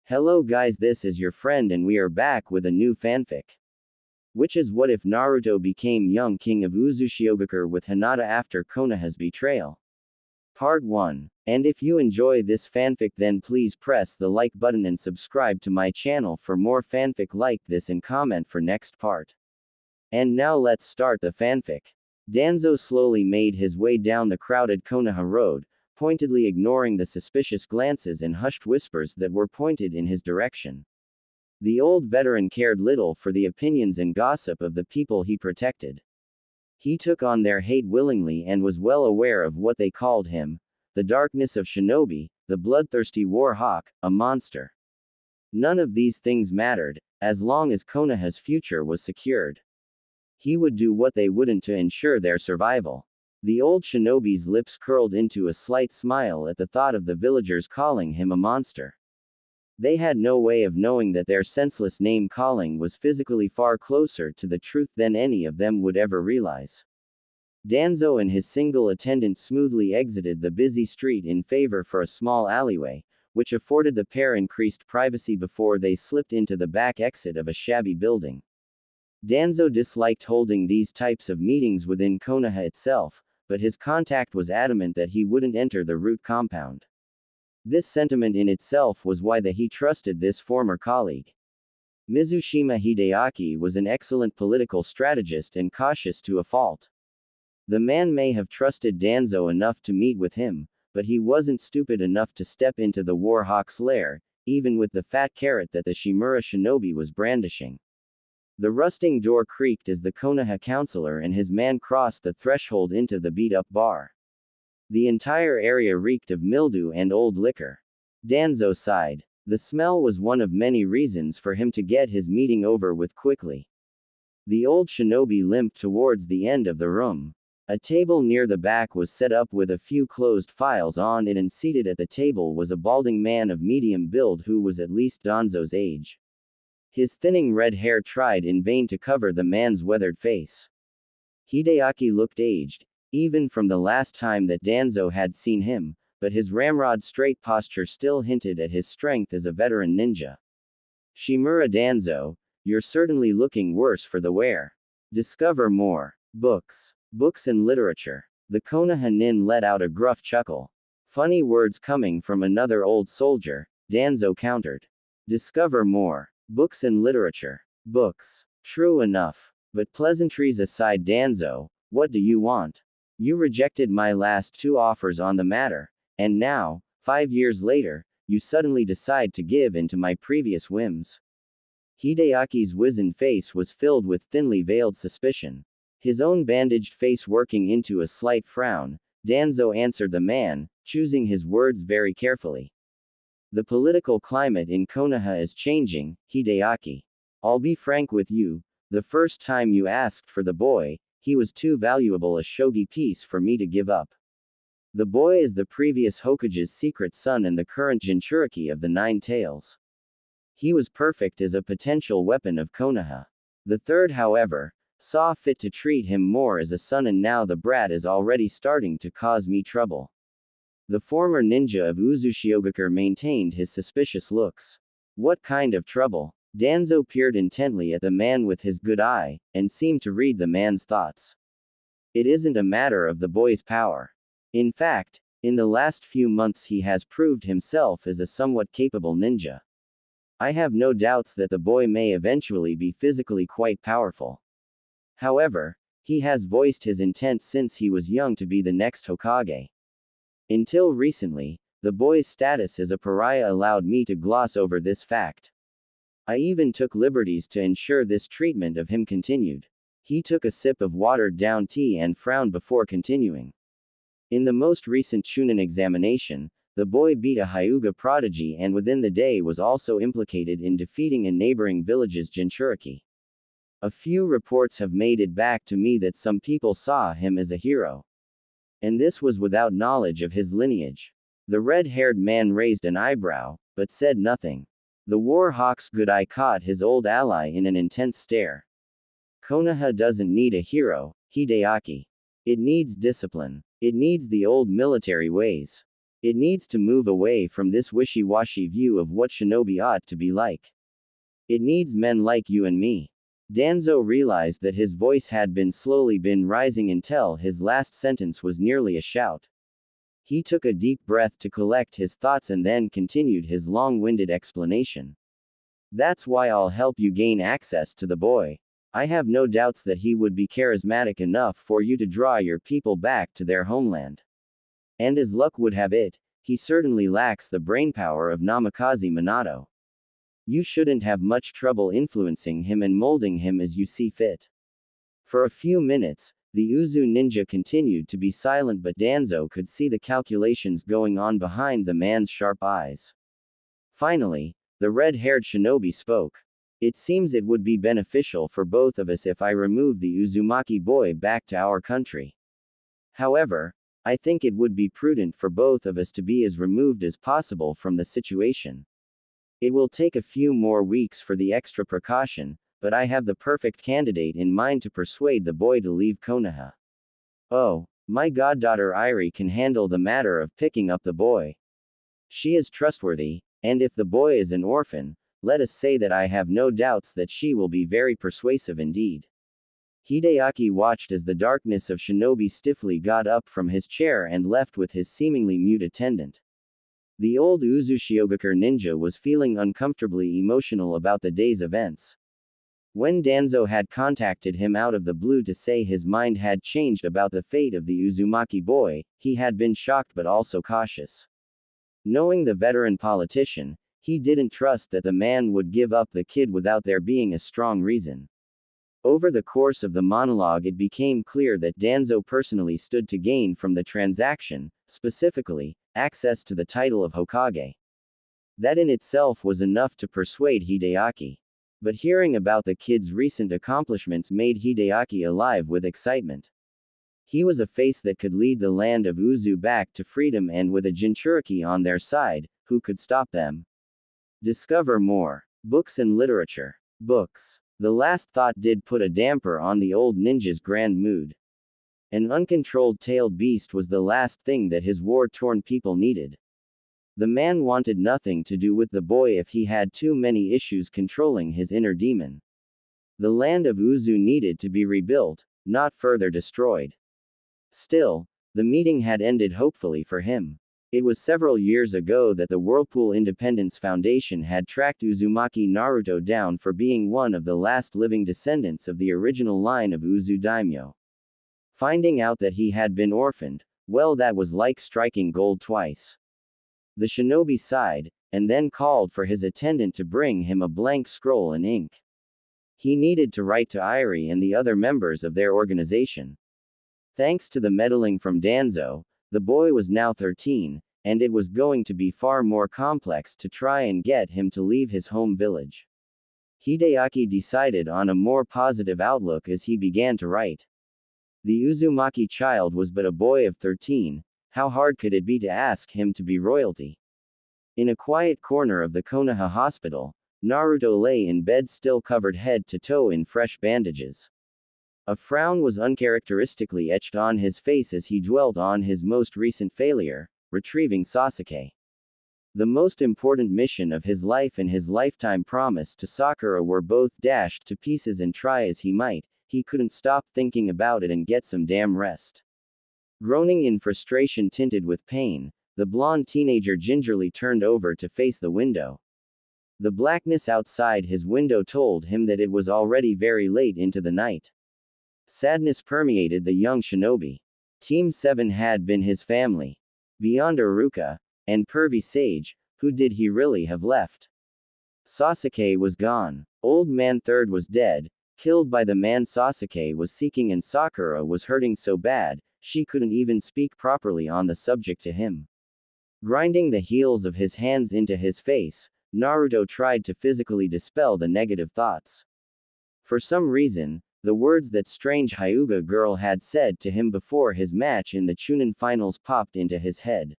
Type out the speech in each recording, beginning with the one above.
Hello guys, this is your friend and we are back with a new fanfic. Which is what if Naruto became young king of Uzushiogakure with Hinata after Konoha's betrayal? Part 1. And if you enjoy this fanfic then please press the like button and subscribe to my channel for more fanfic like this and comment for next part. And now let's start the fanfic. Danzo slowly made his way down the crowded Konoha road, pointedly ignoring the suspicious glances and hushed whispers that were pointed in his direction. The old veteran cared little for the opinions and gossip of the people he protected. He took on their hate willingly and was well aware of what they called him, the darkness of shinobi, the bloodthirsty war hawk, a monster. None of these things mattered, as long as Konoha's future was secured. He would do what they wouldn't to ensure their survival. The old shinobi's lips curled into a slight smile at the thought of the villagers calling him a monster. They had no way of knowing that their senseless name-calling was physically far closer to the truth than any of them would ever realize. Danzo and his single attendant smoothly exited the busy street in favor for a small alleyway, which afforded the pair increased privacy before they slipped into the back exit of a shabby building. Danzo disliked holding these types of meetings within Konoha itself, but his contact was adamant that he wouldn't enter the root compound. This sentiment in itself was why he trusted this former colleague. Mizushima Hideaki was an excellent political strategist and cautious to a fault. The man may have trusted Danzo enough to meet with him, but he wasn't stupid enough to step into the Warhawk's lair, even with the fat carrot that the Shimura shinobi was brandishing. The rusting door creaked as the Konoha counselor and his man crossed the threshold into the beat-up bar. The entire area reeked of mildew and old liquor. Danzo sighed. The smell was one of many reasons for him to get his meeting over with quickly. The old shinobi limped towards the end of the room. A table near the back was set up with a few closed files on it, and seated at the table was a balding man of medium build who was at least Danzo's age. His thinning red hair tried in vain to cover the man's weathered face. Hideaki looked aged, even from the last time that Danzo had seen him, but his ramrod straight posture still hinted at his strength as a veteran ninja. Shimura Danzo, you're certainly looking worse for the wear. Discover more. Books. Books and literature. The Konoha nin let out a gruff chuckle. Funny words coming from another old soldier, Danzo countered. Discover more. Books and literature. Books. True enough. But pleasantries aside, Danzo, what do you want? You rejected my last two offers on the matter, and now, 5 years later, you suddenly decide to give in to my previous whims. Hideaki's wizened face was filled with thinly veiled suspicion. His own bandaged face working into a slight frown, Danzo answered the man, choosing his words very carefully. The political climate in Konoha is changing, Hideaki. I'll be frank with you, the first time you asked for the boy, he was too valuable a shogi piece for me to give up. The boy is the previous Hokage's secret son and the current Jinchuriki of the Nine Tails. He was perfect as a potential weapon of Konoha. The third, however, saw fit to treat him more as a son, and now the brat is already starting to cause me trouble. The former ninja of Uzushiogakure maintained his suspicious looks. What kind of trouble? Danzo peered intently at the man with his good eye, and seemed to read the man's thoughts. It isn't a matter of the boy's power. In fact, in the last few months he has proved himself as a somewhat capable ninja. I have no doubts that the boy may eventually be physically quite powerful. However, he has voiced his intent since he was young to be the next Hokage. Until recently, the boy's status as a pariah allowed me to gloss over this fact. I even took liberties to ensure this treatment of him continued. He took a sip of watered-down tea and frowned before continuing. In the most recent Chunin examination, the boy beat a Hyuga prodigy and within the day was also implicated in defeating a neighboring village's Jinchuriki. A few reports have made it back to me that some people saw him as a hero. And this was without knowledge of his lineage. The red-haired man raised an eyebrow, but said nothing. The war hawk's good eye caught his old ally in an intense stare. Konoha doesn't need a hero, Hideaki. It needs discipline. It needs the old military ways. It needs to move away from this wishy-washy view of what shinobi ought to be like. It needs men like you and me. Danzo realized that his voice had been slowly rising until his last sentence was nearly a shout. He took a deep breath to collect his thoughts and then continued his long-winded explanation. That's why I'll help you gain access to the boy. I have no doubts that he would be charismatic enough for you to draw your people back to their homeland. And as luck would have it, he certainly lacks the brainpower of Namikaze Minato. You shouldn't have much trouble influencing him and molding him as you see fit. For a few minutes, the Uzu ninja continued to be silent, but Danzo could see the calculations going on behind the man's sharp eyes. Finally, the red-haired shinobi spoke. It seems it would be beneficial for both of us if I remove the Uzumaki boy back to our country. However, I think it would be prudent for both of us to be as removed as possible from the situation. It will take a few more weeks for the extra precaution, but I have the perfect candidate in mind to persuade the boy to leave Konoha. Oh, my goddaughter Irie can handle the matter of picking up the boy. She is trustworthy, and if the boy is an orphan, let us say that I have no doubts that she will be very persuasive indeed. Hideaki watched as the darkness of shinobi stiffly got up from his chair and left with his seemingly mute attendant. The old Uzushiogakure ninja was feeling uncomfortably emotional about the day's events. When Danzo had contacted him out of the blue to say his mind had changed about the fate of the Uzumaki boy, he had been shocked but also cautious. Knowing the veteran politician, he didn't trust that the man would give up the kid without there being a strong reason. Over the course of the monologue, it became clear that Danzo personally stood to gain from the transaction, specifically, access to the title of Hokage. That in itself was enough to persuade Hideaki. But hearing about the kid's recent accomplishments made Hideaki alive with excitement. He was a face that could lead the land of Uzu back to freedom, and with a Jinchuriki on their side, who could stop them? Discover more. Books and literature. Books. The last thought did put a damper on the old ninja's grand mood. An uncontrolled tailed beast was the last thing that his war-torn people needed. The man wanted nothing to do with the boy if he had too many issues controlling his inner demon. The land of Uzu needed to be rebuilt, not further destroyed. Still, the meeting had ended hopefully for him. It was several years ago that the Whirlpool Independence Foundation had tracked Uzumaki Naruto down for being one of the last living descendants of the original line of Uzu daimyo. Finding out that he had been orphaned, well, that was like striking gold twice. The shinobi sighed, and then called for his attendant to bring him a blank scroll and ink. He needed to write to Irie and the other members of their organization. Thanks to the meddling from Danzo, the boy was now 13, and it was going to be far more complex to try and get him to leave his home village. Hideaki decided on a more positive outlook as he began to write. The Uzumaki child was but a boy of 13. How hard could it be to ask him to be royalty? In a quiet corner of the Konoha hospital, Naruto lay in bed, still covered head to toe in fresh bandages. A frown was uncharacteristically etched on his face as he dwelt on his most recent failure, retrieving Sasuke. The most important mission of his life and his lifetime promise to Sakura were both dashed to pieces, and try as he might, he couldn't stop thinking about it and get some damn rest. Groaning in frustration tinted with pain, the blonde teenager gingerly turned over to face the window. The blackness outside his window told him that it was already very late into the night. Sadness permeated the young shinobi. Team 7 had been his family. Beyond Iruka and pervy Sage, who did he really have left? Sasuke was gone. Old Man Third was dead, killed by the man Sasuke was seeking, and Sakura was hurting so bad, she couldn't even speak properly on the subject to him. Grinding the heels of his hands into his face, Naruto tried to physically dispel the negative thoughts. For some reason, the words that strange Hyuga girl had said to him before his match in the Chunin finals popped into his head.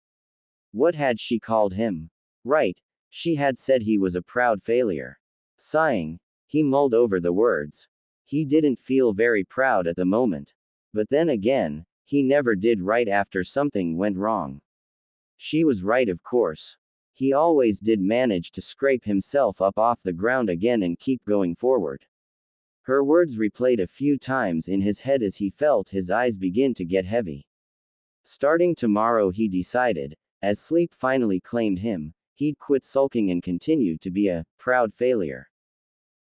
What had she called him? Right, she had said he was a proud failure. Sighing, he mulled over the words. He didn't feel very proud at the moment. But then again, he never did right after something went wrong. She was right, of course. He always did manage to scrape himself up off the ground again and keep going forward. Her words replayed a few times in his head as he felt his eyes begin to get heavy. Starting tomorrow, he decided, as sleep finally claimed him, he'd quit sulking and continue to be a proud failure.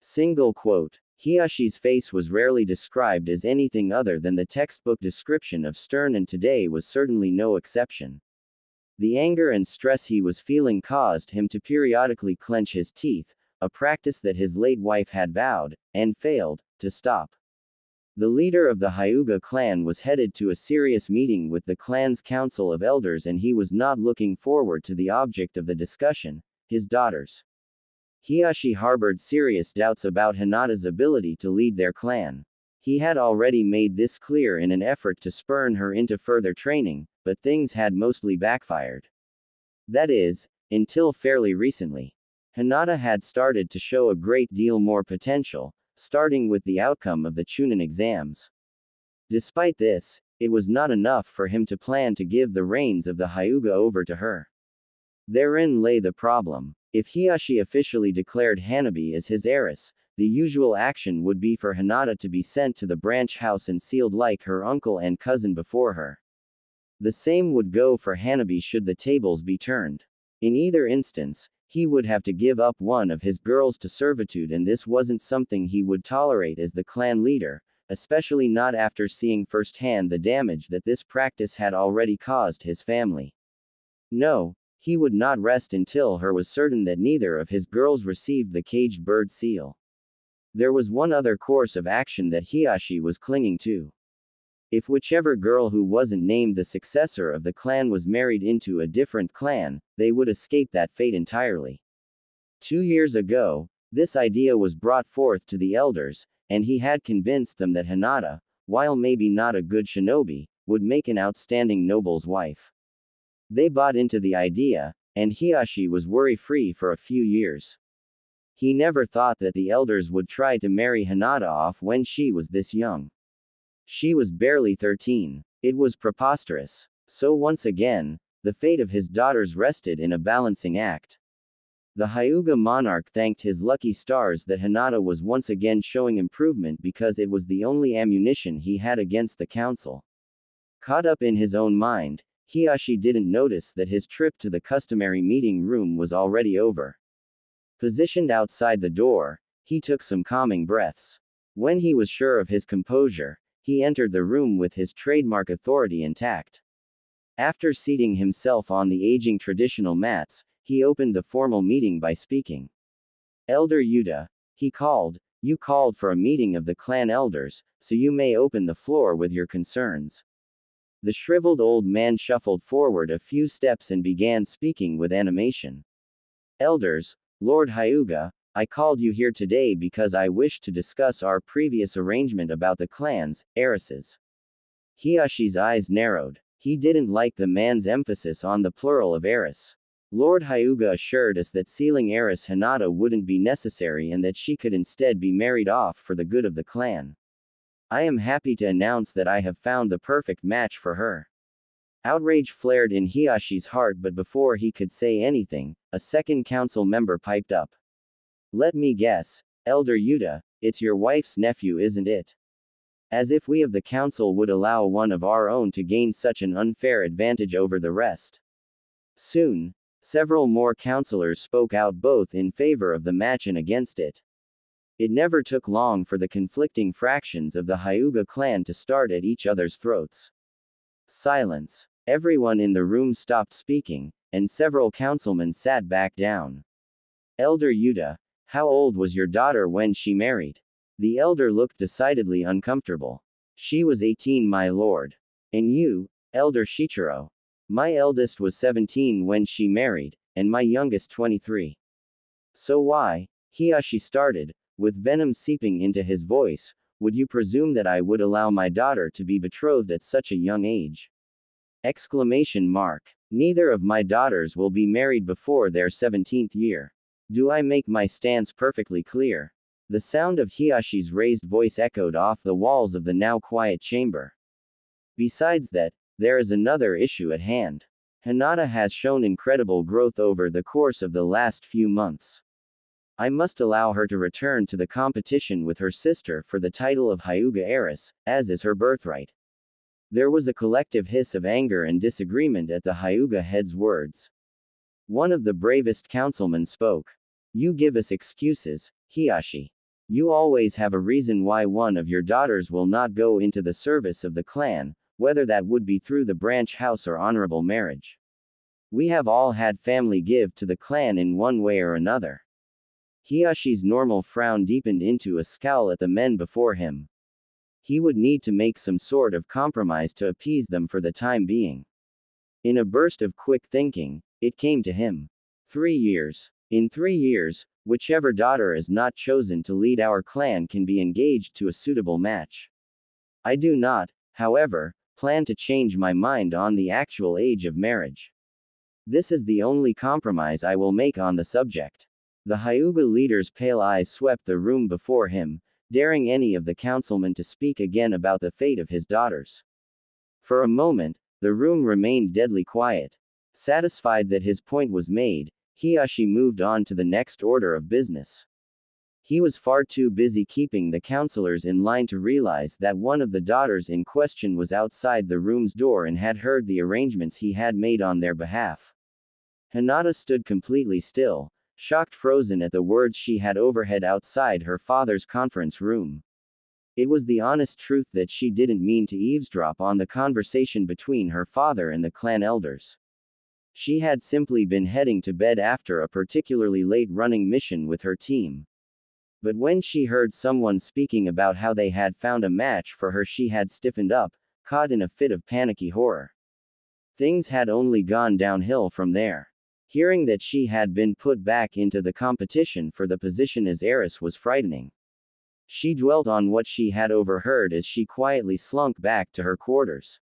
Single quote. Hiyashi's face was rarely described as anything other than the textbook description of stern, and today was certainly no exception. The anger and stress he was feeling caused him to periodically clench his teeth, a practice that his late wife had vowed, and failed, to stop. The leader of the Hyuga clan was headed to a serious meeting with the clan's council of elders, and he was not looking forward to the object of the discussion, his daughters. Hiyashi harbored serious doubts about Hinata's ability to lead their clan. He had already made this clear in an effort to spurn her into further training, but things had mostly backfired. That is, until fairly recently. Hinata had started to show a great deal more potential, starting with the outcome of the Chunin exams. Despite this, it was not enough for him to plan to give the reins of the Hyuga over to her. Therein lay the problem. If Hiyashi officially declared Hanabi as his heiress, the usual action would be for Hinata to be sent to the branch house and sealed like her uncle and cousin before her. The same would go for Hanabi should the tables be turned. In either instance, he would have to give up one of his girls to servitude, and this wasn't something he would tolerate as the clan leader, especially not after seeing firsthand the damage that this practice had already caused his family. No, he would not rest until he was certain that neither of his girls received the caged bird seal. There was one other course of action that Hiyashi was clinging to. If whichever girl who wasn't named the successor of the clan was married into a different clan, they would escape that fate entirely. 2 years ago, this idea was brought forth to the elders, and he had convinced them that Hinata, while maybe not a good shinobi, would make an outstanding noble's wife. They bought into the idea, and Hiyashi was worry-free for a few years. He never thought that the elders would try to marry Hinata off when she was this young. She was barely 13. It was preposterous. So once again, the fate of his daughters rested in a balancing act. The Hyuga monarch thanked his lucky stars that Hinata was once again showing improvement, because it was the only ammunition he had against the council. Caught up in his own mind, Hiyashi didn't notice that his trip to the customary meeting room was already over. Positioned outside the door, he took some calming breaths. When he was sure of his composure, he entered the room with his trademark authority intact. After seating himself on the aging traditional mats, he opened the formal meeting by speaking. "Elder Yuta," he called, "you called for a meeting of the clan elders, so you may open the floor with your concerns." The shriveled old man shuffled forward a few steps and began speaking with animation. "Elders, Lord Hyuga, I called you here today because I wish to discuss our previous arrangement about the clan's heiresses." Hiyashi's eyes narrowed. He didn't like the man's emphasis on the plural of heiress. Lord Hyuga assured us that sealing heiress Hinata wouldn't be necessary and that she could instead be married off for the good of the clan. "I am happy to announce that I have found the perfect match for her." Outrage flared in Hiyashi's heart, but before he could say anything, a second council member piped up. "Let me guess, Elder Yuta, it's your wife's nephew, isn't it? As if we of the council would allow one of our own to gain such an unfair advantage over the rest." Soon, several more councilors spoke out, both in favor of the match and against it. It never took long for the conflicting fractions of the Hyuga clan to start at each other's throats. Silence. Everyone in the room stopped speaking, and several councilmen sat back down. "Elder Yuta, how old was your daughter when she married?" The elder looked decidedly uncomfortable. "She was 18, my lord." "And you, Elder Shichiro?" "My eldest was 17 when she married, and my youngest 23. "So why," Hiyashi started, with venom seeping into his voice, "would you presume that I would allow my daughter to be betrothed at such a young age?" Exclamation mark. "Neither of my daughters will be married before their 17th year. Do I make my stance perfectly clear?" The sound of Hiyashi's raised voice echoed off the walls of the now quiet chamber. "Besides that, there is another issue at hand. Hinata has shown incredible growth over the course of the last few months. I must allow her to return to the competition with her sister for the title of Hyuga heiress, as is her birthright. There was a collective hiss of anger and disagreement at the Hyuga head's words. One of the bravest councilmen spoke. You give us excuses, Hiyashi. You always have a reason why one of your daughters will not go into the service of the clan, whether that would be through the branch house or honorable marriage. We have all had family give to the clan in one way or another. Hiyashi's normal frown deepened into a scowl at the men before him. He would need to make some sort of compromise to appease them for the time being. In a burst of quick thinking, it came to him. 3 years. In 3 years, whichever daughter is not chosen to lead our clan can be engaged to a suitable match. I do not, however, plan to change my mind on the actual age of marriage. This is the only compromise I will make on the subject. The Hyuga leader's pale eyes swept the room before him, daring any of the councilmen to speak again about the fate of his daughters. For a moment, the room remained deadly quiet. Satisfied that his point was made, Hiyashi moved on to the next order of business. He was far too busy keeping the councilors in line to realize that one of the daughters in question was outside the room's door and had heard the arrangements he had made on their behalf. Hinata stood completely still, shocked, frozen at the words she had overheard outside her father's conference room. It was the honest truth that she didn't mean to eavesdrop on the conversation between her father and the clan elders. She had simply been heading to bed after a particularly late-running mission with her team. But when she heard someone speaking about how they had found a match for her, she had stiffened up, caught in a fit of panicky horror. Things had only gone downhill from there. Hearing that she had been put back into the competition for the position as heiress was frightening. She dwelt on what she had overheard as she quietly slunk back to her quarters.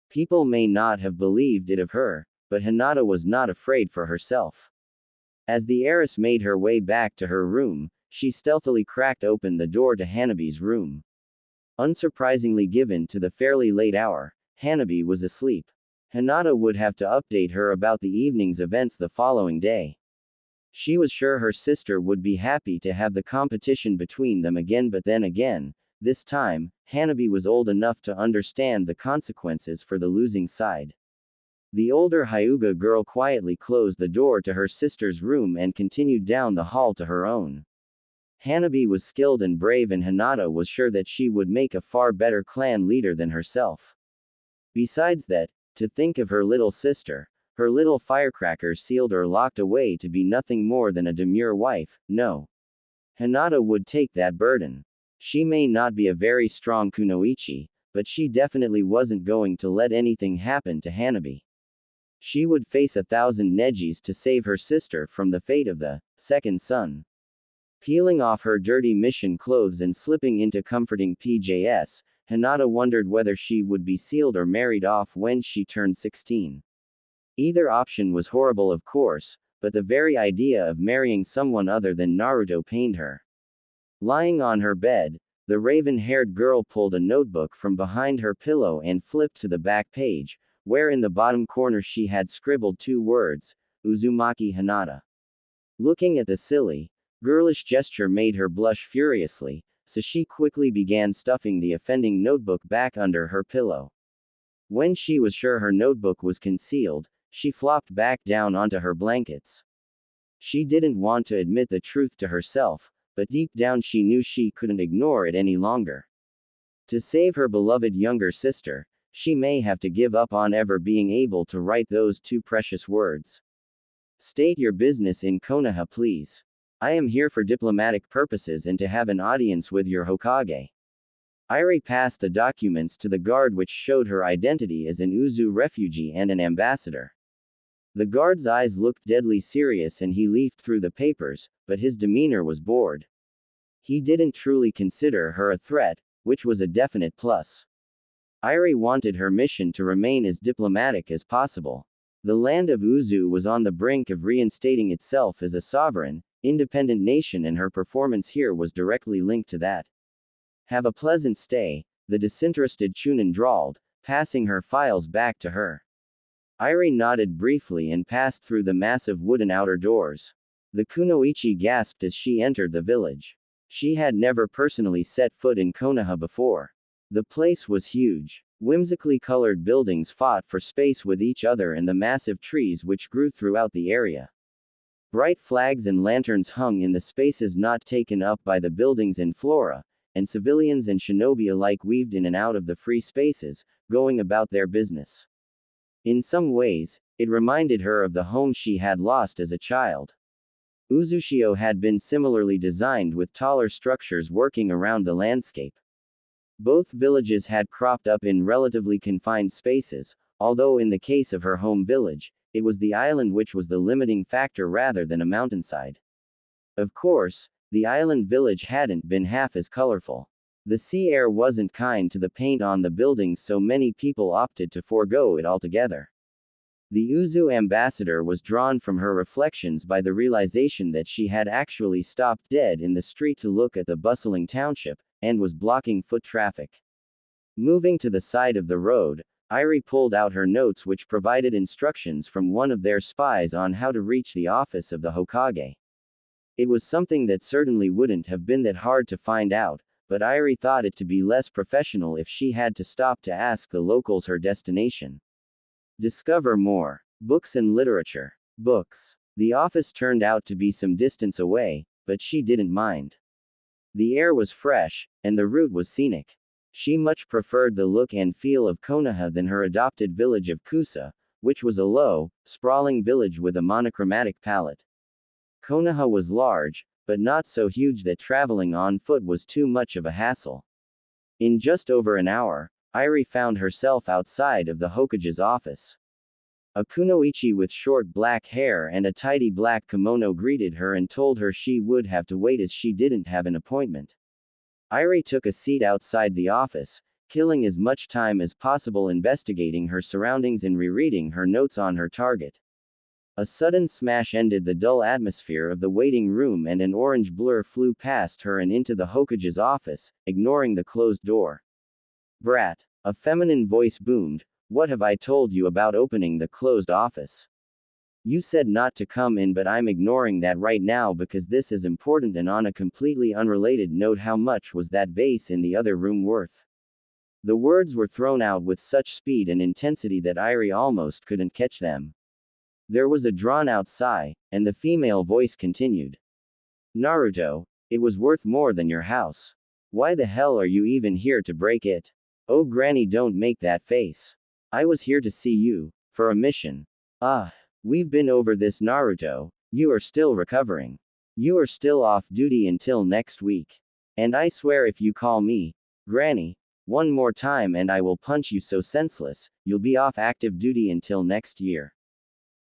People may not have believed it of her, but Hinata was not afraid for herself. As the heiress made her way back to her room, she stealthily cracked open the door to Hanabi's room. Unsurprisingly, given to the fairly late hour, Hanabi was asleep. Hinata would have to update her about the evening's events the following day. She was sure her sister would be happy to have the competition between them again, but then again, this time, Hanabi was old enough to understand the consequences for the losing side. The older Hyuga girl quietly closed the door to her sister's room and continued down the hall to her own. Hanabi was skilled and brave, and Hinata was sure that she would make a far better clan leader than herself. Besides that, to think of her little sister, her little firecracker sealed or locked away to be nothing more than a demure wife, no. Hinata would take that burden. She may not be a very strong kunoichi, but she definitely wasn't going to let anything happen to Hanabi. She would face 1,000 nejis to save her sister from the fate of the second son. Peeling off her dirty mission clothes and slipping into comforting PJs, Hinata wondered whether she would be sealed or married off when she turned 16. Either option was horrible, of course, but the very idea of marrying someone other than Naruto pained her. Lying on her bed, the raven-haired girl pulled a notebook from behind her pillow and flipped to the back page, where in the bottom corner she had scribbled 2 words, Uzumaki Hinata. Looking at the silly, girlish gesture made her blush furiously, so she quickly began stuffing the offending notebook back under her pillow. When she was sure her notebook was concealed, she flopped back down onto her blankets. She didn't want to admit the truth to herself, but deep down she knew she couldn't ignore it any longer. To save her beloved younger sister, she may have to give up on ever being able to write those 2 precious words. State your business in Konoha, please. I am here for diplomatic purposes and to have an audience with your Hokage. Irie passed the documents to the guard, which showed her identity as an Uzu refugee and an ambassador. The guard's eyes looked deadly serious and he leafed through the papers, but his demeanor was bored. He didn't truly consider her a threat, which was a definite plus. Irie wanted her mission to remain as diplomatic as possible. The land of Uzu was on the brink of reinstating itself as a sovereign, independent nation, and her performance here was directly linked to that. Have a pleasant stay, the disinterested Chunin drawled, passing her files back to her. Irie nodded briefly and passed through the massive wooden outer doors. The kunoichi gasped as she entered the village. She had never personally set foot in Konoha before. The place was huge. Whimsically colored buildings fought for space with each other and the massive trees which grew throughout the area. Bright flags and lanterns hung in the spaces not taken up by the buildings and flora, and civilians and shinobi alike weaved in and out of the free spaces, going about their business. In some ways, it reminded her of the home she had lost as a child. Uzushio had been similarly designed with taller structures working around the landscape. Both villages had cropped up in relatively confined spaces, although in the case of her home village, it was the island which was the limiting factor rather than a mountainside. Of course, the island village hadn't been half as colorful. The sea air wasn't kind to the paint on the buildings, so many people opted to forego it altogether. The Uzu ambassador was drawn from her reflections by the realization that she had actually stopped dead in the street to look at the bustling township, and was blocking foot traffic. Moving to the side of the road, Irie pulled out her notes which provided instructions from one of their spies on how to reach the office of the Hokage. It was something that certainly wouldn't have been that hard to find out, but Irie thought it to be less professional if she had to stop to ask the locals her destination. Discover more. Books and literature. Books. The office turned out to be some distance away, but she didn't mind. The air was fresh, and the route was scenic. She much preferred the look and feel of Konoha than her adopted village of Kusa, which was a low, sprawling village with a monochromatic palette. Konoha was large, but not so huge that traveling on foot was too much of a hassle. In just over an hour, Irie found herself outside of the Hokage's office. A kunoichi with short black hair and a tidy black kimono greeted her and told her she would have to wait as she didn't have an appointment. Irie took a seat outside the office, killing as much time as possible investigating her surroundings and rereading her notes on her target. A sudden smash ended the dull atmosphere of the waiting room and an orange blur flew past her and into the Hokage's office, ignoring the closed door. "Brat," a feminine voice boomed, "what have I told you about opening the closed office? You said not to come in, but I'm ignoring that right now because this is important." And on a completely unrelated note, how much was that vase in the other room worth? The words were thrown out with such speed and intensity that Irie almost couldn't catch them. There was a drawn-out sigh, and the female voice continued. "Naruto, it was worth more than your house. Why the hell are you even here to break it? Oh granny, don't make that face. I was here to see you, for a mission. We've been over this, Naruto. You are still recovering. You are still off duty until next week. And I swear if you call me granny one more time and I will punch you so senseless, you'll be off active duty until next year."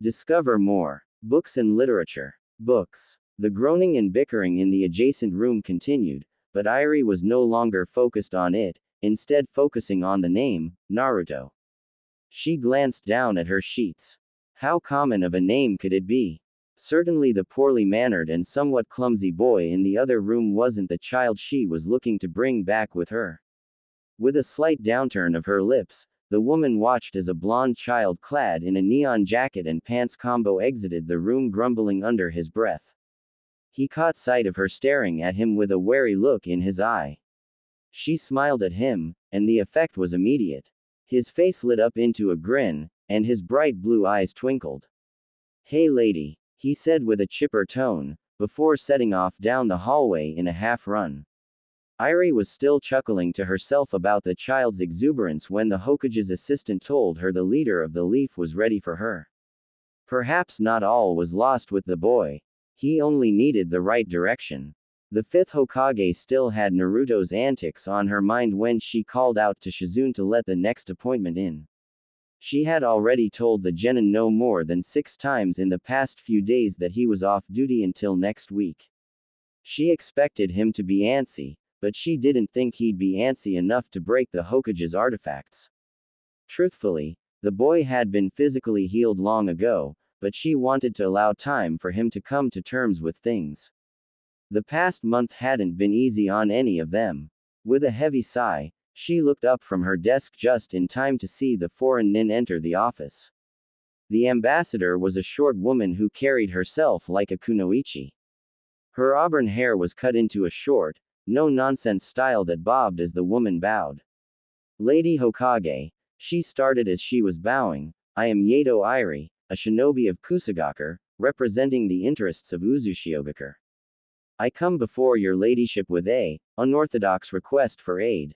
Discover more. Books and literature. Books. The groaning and bickering in the adjacent room continued, but Irie was no longer focused on it, instead focusing on the name, Naruto. She glanced down at her sheets. How common of a name could it be? Certainly the poorly mannered and somewhat clumsy boy in the other room wasn't the child she was looking to bring back with her. With a slight downturn of her lips, the woman watched as a blonde child clad in a neon jacket and pants combo exited the room, grumbling under his breath. He caught sight of her staring at him with a wary look in his eye. She smiled at him, and the effect was immediate. His face lit up into a grin, and his bright blue eyes twinkled. "Hey lady," he said with a chipper tone, before setting off down the hallway in a half-run. Irie was still chuckling to herself about the child's exuberance when the Hokage's assistant told her the leader of the Leaf was ready for her. Perhaps not all was lost with the boy. He only needed the right direction. The fifth Hokage still had Naruto's antics on her mind when she called out to Shizune to let the next appointment in. She had already told the genin no more than 6 times in the past few days that he was off duty until next week. She expected him to be antsy, but she didn't think he'd be antsy enough to break the Hokage's artifacts. Truthfully, the boy had been physically healed long ago, but she wanted to allow time for him to come to terms with things. The past month hadn't been easy on any of them. With a heavy sigh, she looked up from her desk just in time to see the foreign nin enter the office. The ambassador was a short woman who carried herself like a kunoichi. Her auburn hair was cut into a short, no-nonsense style that bobbed as the woman bowed. Lady Hokage, she started as she was bowing, I am Yato Iri, a shinobi of Kusagakure, representing the interests of Uzushiogakure. I come before your ladyship with a unorthodox request for aid.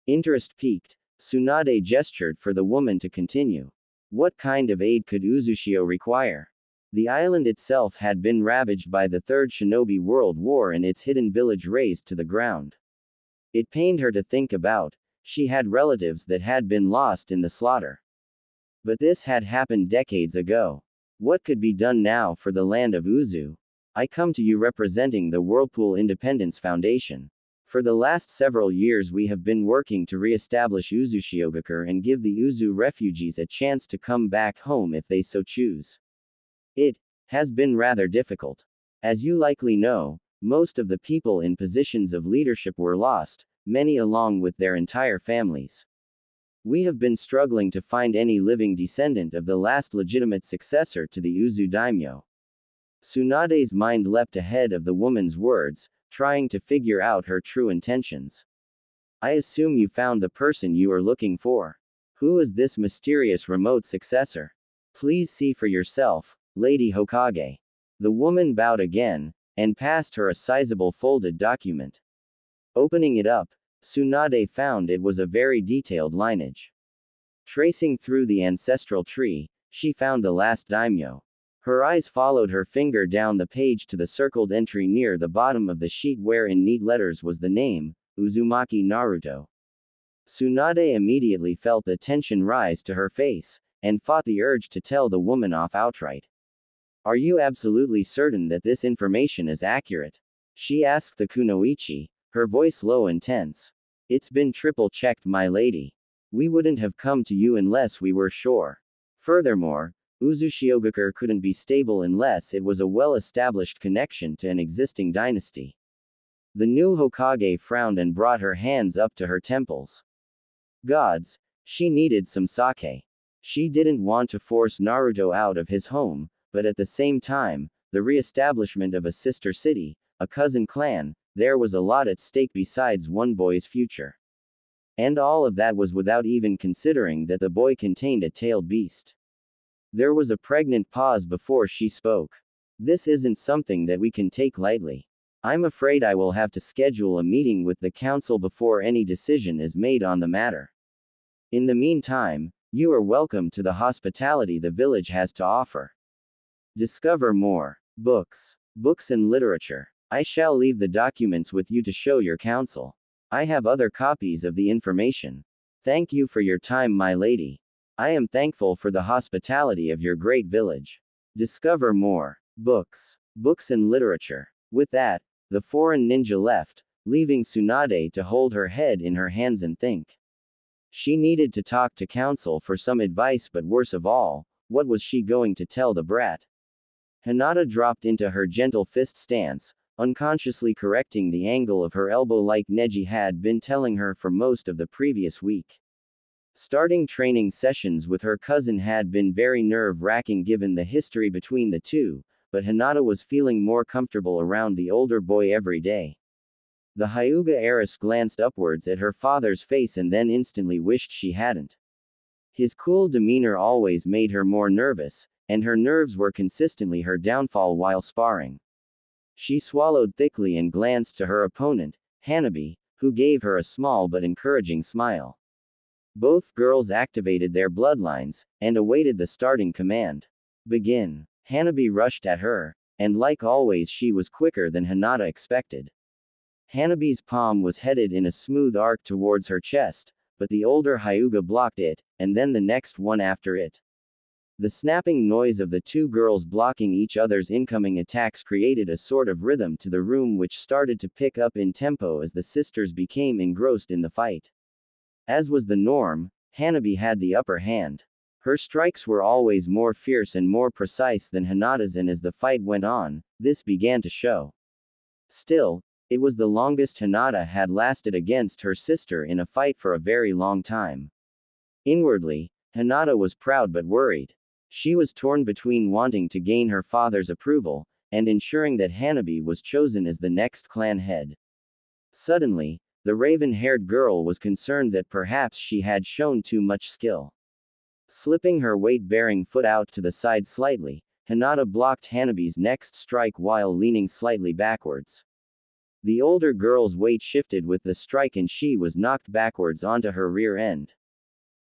Interest piqued, Tsunade gestured for the woman to continue. What kind of aid could Uzushio require? The island itself had been ravaged by the Third Shinobi World War and its hidden village razed to the ground. It pained her to think about. She had relatives that had been lost in the slaughter. But this had happened decades ago. What could be done now for the land of Uzu? I come to you representing the Whirlpool Independence Foundation. For the last several years we have been working to re-establish Uzushiogakure and give the Uzu refugees a chance to come back home if they so choose. It has been rather difficult. As you likely know, most of the people in positions of leadership were lost, many along with their entire families. We have been struggling to find any living descendant of the last legitimate successor to the Uzu daimyo. Tsunade's mind leapt ahead of the woman's words, trying to figure out her true intentions. I assume you found the person you are looking for. Who is this mysterious remote successor? Please see for yourself, Lady Hokage. The woman bowed again, and passed her a sizable folded document. Opening it up, Tsunade found it was a very detailed lineage. Tracing through the ancestral tree, she found the last daimyo. Her eyes followed her finger down the page to the circled entry near the bottom of the sheet where in neat letters was the name, Uzumaki Naruto. Tsunade immediately felt the tension rise to her face, and fought the urge to tell the woman off outright. Are you absolutely certain that this information is accurate? She asked the kunoichi, her voice low and tense. It's been triple-checked, my lady. We wouldn't have come to you unless we were sure. Furthermore, Uzushiogakure couldn't be stable unless it was a well-established connection to an existing dynasty. The new Hokage frowned and brought her hands up to her temples. Gods, she needed some sake. She didn't want to force Naruto out of his home, but at the same time, the re-establishment of a sister city, a cousin clan, there was a lot at stake besides one boy's future. And all of that was without even considering that the boy contained a tailed beast. There was a pregnant pause before she spoke. This isn't something that we can take lightly. I'm afraid I will have to schedule a meeting with the council before any decision is made on the matter. In the meantime, you are welcome to the hospitality the village has to offer. Discover more. Books and literature. I shall leave the documents with you to show your council. I have other copies of the information. Thank you for your time, my lady. I am thankful for the hospitality of your great village. Discover more. Books and literature. With that, the foreign ninja left, leaving Tsunade to hold her head in her hands and think. She needed to talk to council for some advice, but worse of all, what was she going to tell the brat? Hinata dropped into her gentle fist stance, unconsciously correcting the angle of her elbow like Neji had been telling her for most of the previous week. Starting training sessions with her cousin had been very nerve-wracking given the history between the two, but Hinata was feeling more comfortable around the older boy every day. The Hyuga heiress glanced upwards at her father's face and then instantly wished she hadn't. His cool demeanor always made her more nervous, and her nerves were consistently her downfall while sparring. She swallowed thickly and glanced to her opponent, Hanabi, who gave her a small but encouraging smile. Both girls activated their bloodlines, and awaited the starting command. Begin. Hanabi rushed at her, and like always she was quicker than Hinata expected. Hanabi's palm was headed in a smooth arc towards her chest, but the older Hyuga blocked it, and then the next one after it. The snapping noise of the two girls blocking each other's incoming attacks created a sort of rhythm to the room which started to pick up in tempo as the sisters became engrossed in the fight. As was the norm, Hanabi had the upper hand. Her strikes were always more fierce and more precise than Hinata's, and as the fight went on, this began to show. Still, it was the longest Hinata had lasted against her sister in a fight for a very long time. Inwardly, Hinata was proud but worried. She was torn between wanting to gain her father's approval, and ensuring that Hanabi was chosen as the next clan head. Suddenly, the raven-haired girl was concerned that perhaps she had shown too much skill. Slipping her weight-bearing foot out to the side slightly, Hinata blocked Hanabi's next strike while leaning slightly backwards. The older girl's weight shifted with the strike and she was knocked backwards onto her rear end.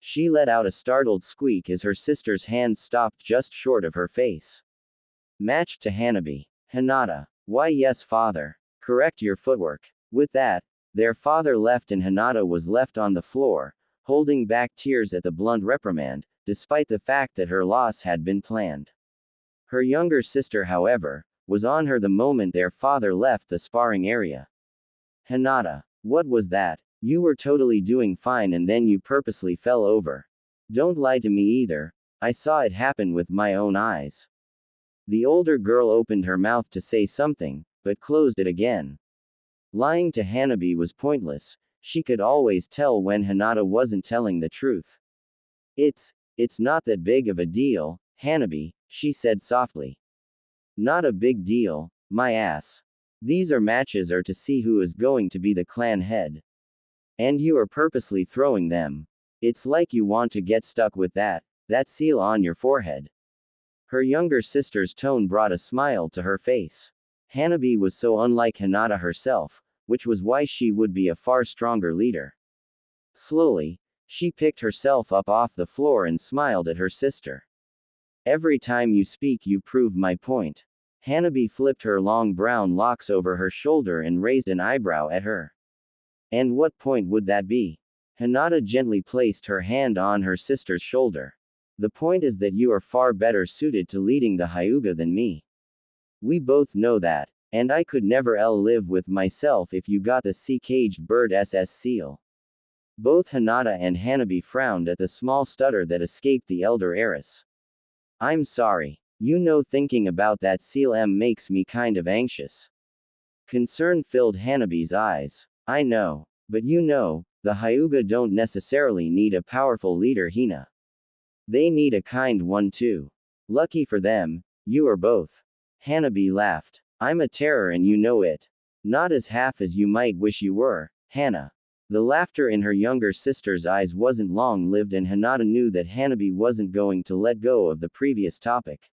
She let out a startled squeak as her sister's hand stopped just short of her face. Matched to Hanabi. Hinata. Why yes father. Correct your footwork. With that, their father left and Hinata was left on the floor, holding back tears at the blunt reprimand, despite the fact that her loss had been planned. Her younger sister, however, was on her the moment their father left the sparring area. Hinata. What was that? You were totally doing fine and then you purposely fell over. Don't lie to me either. I saw it happen with my own eyes. The older girl opened her mouth to say something, but closed it again. Lying to Hanabi was pointless. She could always tell when Hinata wasn't telling the truth. It's not that big of a deal, Hanabi, she said softly. Not a big deal, my ass. These matches are to see who is going to be the clan head. And you are purposely throwing them. It's like you want to get stuck with that seal on your forehead. Her younger sister's tone brought a smile to her face. Hanabi was so unlike Hinata herself, which was why she would be a far stronger leader. Slowly, she picked herself up off the floor and smiled at her sister. Every time you speak you prove my point. Hanabi flipped her long brown locks over her shoulder and raised an eyebrow at her. And what point would that be? Hinata gently placed her hand on her sister's shoulder. The point is that you are far better suited to leading the Hyuga than me. We both know that, and I could never live with myself if you got the sea-caged bird SS seal. Both Hinata and Hanabi frowned at the small stutter that escaped the elder heiress. I'm sorry. You know, thinking about that seal makes me kind of anxious. Concern filled Hanabi's eyes. I know. But you know, the Hyuga don't necessarily need a powerful leader, Hina. They need a kind one too. Lucky for them, you are both. Hanabi laughed. I'm a terror and you know it. Not as half as you might wish you were, Hana. The laughter in her younger sister's eyes wasn't long-lived and Hinata knew that Hanabi wasn't going to let go of the previous topic.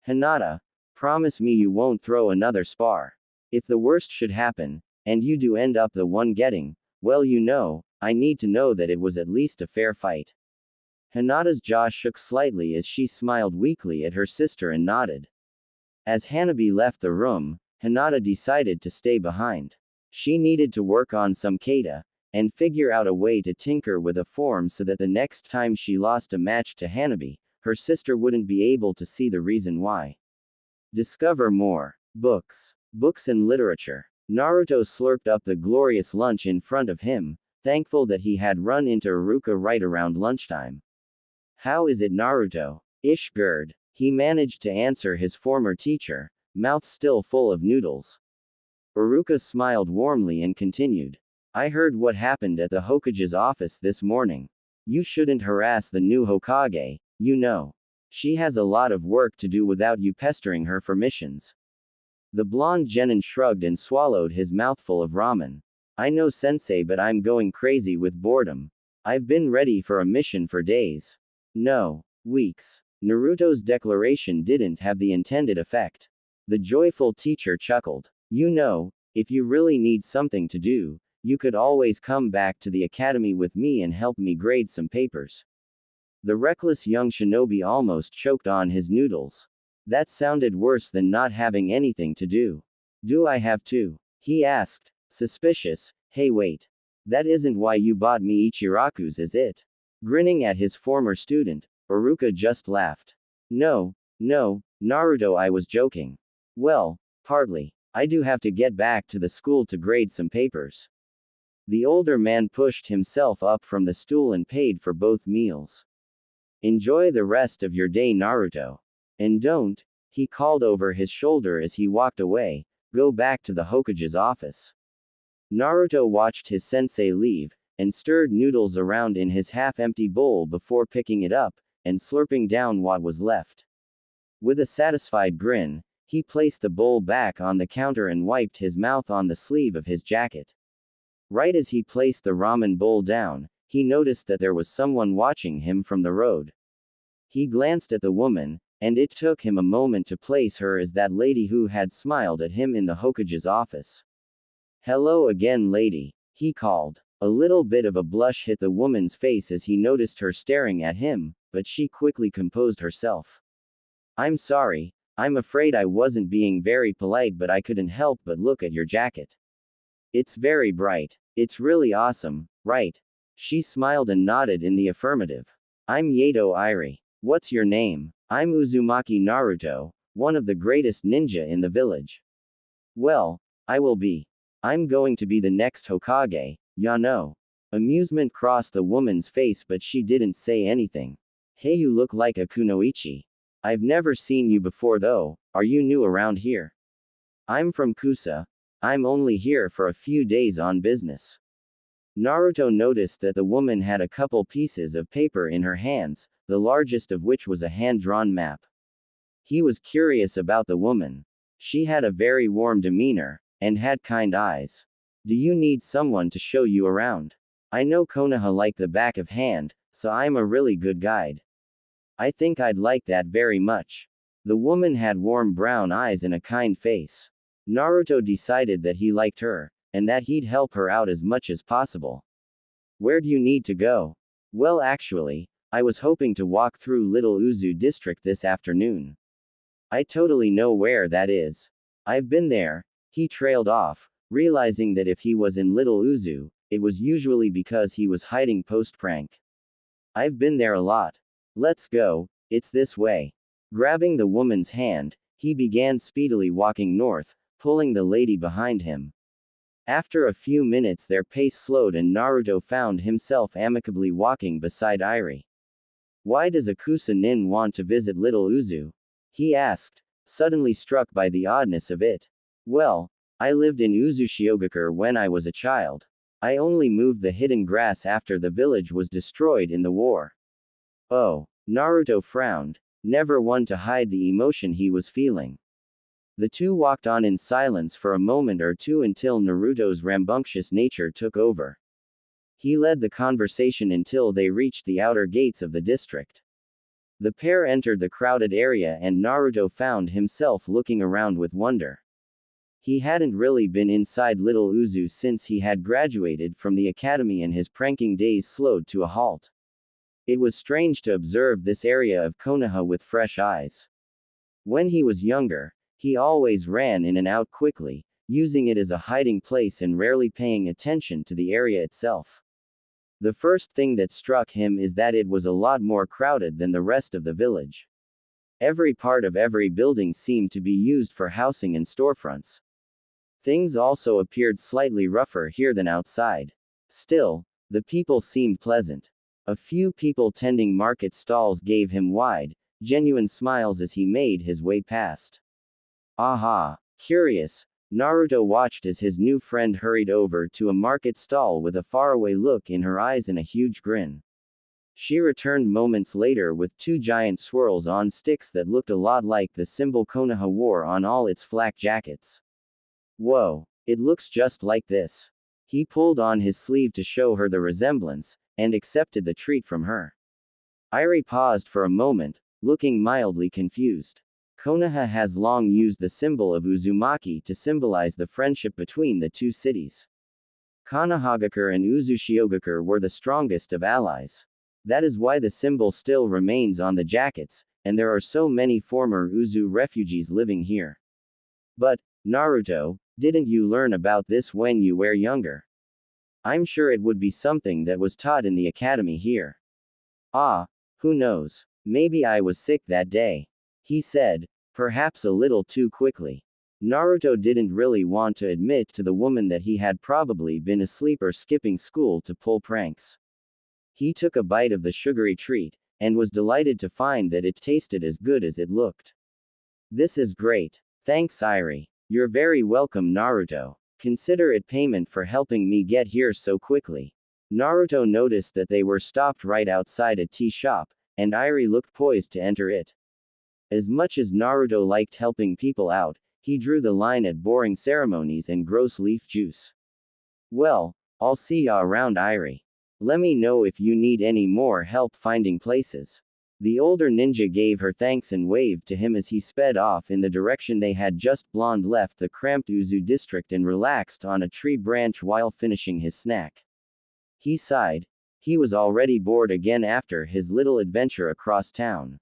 Hinata, promise me you won't throw another spar. If the worst should happen, and you do end up the one getting, well you know, I need to know that it was at least a fair fight. Hinata's jaw shook slightly as she smiled weakly at her sister and nodded. As Hanabi left the room, Hinata decided to stay behind. She needed to work on some kata, and figure out a way to tinker with a form so that the next time she lost a match to Hanabi, her sister wouldn't be able to see the reason why. Discover more. Books. Books and literature. Naruto slurped up the glorious lunch in front of him, thankful that he had run into Iruka right around lunchtime. How is it, Naruto? Ishgird. He managed to answer his former teacher, mouth still full of noodles. Iruka smiled warmly and continued. I heard what happened at the Hokage's office this morning. You shouldn't harass the new Hokage, you know. She has a lot of work to do without you pestering her for missions. The blonde genin shrugged and swallowed his mouthful of ramen. I know sensei, but I'm going crazy with boredom. I've been ready for a mission for days. No, weeks. Naruto's declaration didn't have the intended effect. The joyful teacher chuckled. You know, if you really need something to do, you could always come back to the academy with me and help me grade some papers. The reckless young shinobi almost choked on his noodles. That sounded worse than not having anything to do. Do I have to? He asked, suspicious. Hey wait. That isn't why you bought me Ichiraku's, is it? Grinning at his former student, Iruka just laughed. No, Naruto, I was joking. Well, partly. I do have to get back to the school to grade some papers. The older man pushed himself up from the stool and paid for both meals. Enjoy the rest of your day, Naruto. And don't, he called over his shoulder as he walked away, go back to the Hokage's office. Naruto watched his sensei leave, and stirred noodles around in his half-empty bowl before picking it up, and slurping down what was left. With a satisfied grin, he placed the bowl back on the counter and wiped his mouth on the sleeve of his jacket. Right as he placed the ramen bowl down, he noticed that there was someone watching him from the road. He glanced at the woman, and it took him a moment to place her as that lady who had smiled at him in the Hokage's office. "Hello again, lady," he called. A little bit of a blush hit the woman's face as he noticed her staring at him, but she quickly composed herself. "I'm sorry, I'm afraid I wasn't being very polite, but I couldn't help but look at your jacket. It's very bright. It's really awesome, right?" She smiled and nodded in the affirmative. "I'm Yato Iri. What's your name?" "I'm Uzumaki Naruto, one of the greatest ninja in the village." "Well, I'm going to be the next Hokage, ya know." Amusement crossed the woman's face, but she didn't say anything. "Hey, you look like a kunoichi. I've never seen you before though, are you new around here?" "I'm from Kusa. I'm only here for a few days on business." Naruto noticed that the woman had a couple pieces of paper in her hands, the largest of which was a hand-drawn map. He was curious about the woman. She had a very warm demeanor, and had kind eyes. "Do you need someone to show you around? I know Konoha like the back of hand, so I'm a really good guide." "I think I'd like that very much." The woman had warm brown eyes and a kind face. Naruto decided that he liked her, and that he'd help her out as much as possible. "Where do you need to go?" "Well, actually, I was hoping to walk through Little Uzu district this afternoon." "I totally know where that is. I've been there." He trailed off, realizing that if he was in Little Uzu, it was usually because he was hiding post-prank. "I've been there a lot. Let's go, it's this way." Grabbing the woman's hand, he began speedily walking north, pulling the lady behind him. After a few minutes their pace slowed and Naruto found himself amicably walking beside Iri. "Why does a Kusa nin want to visit Little Uzu?" he asked, suddenly struck by the oddness of it. "Well, I lived in Uzushiogakure when I was a child. I only moved the hidden grass after the village was destroyed in the war." "Oh." Naruto frowned, never one to hide the emotion he was feeling. The two walked on in silence for a moment or two until Naruto's rambunctious nature took over. He led the conversation until they reached the outer gates of the district. The pair entered the crowded area and Naruto found himself looking around with wonder. He hadn't really been inside Little Uzu since he had graduated from the academy and his pranking days slowed to a halt. It was strange to observe this area of Konoha with fresh eyes. When he was younger, he always ran in and out quickly, using it as a hiding place and rarely paying attention to the area itself. The first thing that struck him is that it was a lot more crowded than the rest of the village. Every part of every building seemed to be used for housing and storefronts. Things also appeared slightly rougher here than outside. Still, the people seemed pleasant. A few people tending market stalls gave him wide, genuine smiles as he made his way past. Aha! Curious, Naruto watched as his new friend hurried over to a market stall with a faraway look in her eyes and a huge grin. She returned moments later with two giant swirls on sticks that looked a lot like the symbol Konoha wore on all its flak jackets. "Whoa, it looks just like this." He pulled on his sleeve to show her the resemblance, and accepted the treat from her. Iri paused for a moment, looking mildly confused. Konoha has long used the symbol of Uzumaki to symbolize the friendship between the two cities. Konohagakure and Uzushiogakure were the strongest of allies. That is why the symbol still remains on the jackets, and there are so many former Uzu refugees living here. "But, Naruto, didn't you learn about this when you were younger?" "I'm sure it would be something that was taught in the academy here." "Ah, who knows? Maybe I was sick that day," he said, perhaps a little too quickly. Naruto didn't really want to admit to the woman that he had probably been asleep or skipping school to pull pranks. He took a bite of the sugary treat, and was delighted to find that it tasted as good as it looked. "This is great. Thanks, Iri. You're very welcome, Naruto. Consider it payment for helping me get here so quickly." Naruto noticed that they were stopped right outside a tea shop, and Irie looked poised to enter it. As much as Naruto liked helping people out, he drew the line at boring ceremonies and gross leaf juice. Well, I'll see ya around, Irie. Let me know if you need any more help finding places. The older ninja gave her thanks and waved to him as he sped off in the direction they had just. Blonde left the cramped Uzu district and relaxed on a tree branch while finishing his snack. He sighed. He was already bored again after his little adventure across town.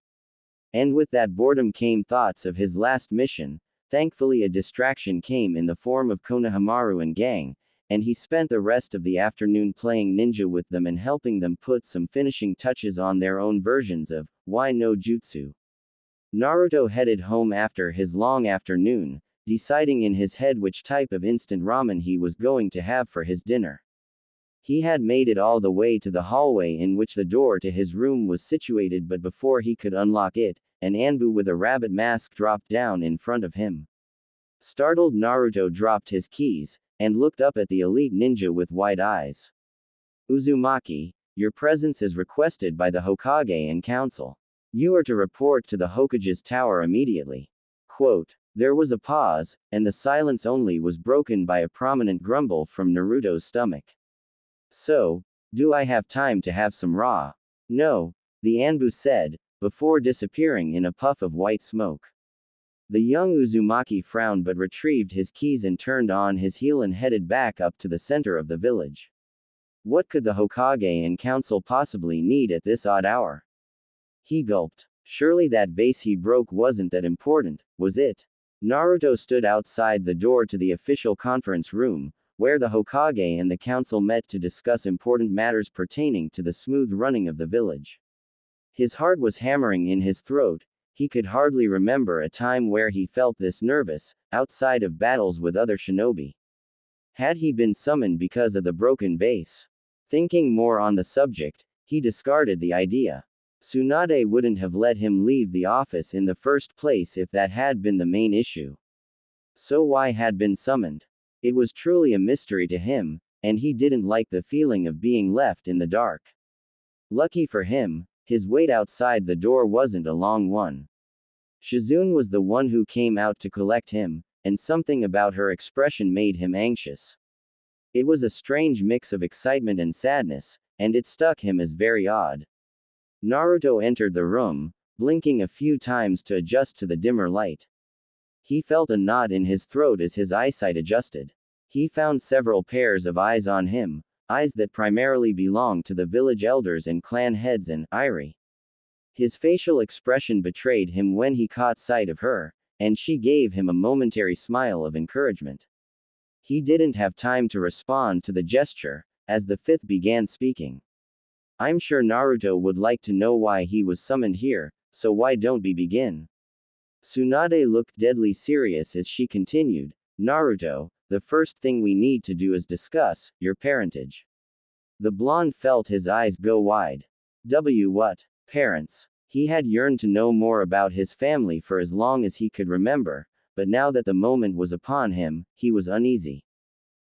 And with that boredom came thoughts of his last mission. Thankfully a distraction came in the form of Konohamaru and gang, and he spent the rest of the afternoon playing ninja with them and helping them put some finishing touches on their own versions of Why no Jutsu. Naruto headed home after his long afternoon, deciding in his head which type of instant ramen he was going to have for his dinner. He had made it all the way to the hallway in which the door to his room was situated, but before he could unlock it, an Anbu with a rabbit mask dropped down in front of him. Startled, Naruto dropped his keys and looked up at the elite ninja with wide eyes. Uzumaki, your presence is requested by the Hokage and council. You are to report to the Hokage's tower immediately. Quote. There was a pause, and the silence only was broken by a prominent grumble from Naruto's stomach. So, do I have time to have some raw? No, the Anbu said, before disappearing in a puff of white smoke. The young Uzumaki frowned but retrieved his keys and turned on his heel and headed back up to the center of the village. What could the Hokage and council possibly need at this odd hour? He gulped. Surely that vase he broke wasn't that important, was it? Naruto stood outside the door to the official conference room, where the Hokage and the council met to discuss important matters pertaining to the smooth running of the village. His heart was hammering in his throat. He could hardly remember a time where he felt this nervous, outside of battles with other shinobi. Had he been summoned because of the broken vase? Thinking more on the subject, he discarded the idea. Tsunade wouldn't have let him leave the office in the first place if that had been the main issue. So why had been summoned? It was truly a mystery to him, and he didn't like the feeling of being left in the dark. Lucky for him, his wait outside the door wasn't a long one. Shizune was the one who came out to collect him, and something about her expression made him anxious. It was a strange mix of excitement and sadness, and it struck him as very odd. Naruto entered the room, blinking a few times to adjust to the dimmer light. He felt a knot in his throat as his eyesight adjusted. He found several pairs of eyes on him, eyes that primarily belonged to the village elders and clan heads and Irie. His facial expression betrayed him when he caught sight of her, and she gave him a momentary smile of encouragement. He didn't have time to respond to the gesture, as the fifth began speaking. I'm sure Naruto would like to know why he was summoned here, so why don't we begin? Tsunade looked deadly serious as she continued, Naruto, the first thing we need to do is discuss your parentage. The blonde felt his eyes go wide. What? Parents? He had yearned to know more about his family for as long as he could remember, but now that the moment was upon him, he was uneasy.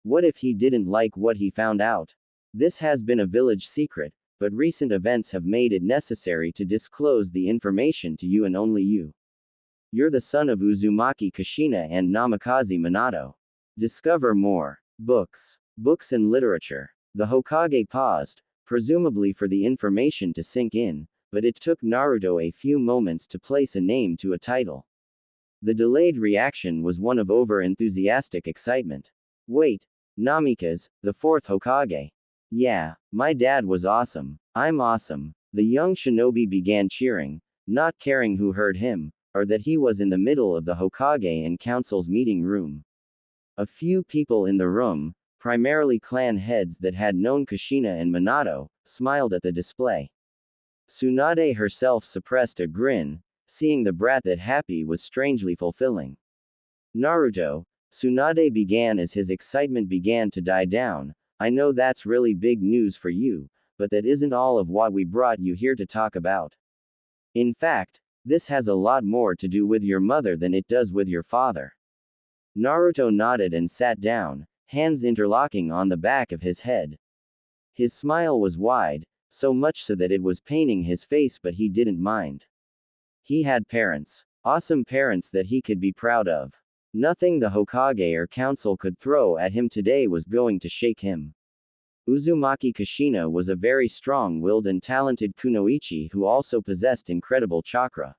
What if he didn't like what he found out? This has been a village secret, but recent events have made it necessary to disclose the information to you and only you. You're the son of Uzumaki Kushina and Namikaze Minato. Discover more. Books. Books and literature. The Hokage paused, presumably for the information to sink in, but it took Naruto a few moments to place a name to a title. The delayed reaction was one of over-enthusiastic excitement. Wait, Namikaze, the fourth Hokage. Yeah, my dad was awesome. I'm awesome. The young shinobi began cheering, not caring who heard him, or that he was in the middle of the Hokage and council's meeting room. A few people in the room, primarily clan heads that had known Kushina and Minato, smiled at the display. Tsunade herself suppressed a grin, seeing the brat that happy was strangely fulfilling. Naruto, Tsunade began as his excitement began to die down, I know that's really big news for you, but that isn't all of what we brought you here to talk about. In fact, this has a lot more to do with your mother than it does with your father. Naruto nodded and sat down, hands interlocking on the back of his head. His smile was wide, So much so that it was paining his face, but he didn't mind. He had parents. Awesome parents that he could be proud of. Nothing the Hokage or council could throw at him today was going to shake him. Uzumaki Kushina was a very strong-willed and talented kunoichi who also possessed incredible chakra.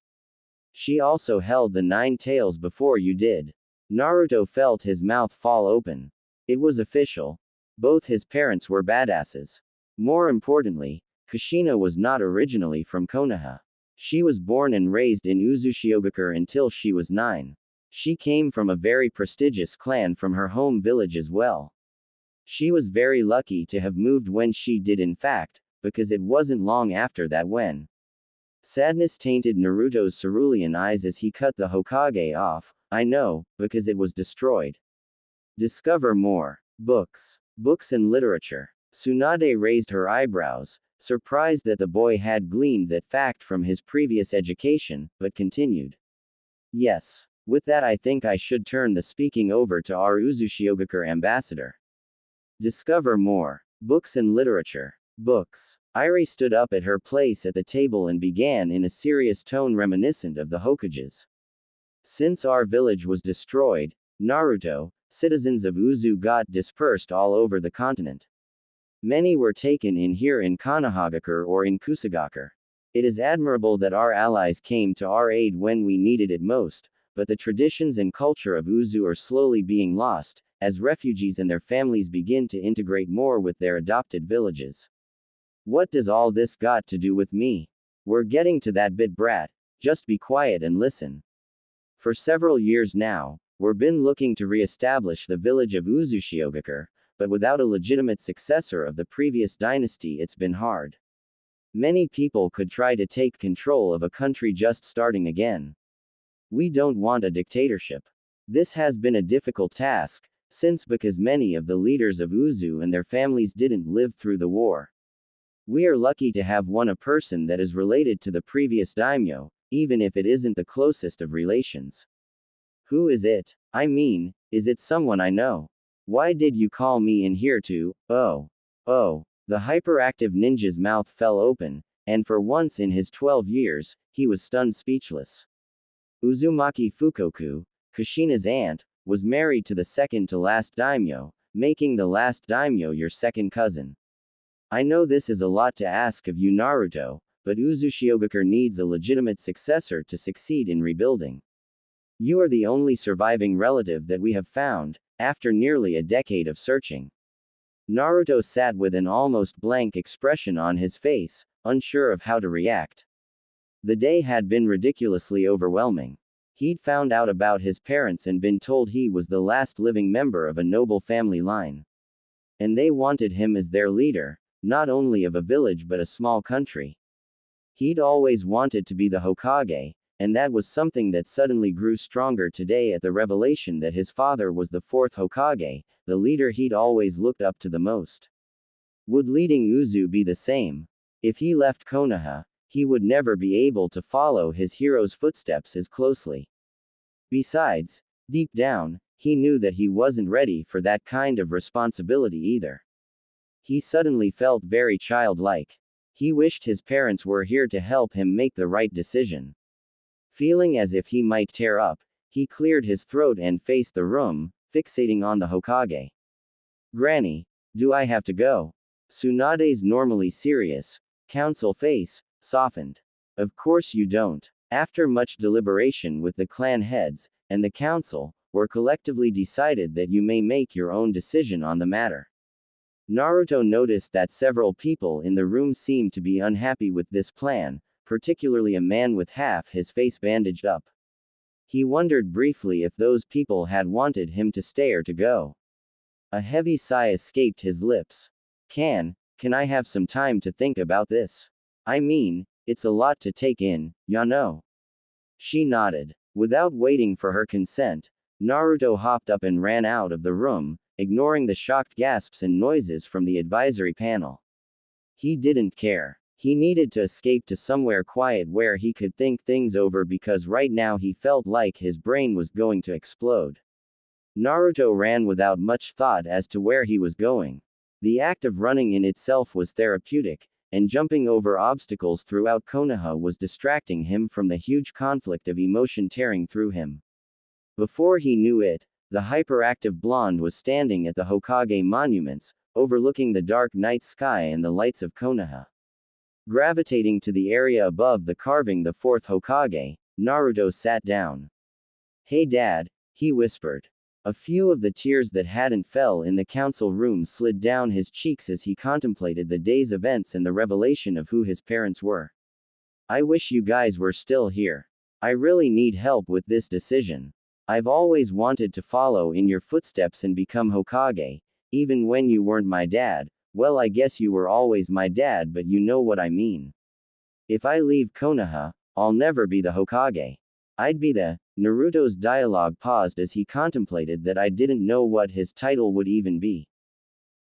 She also held the 9 tails before you did. Naruto felt his mouth fall open. It was official. Both his parents were badasses. More importantly, Kushina was not originally from Konoha. She was born and raised in Uzushiogakure until she was 9. She came from a very prestigious clan from her home village as well. She was very lucky to have moved when she did, in fact, because it wasn't long after that when sadness tainted Naruto's cerulean eyes as he cut the Hokage off. I know, because it was destroyed. Discover more. Books. Books and literature. Tsunade raised her eyebrows, surprised that the boy had gleaned that fact from his previous education, but continued. Yes. With that, I think I should turn the speaking over to our Uzushiogakure ambassador. Discover more. Books and literature. Books. Irie stood up at her place at the table and began in a serious tone reminiscent of the Hokages. Since our village was destroyed, Naruto, citizens of Uzu got dispersed all over the continent. Many were taken in here in Konohagakure or in Kusagakure. It is admirable that our allies came to our aid when we needed it most, but the traditions and culture of Uzu are slowly being lost, as refugees and their families begin to integrate more with their adopted villages. What does all this got to do with me? We're getting to that bit, brat. Just be quiet and listen. For several years now, we've been looking to re-establish the village of Uzushiogakure, but without a legitimate successor of the previous dynasty it's been hard. Many people could try to take control of a country just starting again. We don't want a dictatorship. This has been a difficult task, because many of the leaders of Uzu and their families didn't live through the war. We are lucky to have a person that is related to the previous daimyo, even if it isn't the closest of relations. Who is it? I mean, is it someone I know? Why did you call me in here to? Oh. The hyperactive ninja's mouth fell open, and for once in his 12 years, he was stunned speechless. Uzumaki Fukoku, Kushina's aunt, was married to the second to last daimyo, making the last daimyo your second cousin. I know this is a lot to ask of you, Naruto, but Uzushiogakure needs a legitimate successor to succeed in rebuilding. You are the only surviving relative that we have found, after nearly a decade of searching. Naruto sat with an almost blank expression on his face, unsure of how to react. The day had been ridiculously overwhelming. He'd found out about his parents and been told he was the last living member of a noble family line. And they wanted him as their leader, not only of a village but a small country. He'd always wanted to be the Hokage, and that was something that suddenly grew stronger today at the revelation that his father was the 4th Hokage, the leader he'd always looked up to the most. Would leading Uzu be the same? If he left Konoha, he would never be able to follow his hero's footsteps as closely. Besides, deep down, he knew that he wasn't ready for that kind of responsibility either. He suddenly felt very childlike. He wished his parents were here to help him make the right decision. Feeling as if he might tear up, he cleared his throat and faced the room, fixating on the Hokage. Granny, do I have to go? Tsunade's normally serious, council face softened. Of course you don't. After much deliberation with the clan heads and the council, were collectively decided that you may make your own decision on the matter. Naruto noticed that several people in the room seemed to be unhappy with this plan, particularly a man with half his face bandaged up. He wondered briefly if those people had wanted him to stay or to go. A heavy sigh escaped his lips. Can I have some time to think about this? I mean, it's a lot to take in, ya know. She nodded. Without waiting for her consent, Naruto hopped up and ran out of the room, ignoring the shocked gasps and noises from the advisory panel. He didn't care. He needed to escape to somewhere quiet where he could think things over because right now he felt like his brain was going to explode. Naruto ran without much thought as to where he was going. The act of running in itself was therapeutic, and jumping over obstacles throughout Konoha was distracting him from the huge conflict of emotion tearing through him. Before he knew it, the hyperactive blonde was standing at the Hokage monuments, overlooking the dark night sky and the lights of Konoha. Gravitating to the area above the carving the fourth Hokage, Naruto sat down. "Hey Dad," he whispered. A few of the tears that hadn't fell in the council room slid down his cheeks as he contemplated the day's events and the revelation of who his parents were. "I wish you guys were still here. I really need help with this decision. I've always wanted to follow in your footsteps and become Hokage, even when you weren't my dad. Well, I guess you were always my dad, but you know what I mean. If I leave Konoha, I'll never be the Hokage. I'd be the..." Naruto's dialogue paused as he contemplated that I didn't know what his title would even be.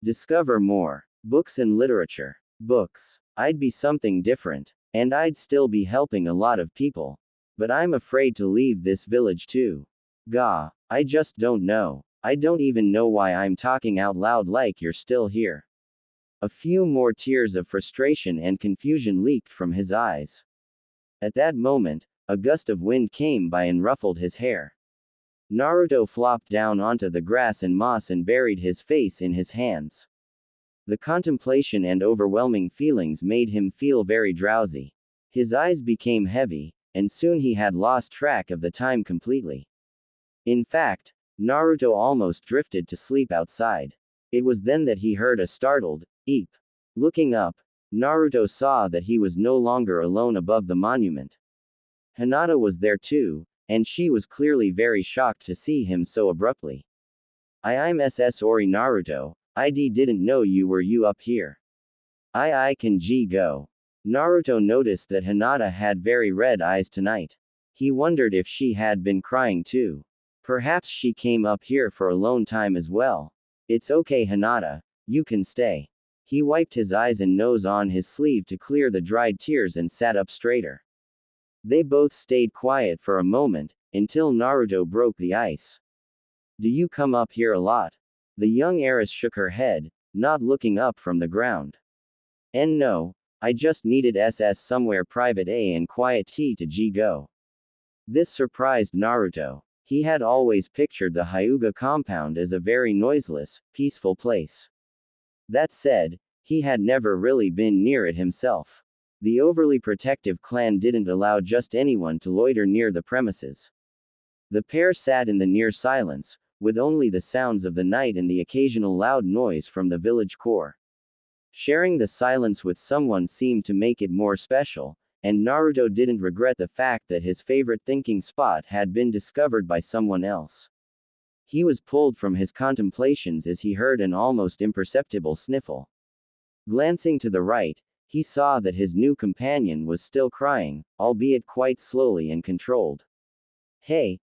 Discover more. Books and literature. Books. I'd be something different. And I'd still be helping a lot of people. But I'm afraid to leave this village too. Gah, I just don't know. I don't even know why I'm talking out loud like you're still here. A few more tears of frustration and confusion leaked from his eyes. At that moment, a gust of wind came by and ruffled his hair. Naruto flopped down onto the grass and moss and buried his face in his hands. The contemplation and overwhelming feelings made him feel very drowsy. His eyes became heavy, and soon he had lost track of the time completely. In fact, Naruto almost drifted to sleep outside. It was then that he heard a startled "eep." Looking up, Naruto saw that he was no longer alone above the monument. Hinata was there too, and she was clearly very shocked to see him so abruptly. I'm sorry Naruto, I didn't know you up here. I can go. Naruto noticed that Hinata had very red eyes tonight. He wondered if she had been crying too. Perhaps she came up here for alone time as well. It's okay Hinata, you can stay. He wiped his eyes and nose on his sleeve to clear the dried tears and sat up straighter. They both stayed quiet for a moment, until Naruto broke the ice. Do you come up here a lot? The young heiress shook her head, not looking up from the ground. And no, I just needed somewhere private and quiet to go. This surprised Naruto. He had always pictured the Hyuga compound as a very noiseless, peaceful place. That said, he had never really been near it himself. The overly protective clan didn't allow just anyone to loiter near the premises. The pair sat in the near silence, with only the sounds of the night and the occasional loud noise from the village core. Sharing the silence with someone seemed to make it more special, and Naruto didn't regret the fact that his favorite thinking spot had been discovered by someone else. He was pulled from his contemplations as he heard an almost imperceptible sniffle. Glancing to the right, he saw that his new companion was still crying, albeit quite slowly and controlled. Hey,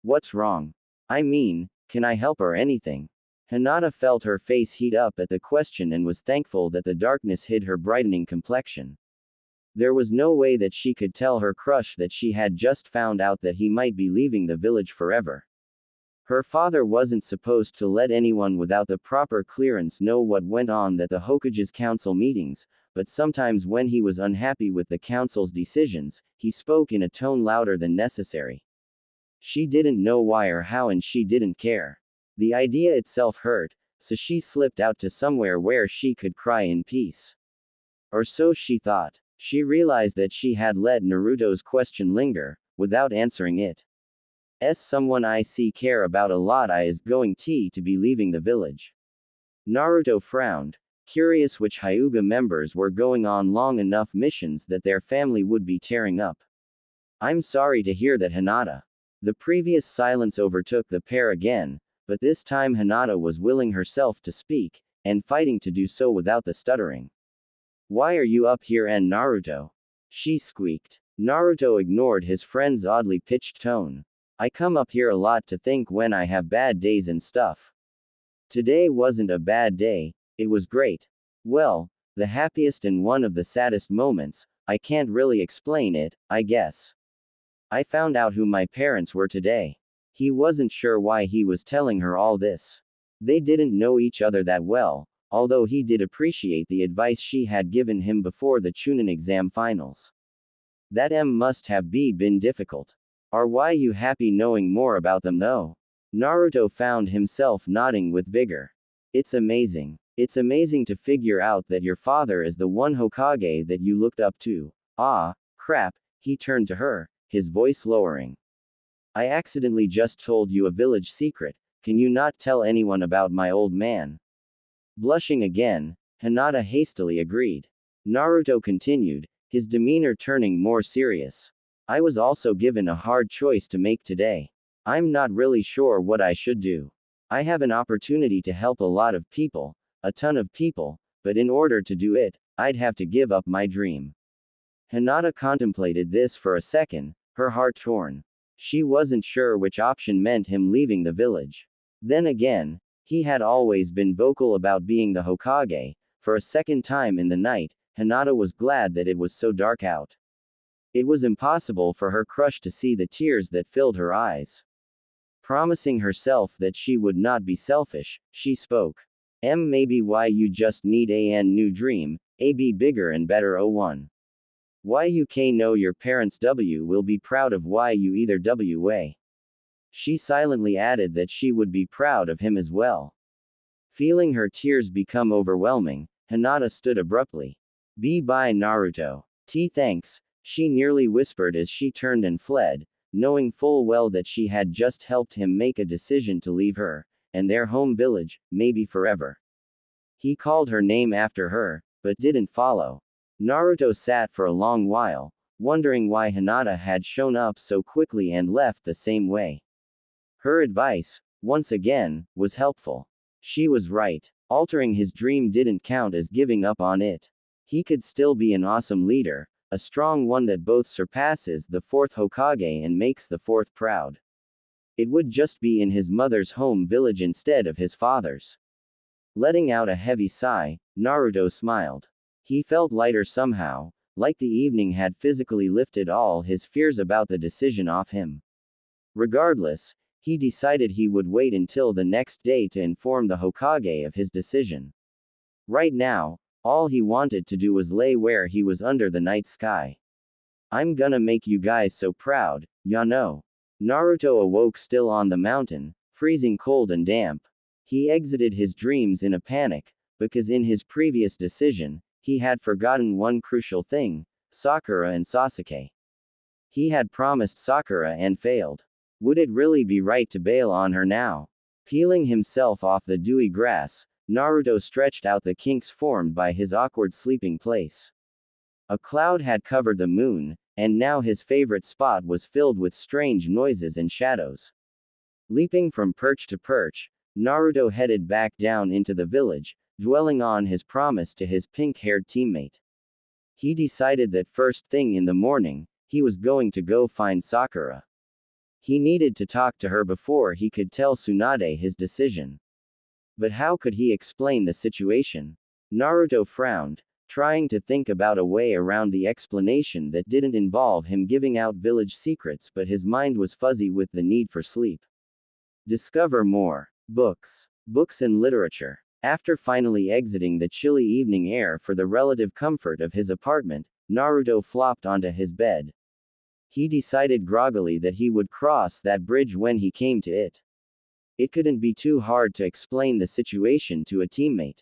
what's wrong? I mean, can I help or anything? Hinata felt her face heat up at the question and was thankful that the darkness hid her brightening complexion. There was no way that she could tell her crush that she had just found out that he might be leaving the village forever. Her father wasn't supposed to let anyone without the proper clearance know what went on at the Hokage's council meetings, but sometimes when he was unhappy with the council's decisions, he spoke in a tone louder than necessary. She didn't know why or how and she didn't care. The idea itself hurt, so she slipped out to somewhere where she could cry in peace. Or so she thought. She realized that she had let Naruto's question linger, without answering it. Someone I see care about a lot is going to be leaving the village. Naruto frowned, curious which Hyuga members were going on long enough missions that their family would be tearing up. I'm sorry to hear that Hinata. The previous silence overtook the pair again, but this time Hinata was willing herself to speak, and fighting to do so without the stuttering. Why are you up here Naruto? She squeaked. Naruto ignored his friend's oddly pitched tone. I come up here a lot to think when I have bad days and stuff. Today wasn't a bad day, it was great. Well, the happiest and one of the saddest moments, I can't really explain it, I guess. I found out who my parents were today. He wasn't sure why he was telling her all this. They didn't know each other that well, although he did appreciate the advice she had given him before the Chunin exam finals. That must have been difficult. Are why you happy knowing more about them though? Naruto found himself nodding with vigor. It's amazing. It's amazing to figure out that your father is the one Hokage that you looked up to. Ah, crap, he turned to her, his voice lowering. I accidentally just told you a village secret, can you not tell anyone about my old man? Blushing again, Hinata hastily agreed. Naruto continued, his demeanor turning more serious. I was also given a hard choice to make today. I'm not really sure what I should do. I have an opportunity to help a lot of people, a ton of people, but in order to do it, I'd have to give up my dream. Hinata contemplated this for a second, her heart torn. She wasn't sure which option meant him leaving the village. Then again, he had always been vocal about being the Hokage. For a second time in the night, Hinata was glad that it was so dark out. It was impossible for her crush to see the tears that filled her eyes. Promising herself that she would not be selfish, she spoke. Maybe why you just need a new dream, be bigger and better. Oh, why you know your parents will be proud of why you either wa. She silently added that she would be proud of him as well. Feeling her tears become overwhelming, Hinata stood abruptly. Bye Naruto. Thanks, she nearly whispered as she turned and fled, knowing full well that she had just helped him make a decision to leave her, and their home village, maybe forever. He called her name after her, but didn't follow. Naruto sat for a long while, wondering why Hinata had shown up so quickly and left the same way. Her advice, once again, was helpful. She was right. Altering his dream didn't count as giving up on it. He could still be an awesome leader, a strong one that both surpasses the fourth Hokage and makes the fourth proud. It would just be in his mother's home village instead of his father's. Letting out a heavy sigh, Naruto smiled. He felt lighter somehow, like the evening had physically lifted all his fears about the decision off him. Regardless, he decided he would wait until the next day to inform the Hokage of his decision. Right now, all he wanted to do was lay where he was under the night sky. I'm gonna make you guys so proud, ya know. Naruto awoke still on the mountain, freezing cold and damp. He exited his dreams in a panic, because in his previous decision, he had forgotten one crucial thing, Sakura and Sasuke. He had promised Sakura and failed. Would it really be right to bail on her now? Peeling himself off the dewy grass, Naruto stretched out the kinks formed by his awkward sleeping place. A cloud had covered the moon, and now his favorite spot was filled with strange noises and shadows. Leaping from perch to perch, Naruto headed back down into the village, dwelling on his promise to his pink-haired teammate. He decided that first thing in the morning, he was going to go find Sakura. He needed to talk to her before he could tell Tsunade his decision. But how could he explain the situation? Naruto frowned, trying to think about a way around the explanation that didn't involve him giving out village secrets, but his mind was fuzzy with the need for sleep. Discover more. Books. Books and literature. After finally exiting the chilly evening air for the relative comfort of his apartment, Naruto flopped onto his bed. He decided groggily that he would cross that bridge when he came to it. It couldn't be too hard to explain the situation to a teammate.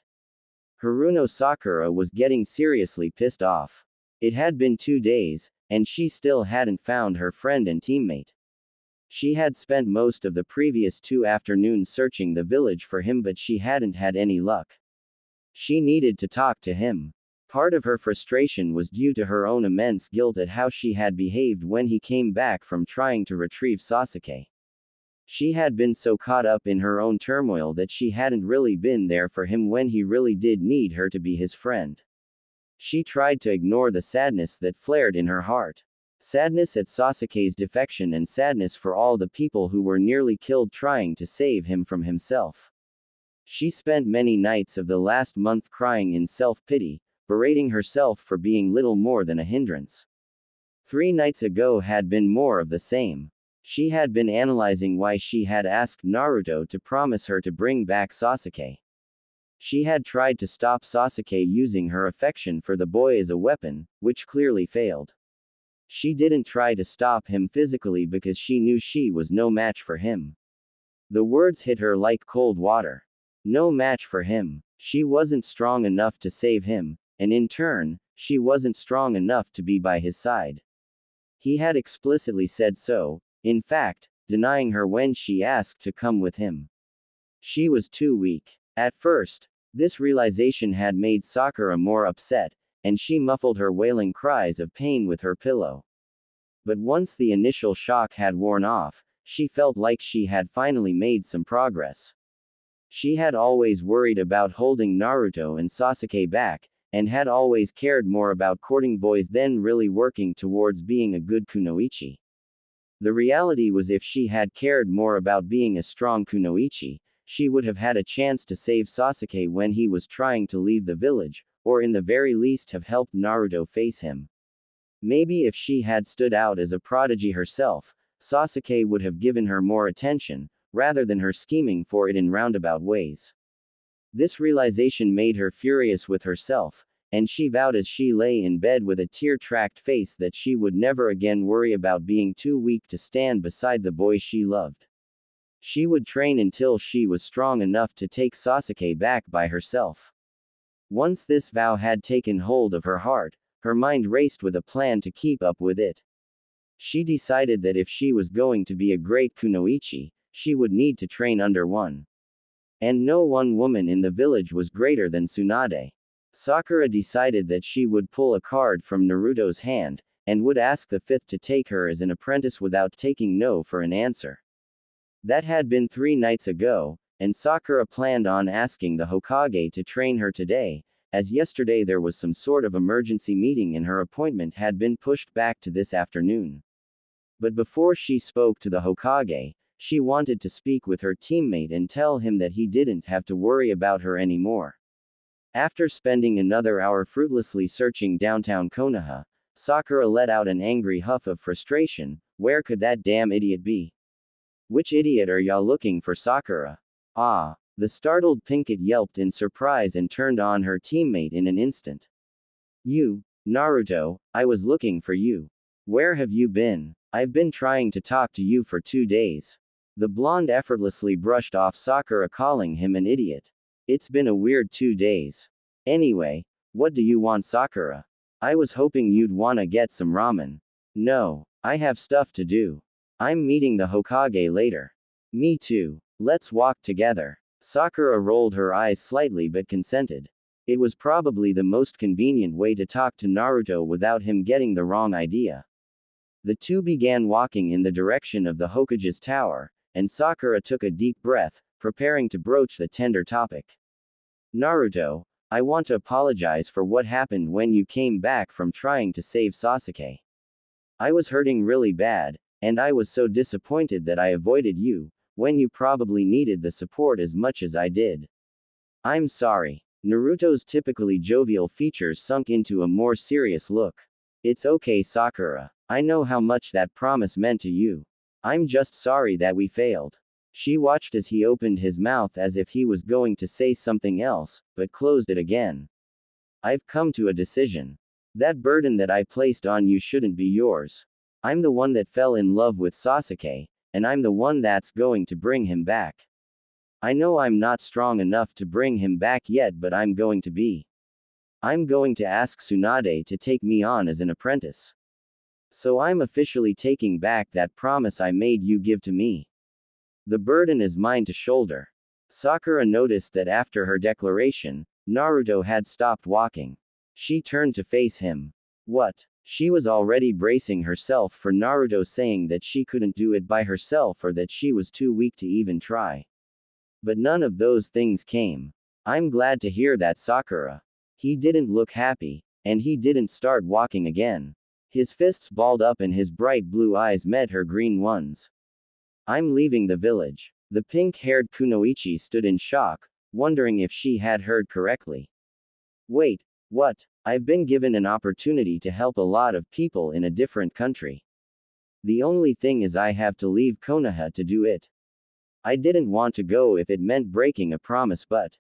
Haruno Sakura was getting seriously pissed off. It had been 2 days, and she still hadn't found her friend and teammate. She had spent most of the previous 2 afternoons searching the village for him, but she hadn't had any luck. She needed to talk to him. Part of her frustration was due to her own immense guilt at how she had behaved when he came back from trying to retrieve Sasuke. She had been so caught up in her own turmoil that she hadn't really been there for him when he really did need her to be his friend. She tried to ignore the sadness that flared in her heart. Sadness at Sasuke's defection and sadness for all the people who were nearly killed trying to save him from himself. She spent many nights of the last month crying in self-pity, berating herself for being little more than a hindrance. 3 nights ago had been more of the same. She had been analyzing why she had asked Naruto to promise her to bring back Sasuke. She had tried to stop Sasuke using her affection for the boy as a weapon, which clearly failed. She didn't try to stop him physically because she knew she was no match for him. The words hit her like cold water. No match for him. She wasn't strong enough to save him, and in turn, she wasn't strong enough to be by his side. He had explicitly said so, in fact, denying her when she asked to come with him. She was too weak. At first, this realization had made Sakura more upset, and she muffled her wailing cries of pain with her pillow. But once the initial shock had worn off, she felt like she had finally made some progress. She had always worried about holding Naruto and Sasuke back, and had always cared more about courting boys than really working towards being a good kunoichi. The reality was if she had cared more about being a strong kunoichi, she would have had a chance to save Sasuke when he was trying to leave the village, or in the very least have helped Naruto face him. Maybe if she had stood out as a prodigy herself, Sasuke would have given her more attention, rather than her scheming for it in roundabout ways. This realization made her furious with herself, and she vowed as she lay in bed with a tear-tracked face that she would never again worry about being too weak to stand beside the boy she loved. She would train until she was strong enough to take Sasuke back by herself. Once this vow had taken hold of her heart, her mind raced with a plan to keep up with it. She decided that if she was going to be a great kunoichi, she would need to train under one. And no one woman in the village was greater than Tsunade. Sakura decided that she would pull a card from Naruto's hand, and would ask the fifth to take her as an apprentice without taking no for an answer. That had been 3 nights ago, and Sakura planned on asking the Hokage to train her today, as yesterday there was some sort of emergency meeting and her appointment had been pushed back to this afternoon. But before she spoke to the Hokage, she wanted to speak with her teammate and tell him that he didn't have to worry about her anymore. After spending another hour fruitlessly searching downtown Konoha, Sakura let out an angry huff of frustration. Where could that damn idiot be? Which idiot are y'all looking for, Sakura? Ah. The startled Pinkett yelped in surprise and turned on her teammate in an instant. You, Naruto, I was looking for you. Where have you been? I've been trying to talk to you for 2 days. The blonde effortlessly brushed off Sakura, calling him an idiot. It's been a weird 2 days. Anyway, what do you want, Sakura? I was hoping you'd wanna get some ramen. No, I have stuff to do. I'm meeting the Hokage later. Me too. Let's walk together. Sakura rolled her eyes slightly but consented. It was probably the most convenient way to talk to Naruto without him getting the wrong idea. The two began walking in the direction of the Hokage's tower, and Sakura took a deep breath, preparing to broach the tender topic. Naruto, I want to apologize for what happened when you came back from trying to save Sasuke. I was hurting really bad, and I was so disappointed that I avoided you, when you probably needed the support as much as I did. I'm sorry. Naruto's typically jovial features sunk into a more serious look. It's okay, Sakura. I know how much that promise meant to you. I'm just sorry that we failed. She watched as he opened his mouth as if he was going to say something else, but closed it again. I've come to a decision. That burden that I placed on you shouldn't be yours. I'm the one that fell in love with Sasuke, and I'm the one that's going to bring him back. I know I'm not strong enough to bring him back yet, but I'm going to be. I'm going to ask Tsunade to take me on as an apprentice. So I'm officially taking back that promise I made you give to me. The burden is mine to shoulder. Sakura noticed that after her declaration, Naruto had stopped walking. She turned to face him. What? She was already bracing herself for Naruto saying that she couldn't do it by herself or that she was too weak to even try. But none of those things came. I'm glad to hear that, Sakura. He didn't look happy, and he didn't start walking again. His fists balled up and his bright blue eyes met her green ones. I'm leaving the village. The pink-haired kunoichi stood in shock, wondering if she had heard correctly. Wait, what? I've been given an opportunity to help a lot of people in a different country. The only thing is I have to leave Konoha to do it. I didn't want to go if it meant breaking a promise, but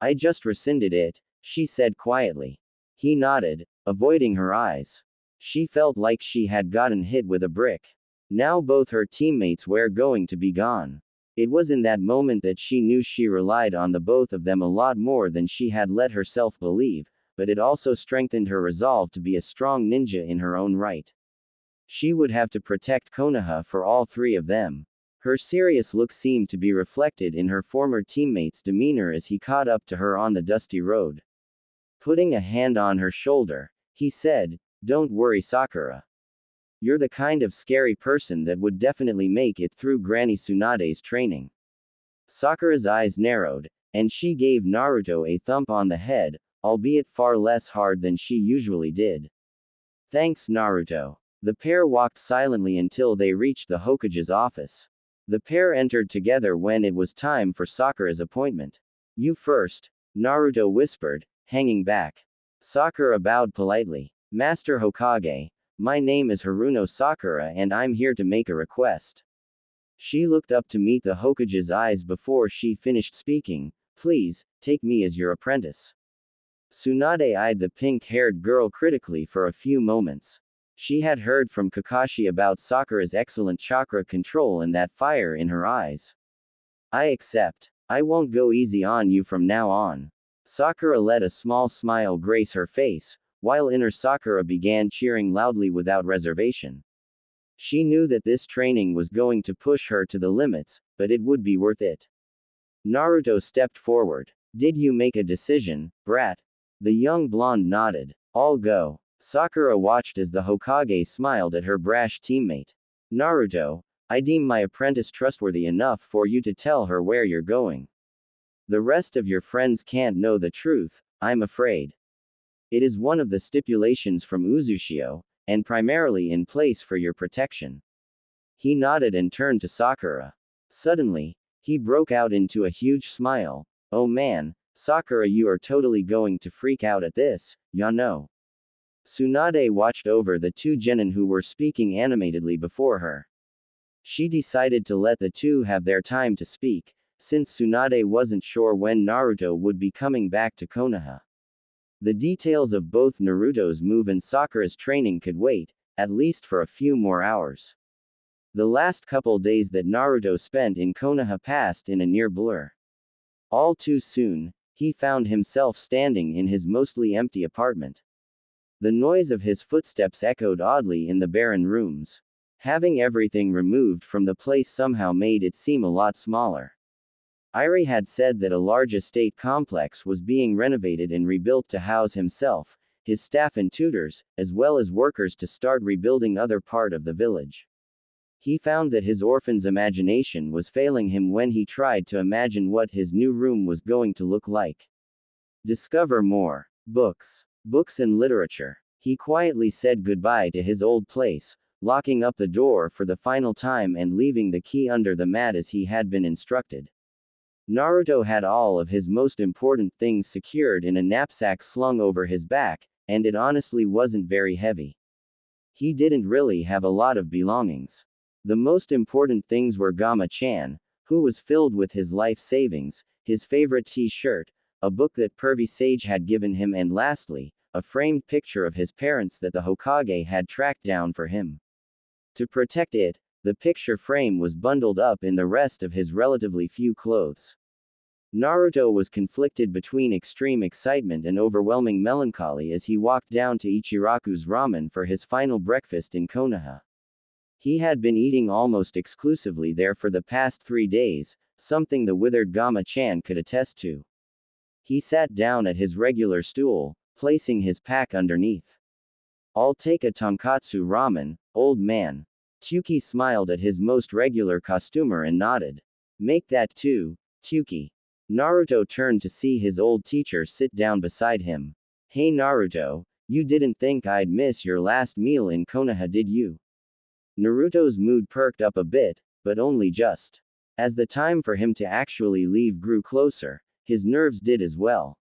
I just rescinded it, she said quietly. He nodded, avoiding her eyes. She felt like she had gotten hit with a brick. Now both her teammates were going to be gone. It was in that moment that she knew she relied on the both of them a lot more than she had let herself believe, but it also strengthened her resolve to be a strong ninja in her own right. She would have to protect Konoha for all three of them. Her serious look seemed to be reflected in her former teammate's demeanor as he caught up to her on the dusty road. Putting a hand on her shoulder, he said, "Don't worry, Sakura. You're the kind of scary person that would definitely make it through Granny Tsunade's training." Sakura's eyes narrowed, and she gave Naruto a thump on the head, albeit far less hard than she usually did. "Thanks, Naruto." The pair walked silently until they reached the Hokage's office. The pair entered together when it was time for Sakura's appointment. "You first," Naruto whispered, hanging back. Sakura bowed politely. "Master Hokage, my name is Haruno Sakura and I'm here to make a request." She looked up to meet the Hokage's eyes before she finished speaking. "Please, take me as your apprentice." Tsunade eyed the pink-haired girl critically for a few moments. She had heard from Kakashi about Sakura's excellent chakra control and that fire in her eyes. "I accept. I won't go easy on you from now on." Sakura let a small smile grace her face, while inner Sakura began cheering loudly without reservation. She knew that this training was going to push her to the limits, but it would be worth it. Naruto stepped forward. "Did you make a decision, brat?" The young blonde nodded. "I'll go." Sakura watched as the Hokage smiled at her brash teammate. "Naruto, I deem my apprentice trustworthy enough for you to tell her where you're going. The rest of your friends can't know the truth, I'm afraid. It is one of the stipulations from Uzushio, and primarily in place for your protection." He nodded and turned to Sakura. Suddenly, he broke out into a huge smile. "Oh man, Sakura, you are totally going to freak out at this, ya know." Tsunade watched over the two genin who were speaking animatedly before her. She decided to let the two have their time to speak, since Tsunade wasn't sure when Naruto would be coming back to Konoha. The details of both Naruto's move and Sakura's training could wait, at least for a few more hours. The last couple days that Naruto spent in Konoha passed in a near blur. All too soon, he found himself standing in his mostly empty apartment. The noise of his footsteps echoed oddly in the barren rooms. Having everything removed from the place somehow made it seem a lot smaller. Irie had said that a large estate complex was being renovated and rebuilt to house himself, his staff and tutors, as well as workers to start rebuilding other part of the village. He found that his orphan's imagination was failing him when he tried to imagine what his new room was going to look like. Discover more. Books. Books and literature. He quietly said goodbye to his old place, locking up the door for the final time and leaving the key under the mat as he had been instructed. Naruto had all of his most important things secured in a knapsack slung over his back, and it honestly wasn't very heavy. He didn't really have a lot of belongings. The most important things were Gama-chan, who was filled with his life savings, his favorite t-shirt, a book that Pervy Sage had given him, and lastly, a framed picture of his parents that the Hokage had tracked down for him. To protect it, the picture frame was bundled up in the rest of his relatively few clothes. Naruto was conflicted between extreme excitement and overwhelming melancholy as he walked down to Ichiraku's ramen for his final breakfast in Konoha. He had been eating almost exclusively there for the past 3 days, something the withered Gama-chan could attest to. He sat down at his regular stool, placing his pack underneath. "I'll take a tonkatsu ramen, old man." Tsuki smiled at his most regular costumer and nodded. "Make that too, Tsuki." Naruto turned to see his old teacher sit down beside him. "Hey Naruto, you didn't think I'd miss your last meal in Konoha, did you?" Naruto's mood perked up a bit, but only just. As the time for him to actually leave grew closer, his nerves did as well.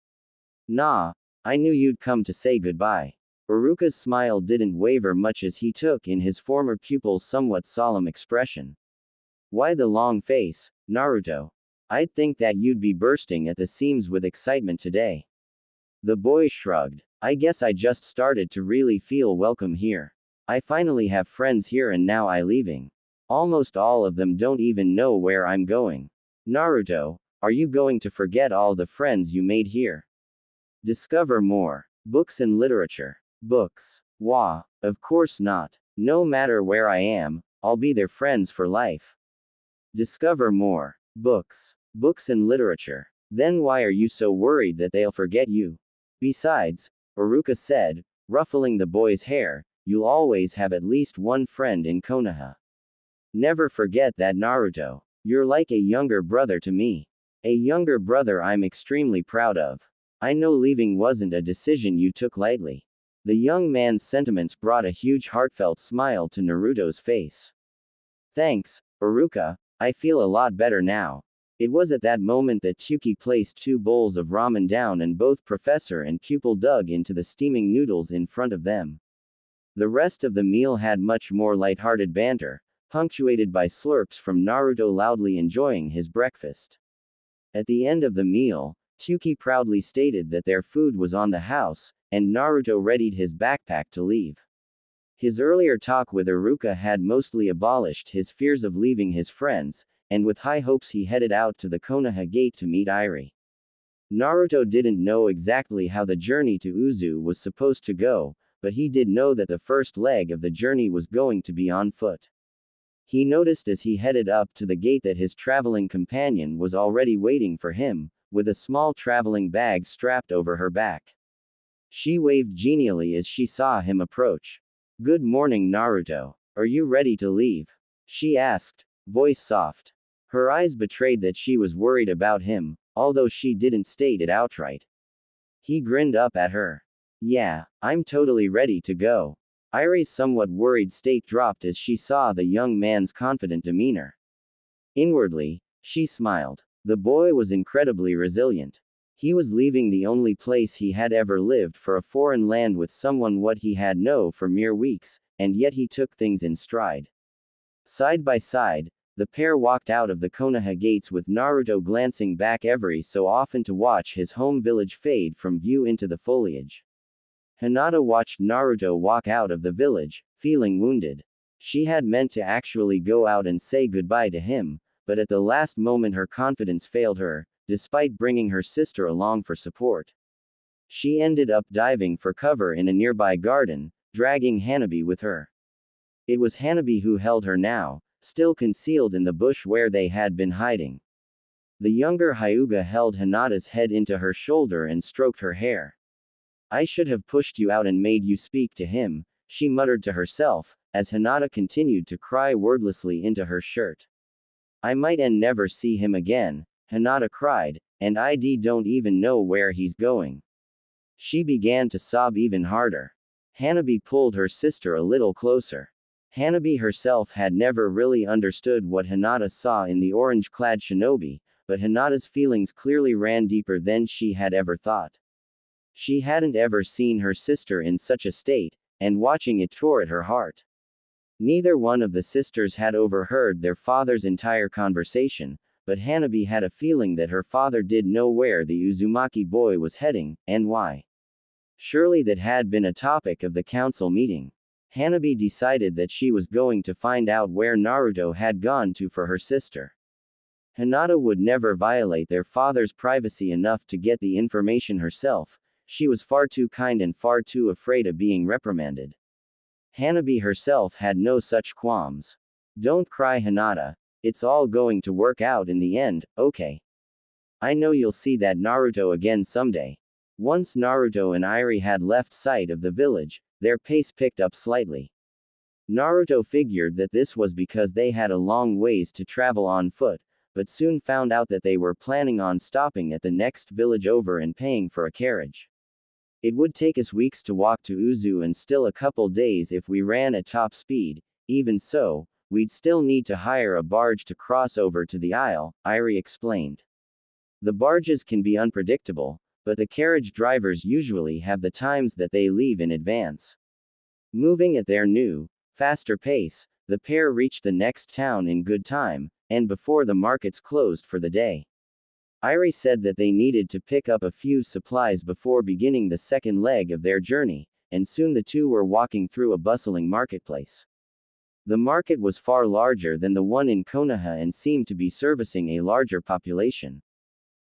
"Nah, I knew you'd come to say goodbye." Uruka's smile didn't waver much as he took in his former pupil's somewhat solemn expression. "Why the long face, Naruto? I'd think that you'd be bursting at the seams with excitement today. The boy shrugged. I guess I just started to really feel welcome here. I finally have friends here and now I'm leaving. Almost all of them don't even know where I'm going. Naruto, are you going to forget all the friends you made here? Discover more. Books and literature. Books. Wah, of course not. No matter where I am, I'll be their friends for life. Discover more. Books. Books and literature. Then why are you so worried that they'll forget you? Besides, Iruka said, ruffling the boy's hair, you'll always have at least one friend in Konoha. Never forget that, Naruto. You're like a younger brother to me. A younger brother I'm extremely proud of. I know leaving wasn't a decision you took lightly. The young man's sentiments brought a huge heartfelt smile to Naruto's face. Thanks, Iruka, I feel a lot better now. It was at that moment that Chuki placed 2 bowls of ramen down and both professor and pupil dug into the steaming noodles in front of them. The rest of the meal had much more light-hearted banter, punctuated by slurps from Naruto loudly enjoying his breakfast. At the end of the meal, Chuki proudly stated that their food was on the house, and Naruto readied his backpack to leave. His earlier talk with Iruka had mostly abolished his fears of leaving his friends, and with high hopes he headed out to the Konoha gate to meet Irie. Naruto didn't know exactly how the journey to Uzu was supposed to go, but he did know that the first leg of the journey was going to be on foot. He noticed as he headed up to the gate that his traveling companion was already waiting for him, with a small traveling bag strapped over her back. She waved genially as she saw him approach. Good morning, Naruto. Are you ready to leave? She asked, voice soft. Her eyes betrayed that she was worried about him, although she didn't state it outright. He grinned up at her. Yeah, I'm totally ready to go. Irie's somewhat worried state dropped as she saw the young man's confident demeanor. Inwardly, she smiled. The boy was incredibly resilient. He was leaving the only place he had ever lived for a foreign land with someone what he had known for mere weeks, and yet he took things in stride. Side by side, the pair walked out of the Konoha gates with Naruto glancing back every so often to watch his home village fade from view into the foliage. Hinata watched Naruto walk out of the village, feeling wounded. She had meant to actually go out and say goodbye to him, but at the last moment her confidence failed her, despite bringing her sister along for support. She ended up diving for cover in a nearby garden, dragging Hanabi with her. It was Hanabi who held her now, still concealed in the bush where they had been hiding. The younger Hyuga held Hinata's head into her shoulder and stroked her hair. I should have pushed you out and made you speak to him, she muttered to herself, as Hinata continued to cry wordlessly into her shirt. I might and never see him again, Hinata cried, and I don't even know where he's going. She began to sob even harder. Hanabi pulled her sister a little closer. Hanabi herself had never really understood what Hinata saw in the orange-clad shinobi, but Hinata's feelings clearly ran deeper than she had ever thought. She hadn't ever seen her sister in such a state, and watching it tore at her heart. Neither one of the sisters had overheard their father's entire conversation, but Hanabi had a feeling that her father did know where the Uzumaki boy was heading, and why. Surely that had been a topic of the council meeting. Hanabi decided that she was going to find out where Naruto had gone to for her sister. Hinata would never violate their father's privacy enough to get the information herself. She was far too kind and far too afraid of being reprimanded. Hanabi herself had no such qualms. Don't cry, Hinata. It's all going to work out in the end, okay? I know you'll see that Naruto again someday. Once Naruto and Irie had left sight of the village, their pace picked up slightly. Naruto figured that this was because they had a long ways to travel on foot, but soon found out that they were planning on stopping at the next village over and paying for a carriage. It would take us weeks to walk to Uzu and still a couple days if we ran at top speed. Even so, we'd still need to hire a barge to cross over to the Isle, Irie explained. The barges can be unpredictable, but the carriage drivers usually have the times that they leave in advance. Moving at their new, faster pace, the pair reached the next town in good time, and before the markets closed for the day. Irie said that they needed to pick up a few supplies before beginning the second leg of their journey, and soon the two were walking through a bustling marketplace. The market was far larger than the one in Konoha and seemed to be servicing a larger population.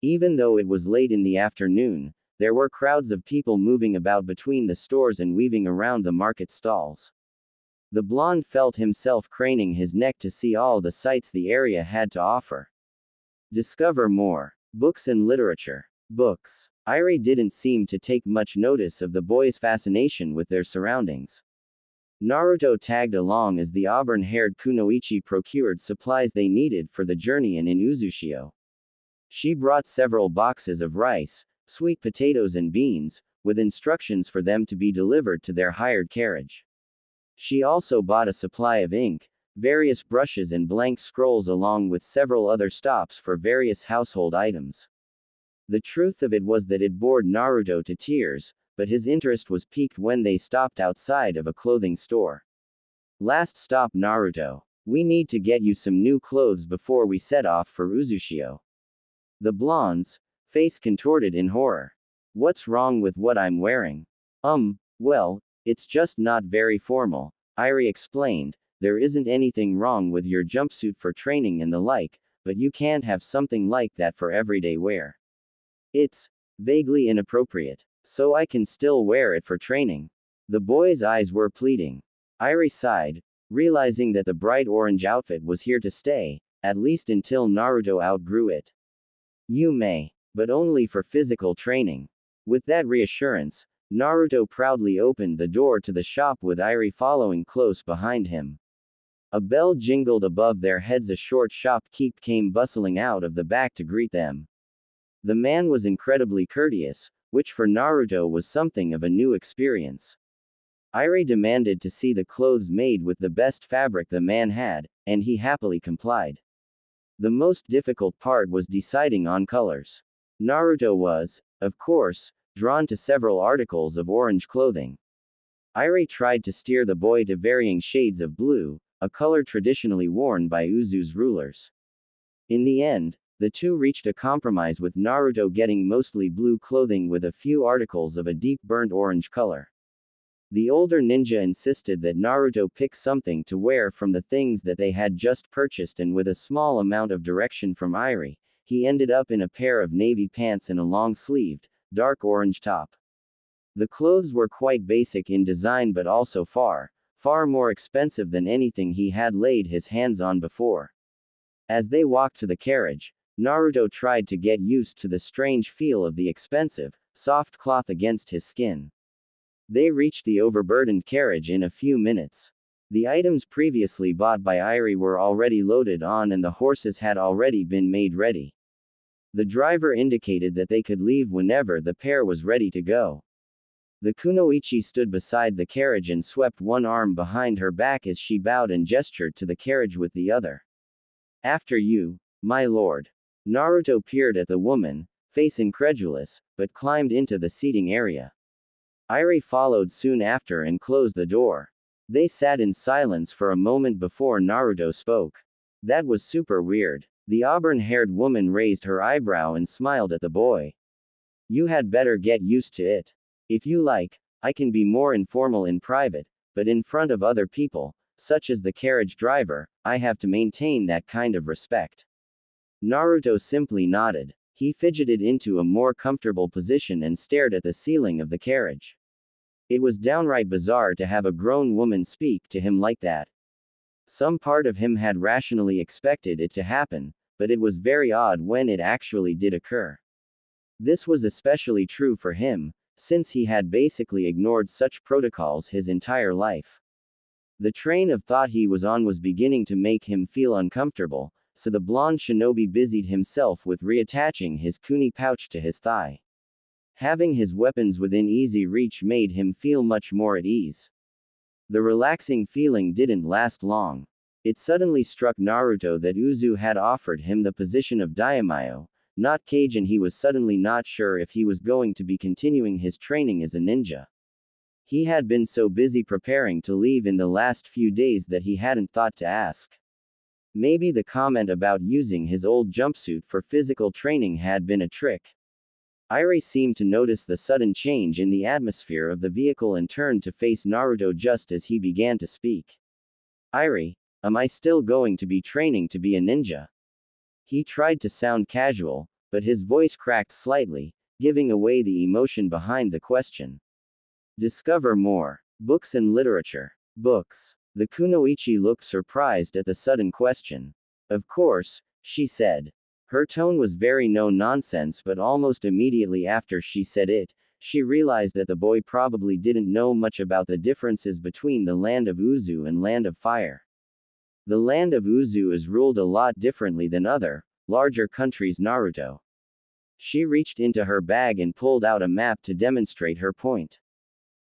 Even though it was late in the afternoon, there were crowds of people moving about between the stores and weaving around the market stalls. The blonde felt himself craning his neck to see all the sights the area had to offer. Discover more. Books and literature. Books. Irie didn't seem to take much notice of the boys' fascination with their surroundings. Naruto tagged along as the auburn-haired Kunoichi procured supplies they needed for the journey in Uzushio. She brought several boxes of rice, sweet potatoes and beans, with instructions for them to be delivered to their hired carriage. She also bought a supply of ink, various brushes and blank scrolls along with several other stops for various household items. The truth of it was that it bored Naruto to tears, but his interest was piqued when they stopped outside of a clothing store. Last stop Naruto. We need to get you some new clothes before we set off for Uzushio. The blonde's face contorted in horror. What's wrong with what I'm wearing? Well, it's just not very formal, Irie explained. There isn't anything wrong with your jumpsuit for training and the like, but you can't have something like that for everyday wear. It's vaguely inappropriate, so I can still wear it for training. The boy's eyes were pleading. Irie sighed, realizing that the bright orange outfit was here to stay, at least until Naruto outgrew it. You may, but only for physical training. With that reassurance, Naruto proudly opened the door to the shop with Irie following close behind him. A bell jingled above their heads. A short shopkeep came bustling out of the back to greet them. The man was incredibly courteous, which for Naruto was something of a new experience. Irie demanded to see the clothes made with the best fabric the man had, and he happily complied. The most difficult part was deciding on colors. Naruto was, of course, drawn to several articles of orange clothing. Irie tried to steer the boy to varying shades of blue, a color traditionally worn by Uzu's rulers. In the end, the two reached a compromise with Naruto getting mostly blue clothing with a few articles of a deep burnt orange color. The older ninja insisted that Naruto pick something to wear from the things that they had just purchased, and with a small amount of direction from Irie, he ended up in a pair of navy pants and a long-sleeved, dark orange top. The clothes were quite basic in design but also far more expensive than anything he had laid his hands on before. As they walked to the carriage, Naruto tried to get used to the strange feel of the expensive, soft cloth against his skin. They reached the overburdened carriage in a few minutes. The items previously bought by Irie were already loaded on and the horses had already been made ready. The driver indicated that they could leave whenever the pair was ready to go. The kunoichi stood beside the carriage and swept one arm behind her back as she bowed and gestured to the carriage with the other. After you, my lord. Naruto peered at the woman, face incredulous, but climbed into the seating area. Irie followed soon after and closed the door. They sat in silence for a moment before Naruto spoke. That was super weird. The auburn-haired woman raised her eyebrow and smiled at the boy. You had better get used to it. If you like, I can be more informal in private, but in front of other people, such as the carriage driver, I have to maintain that kind of respect. Naruto simply nodded. He fidgeted into a more comfortable position and stared at the ceiling of the carriage. It was downright bizarre to have a grown woman speak to him like that. Some part of him had rationally expected it to happen, but it was very odd when it actually did occur. This was especially true for him, since he had basically ignored such protocols his entire life. The train of thought he was on was beginning to make him feel uncomfortable, so the blonde shinobi busied himself with reattaching his kuni pouch to his thigh. Having his weapons within easy reach made him feel much more at ease. The relaxing feeling didn't last long. It suddenly struck Naruto that Uzu had offered him the position of daimyo, not Kage, and he was suddenly not sure if he was going to be continuing his training as a ninja. He had been so busy preparing to leave in the last few days that he hadn't thought to ask. Maybe the comment about using his old jumpsuit for physical training had been a trick. Irie seemed to notice the sudden change in the atmosphere of the vehicle and turned to face Naruto just as he began to speak. Irie, am I still going to be training to be a ninja? He tried to sound casual, but his voice cracked slightly, giving away the emotion behind the question. Discover more. Books and literature. Books. The kunoichi looked surprised at the sudden question. Of course, she said. Her tone was very no-nonsense, but almost immediately after she said it, she realized that the boy probably didn't know much about the differences between the land of Uzu and land of fire. The land of Uzu is ruled a lot differently than other, larger countries. Naruto. She reached into her bag and pulled out a map to demonstrate her point.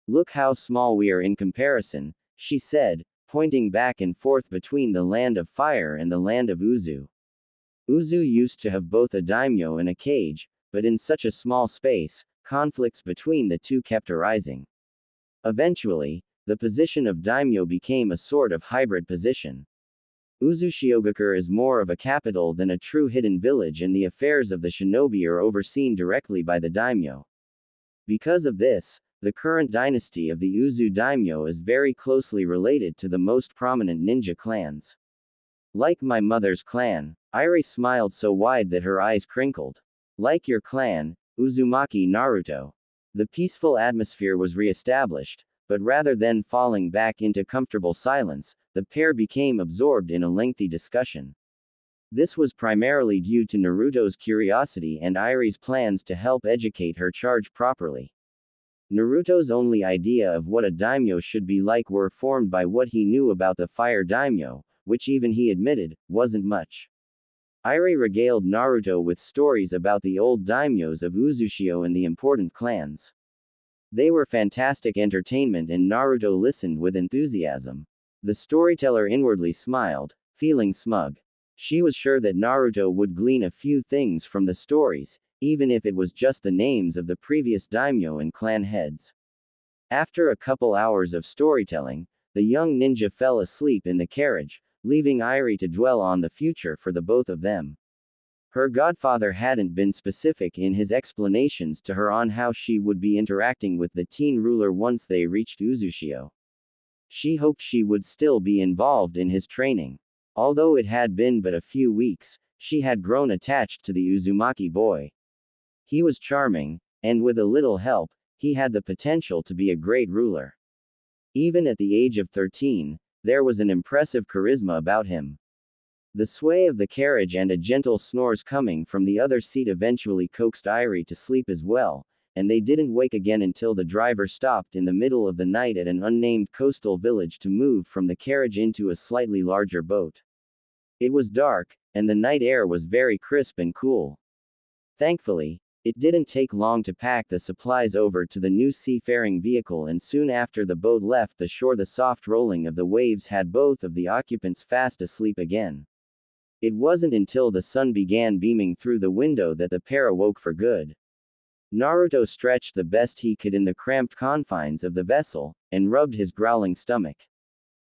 Look how small we are in comparison, she said, pointing back and forth between the land of fire and the land of Uzu. Uzu used to have both a daimyo and a cage, but in such a small space, conflicts between the two kept arising. Eventually, the position of daimyo became a sort of hybrid position. Uzushiogakure is more of a capital than a true hidden village, and the affairs of the shinobi are overseen directly by the daimyo. Because of this, the current dynasty of the Uzu daimyo is very closely related to the most prominent ninja clans. Like my mother's clan. Irie smiled so wide that her eyes crinkled. Like your clan, Uzumaki. Naruto. The peaceful atmosphere was re-established, but rather than falling back into comfortable silence, the pair became absorbed in a lengthy discussion. This was primarily due to Naruto's curiosity and Irie's plans to help educate her charge properly. Naruto's only idea of what a daimyo should be like were formed by what he knew about the fire daimyo, which even he admitted, wasn't much. Irie regaled Naruto with stories about the old daimyos of Uzushio and the important clans. They were fantastic entertainment and Naruto listened with enthusiasm. The storyteller inwardly smiled, feeling smug. She was sure that Naruto would glean a few things from the stories, even if it was just the names of the previous daimyo and clan heads. After a couple hours of storytelling, the young ninja fell asleep in the carriage, leaving Irie to dwell on the future for the both of them. Her godfather hadn't been specific in his explanations to her on how she would be interacting with the teen ruler once they reached Uzushio. She hoped she would still be involved in his training. Although it had been but a few weeks, she had grown attached to the Uzumaki boy. He was charming, and with a little help, he had the potential to be a great ruler. Even at the age of 13, there was an impressive charisma about him. The sway of the carriage and a gentle snores coming from the other seat eventually coaxed Irie to sleep as well, and they didn't wake again until the driver stopped in the middle of the night at an unnamed coastal village to move from the carriage into a slightly larger boat. It was dark, and the night air was very crisp and cool. Thankfully, it didn't take long to pack the supplies over to the new seafaring vehicle, and soon after the boat left the shore the soft rolling of the waves had both of the occupants fast asleep again. It wasn't until the sun began beaming through the window that the pair awoke for good. Naruto stretched the best he could in the cramped confines of the vessel, and rubbed his growling stomach.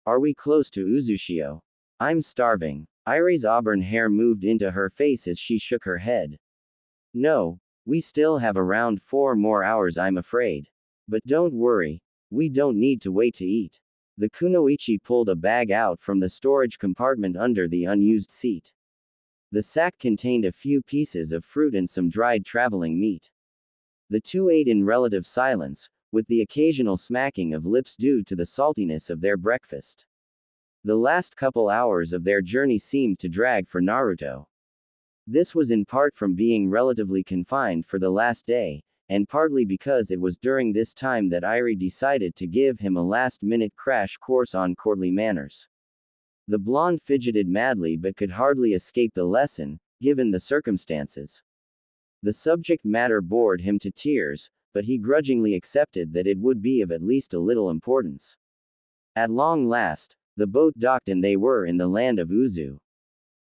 Are we close to Uzushio? I'm starving. Irie's auburn hair moved into her face as she shook her head. No, we still have around 4 more hours, I'm afraid. But don't worry, we don't need to wait to eat. The kunoichi pulled a bag out from the storage compartment under the unused seat. The sack contained a few pieces of fruit and some dried traveling meat. The two ate in relative silence, with the occasional smacking of lips due to the saltiness of their breakfast. The last couple hours of their journey seemed to drag for Naruto. This was in part from being relatively confined for the last day, and partly because it was during this time that Irie decided to give him a last-minute crash course on courtly manners. The blonde fidgeted madly but could hardly escape the lesson, given the circumstances. The subject matter bored him to tears, but he grudgingly accepted that it would be of at least a little importance. At long last, the boat docked and they were in the land of Uzu.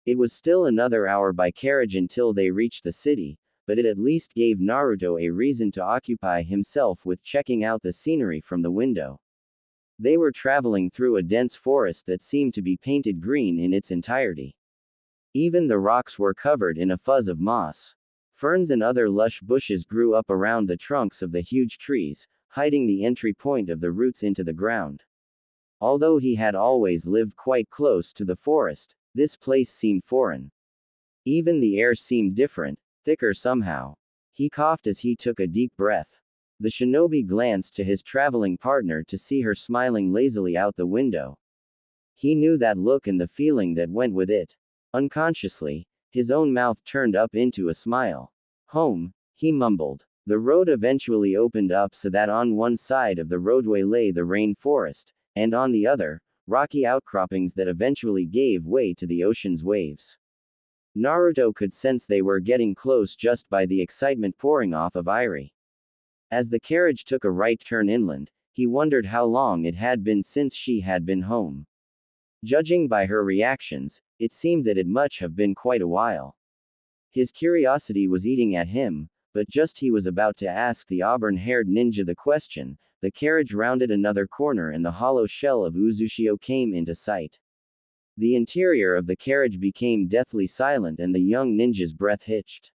It was still another hour by carriage until they reached the city, but it at least gave Naruto a reason to occupy himself with checking out the scenery from the window. They were traveling through a dense forest that seemed to be painted green in its entirety. Even the rocks were covered in a fuzz of moss. Ferns and other lush bushes grew up around the trunks of the huge trees, hiding the entry point of the roots into the ground. Although he had always lived quite close to the forest, this place seemed foreign. Even the air seemed different, thicker somehow. He coughed as he took a deep breath. The shinobi glanced to his traveling partner to see her smiling lazily out the window. He knew that look and the feeling that went with it. Unconsciously, his own mouth turned up into a smile. Home, he mumbled. The road eventually opened up so that on one side of the roadway lay the rain forest, and on the other, rocky outcroppings that eventually gave way to the ocean's waves. Naruto could sense they were getting close just by the excitement pouring off of Irie. As the carriage took a right turn inland, he wondered how long it had been since she had been home. Judging by her reactions, it seemed that it must have been quite a while. His curiosity was eating at him, but just he was about to ask the auburn-haired ninja the question, the carriage rounded another corner and the hollow shell of Uzushio came into sight. The interior of the carriage became deathly silent and the young ninja's breath hitched.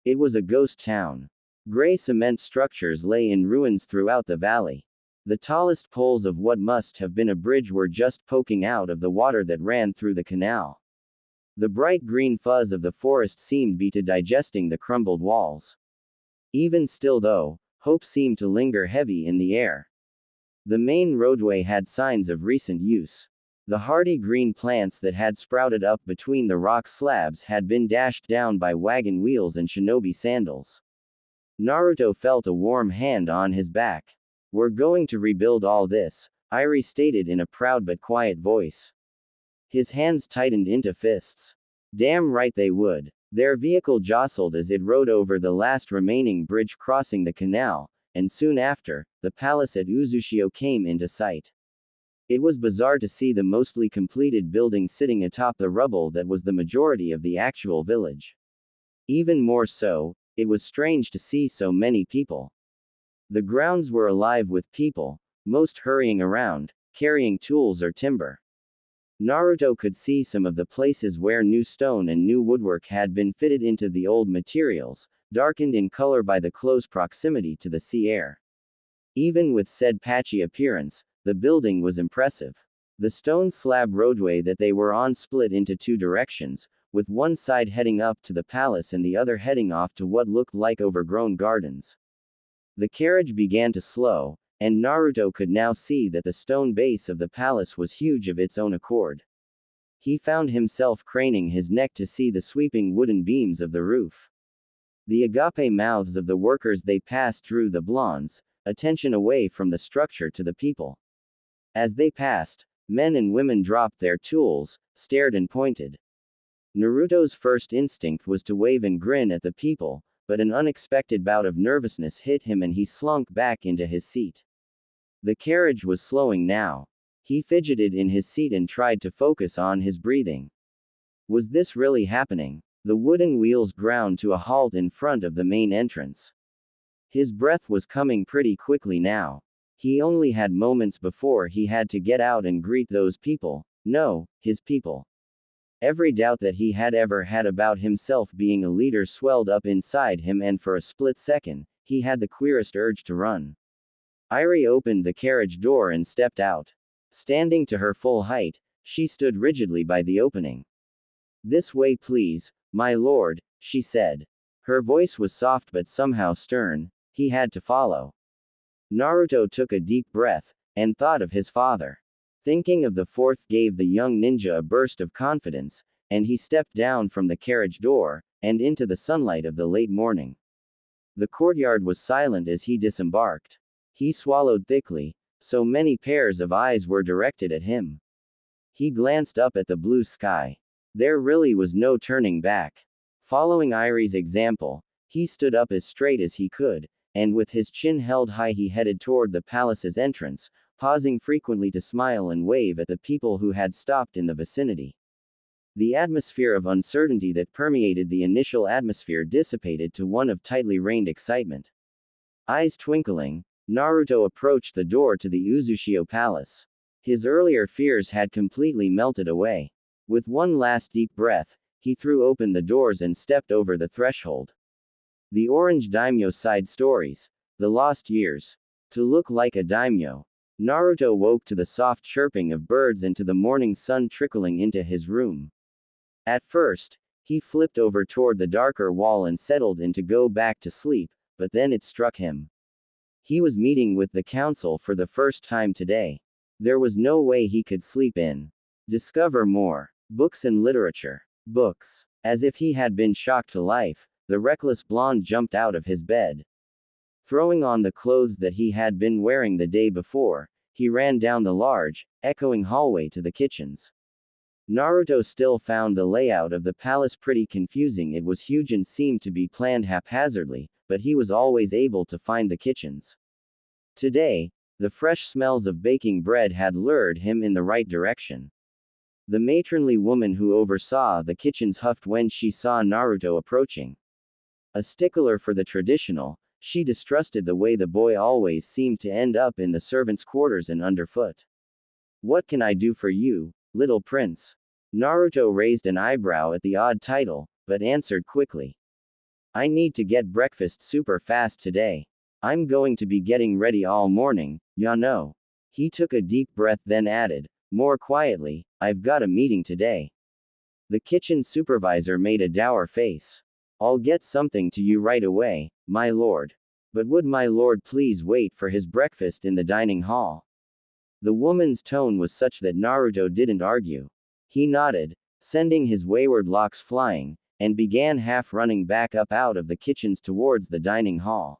It was a ghost town. Gray cement structures lay in ruins throughout the valley. The tallest poles of what must have been a bridge were just poking out of the water that ran through the canal. The bright green fuzz of the forest seemed to be digesting the crumbled walls. Even still though, hope seemed to linger heavy in the air. The main roadway had signs of recent use. The hardy green plants that had sprouted up between the rock slabs had been dashed down by wagon wheels and shinobi sandals. Naruto felt a warm hand on his back. We're going to rebuild all this, Irie stated in a proud but quiet voice. His hands tightened into fists. Damn right they would. Their vehicle jostled as it rode over the last remaining bridge crossing the canal, and soon after, the palace at Uzushio came into sight. It was bizarre to see the mostly completed building sitting atop the rubble that was the majority of the actual village. Even more so, it was strange to see so many people. The grounds were alive with people, most hurrying around, carrying tools or timber. Naruto could see some of the places where new stone and new woodwork had been fitted into the old materials, darkened in color by the close proximity to the sea air. Even with said patchy appearance, the building was impressive. The stone slab roadway that they were on split into two directions, with one side heading up to the palace and the other heading off to what looked like overgrown gardens. The carriage began to slow, and Naruto could now see that the stone base of the palace was huge of its own accord. He found himself craning his neck to see the sweeping wooden beams of the roof. The agape mouths of the workers they passed drew the blondes' attention away from the structure to the people. As they passed, men and women dropped their tools, stared and pointed. Naruto's first instinct was to wave and grin at the people, but an unexpected bout of nervousness hit him and he slunk back into his seat. The carriage was slowing now. He fidgeted in his seat and tried to focus on his breathing. Was this really happening? The wooden wheels ground to a halt in front of the main entrance. His breath was coming pretty quickly now. He only had moments before he had to get out and greet those people. No, his people. Every doubt that he had ever had about himself being a leader swelled up inside him, and for a split second, he had the queerest urge to run. Irie opened the carriage door and stepped out. Standing to her full height, she stood rigidly by the opening. "This way please, my lord," she said. Her voice was soft but somehow stern. He had to follow. Naruto took a deep breath, and thought of his father. Thinking of the fourth gave the young ninja a burst of confidence, and he stepped down from the carriage door, and into the sunlight of the late morning. The courtyard was silent as he disembarked. He swallowed thickly, so many pairs of eyes were directed at him. He glanced up at the blue sky. There really was no turning back. Following Irie's example, he stood up as straight as he could, and with his chin held high he headed toward the palace's entrance, pausing frequently to smile and wave at the people who had stopped in the vicinity. The atmosphere of uncertainty that permeated the initial atmosphere dissipated to one of tightly reined excitement. Eyes twinkling, Naruto approached the door to the Uzushio Palace. His earlier fears had completely melted away. With one last deep breath, he threw open the doors and stepped over the threshold. The Orange Daimyo Side Stories. The Lost Years. To look like a daimyo. Naruto woke to the soft chirping of birds and to the morning sun trickling into his room. At first, he flipped over toward the darker wall and settled in to go back to sleep, but then it struck him. He was meeting with the council for the first time today. There was no way he could sleep in. Discover more. Books and literature. Books. As if he had been shocked to life, the reckless blonde jumped out of his bed. Throwing on the clothes that he had been wearing the day before, he ran down the large, echoing hallway to the kitchens. Naruto still found the layout of the palace pretty confusing. It was huge and seemed to be planned haphazardly, but he was always able to find the kitchens. Today, the fresh smells of baking bread had lured him in the right direction. The matronly woman who oversaw the kitchens huffed when she saw Naruto approaching. A stickler for the traditional, she distrusted the way the boy always seemed to end up in the servants' quarters and underfoot. What can I do for you, little prince? Naruto raised an eyebrow at the odd title, but answered quickly. I need to get breakfast super fast today. I'm going to be getting ready all morning, ya know. He took a deep breath then added, more quietly, I've got a meeting today. The kitchen supervisor made a dour face. I'll get something to you right away, my lord. But would my lord please wait for his breakfast in the dining hall? The woman's tone was such that Naruto didn't argue. He nodded, sending his wayward locks flying, and began half running back up out of the kitchens towards the dining hall.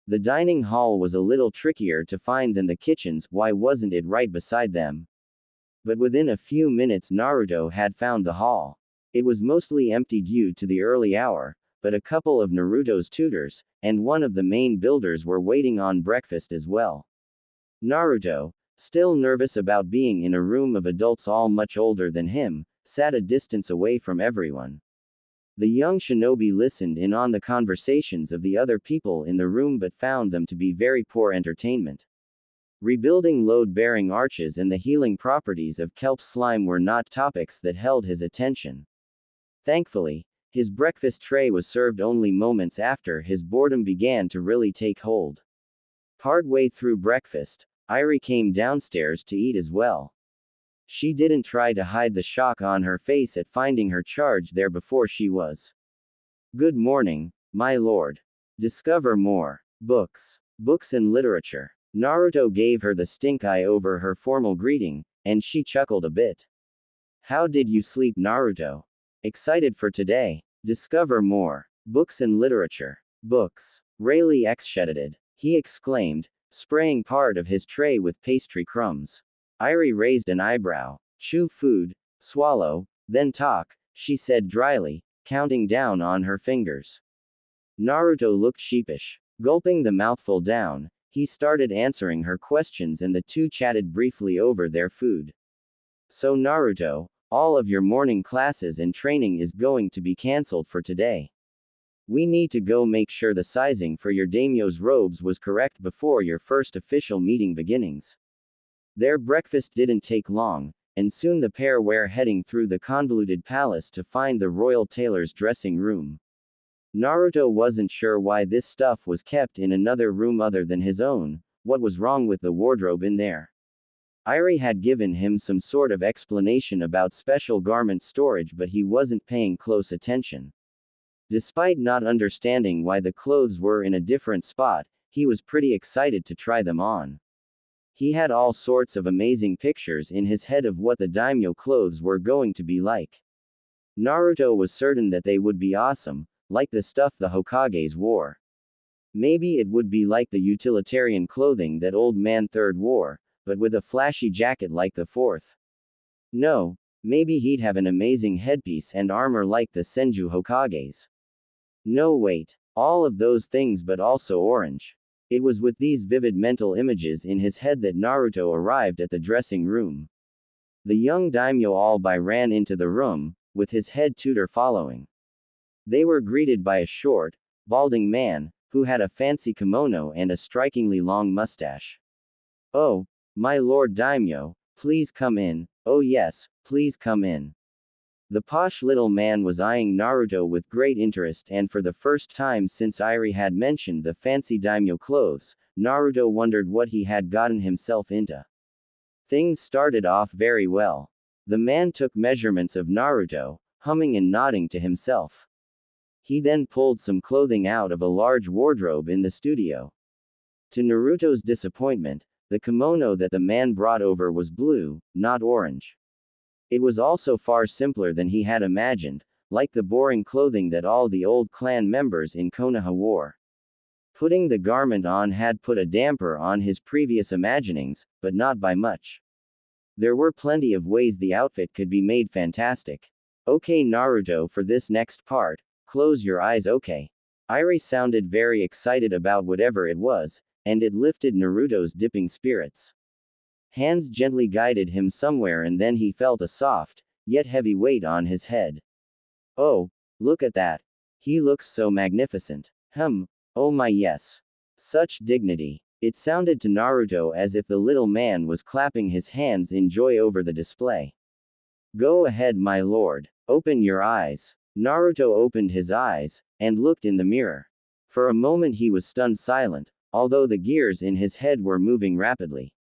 The dining hall was a little trickier to find than the kitchens. Why wasn't it right beside them? But within a few minutes Naruto had found the hall. It was mostly empty due to the early hour, but a couple of Naruto's tutors, and one of the main builders were waiting on breakfast as well. Naruto, still nervous about being in a room of adults all much older than him, sat a distance away from everyone. The young shinobi listened in on the conversations of the other people in the room but found them to be very poor entertainment. Rebuilding load-bearing arches and the healing properties of kelp slime were not topics that held his attention. Thankfully, his breakfast tray was served only moments after his boredom began to really take hold. Partway through breakfast, Irie came downstairs to eat as well. She didn't try to hide the shock on her face at finding her charge there before she was. Good morning, my lord. Discover more. Books. Books and literature. Naruto gave her the stink eye over her formal greeting, and she chuckled a bit. How did you sleep, Naruto? Excited for today? Discover more. Books and literature. Books. Rayleigh exshedted. He exclaimed, spraying part of his tray with pastry crumbs. Irie raised an eyebrow. Chew food, swallow, then talk, she said dryly, counting down on her fingers. Naruto looked sheepish. Gulping the mouthful down, he started answering her questions and the two chatted briefly over their food. So Naruto, all of your morning classes and training is going to be cancelled for today. We need to go make sure the sizing for your daimyo's robes was correct before your first official meeting beginnings. Their breakfast didn't take long, and soon the pair were heading through the convoluted palace to find the royal tailor's dressing room. Naruto wasn't sure why this stuff was kept in another room other than his own. What was wrong with the wardrobe in there? Irie had given him some sort of explanation about special garment storage, but he wasn't paying close attention. Despite not understanding why the clothes were in a different spot, he was pretty excited to try them on. He had all sorts of amazing pictures in his head of what the daimyo clothes were going to be like. Naruto was certain that they would be awesome, like the stuff the Hokages wore. Maybe it would be like the utilitarian clothing that Old Man Third wore, but with a flashy jacket like the Fourth. No, maybe he'd have an amazing headpiece and armor like the Senju Hokages. No wait, all of those things but also orange. It was with these vivid mental images in his head that Naruto arrived at the dressing room. The young daimyo all-by ran into the room, with his head tutor following. They were greeted by a short, balding man, who had a fancy kimono and a strikingly long mustache. "Oh, my lord daimyo, please come in. Oh yes, please come in." The posh little man was eyeing Naruto with great interest, and for the first time since Irie had mentioned the fancy daimyo clothes, Naruto wondered what he had gotten himself into. Things started off very well. The man took measurements of Naruto, humming and nodding to himself. He then pulled some clothing out of a large wardrobe in the studio. To Naruto's disappointment, the kimono that the man brought over was blue, not orange. It was also far simpler than he had imagined, like the boring clothing that all the old clan members in Konoha wore. Putting the garment on had put a damper on his previous imaginings, but not by much. There were plenty of ways the outfit could be made fantastic. "Okay Naruto, for this next part, close your eyes, okay?" Irie sounded very excited about whatever it was, and it lifted Naruto's dipping spirits. Hands gently guided him somewhere, and then he felt a soft, yet heavy weight on his head. "Oh, look at that. He looks so magnificent. Oh my yes. Such dignity." It sounded to Naruto as if the little man was clapping his hands in joy over the display. "Go ahead my lord. Open your eyes." Naruto opened his eyes, and looked in the mirror. For a moment he was stunned silent, although the gears in his head were moving rapidly.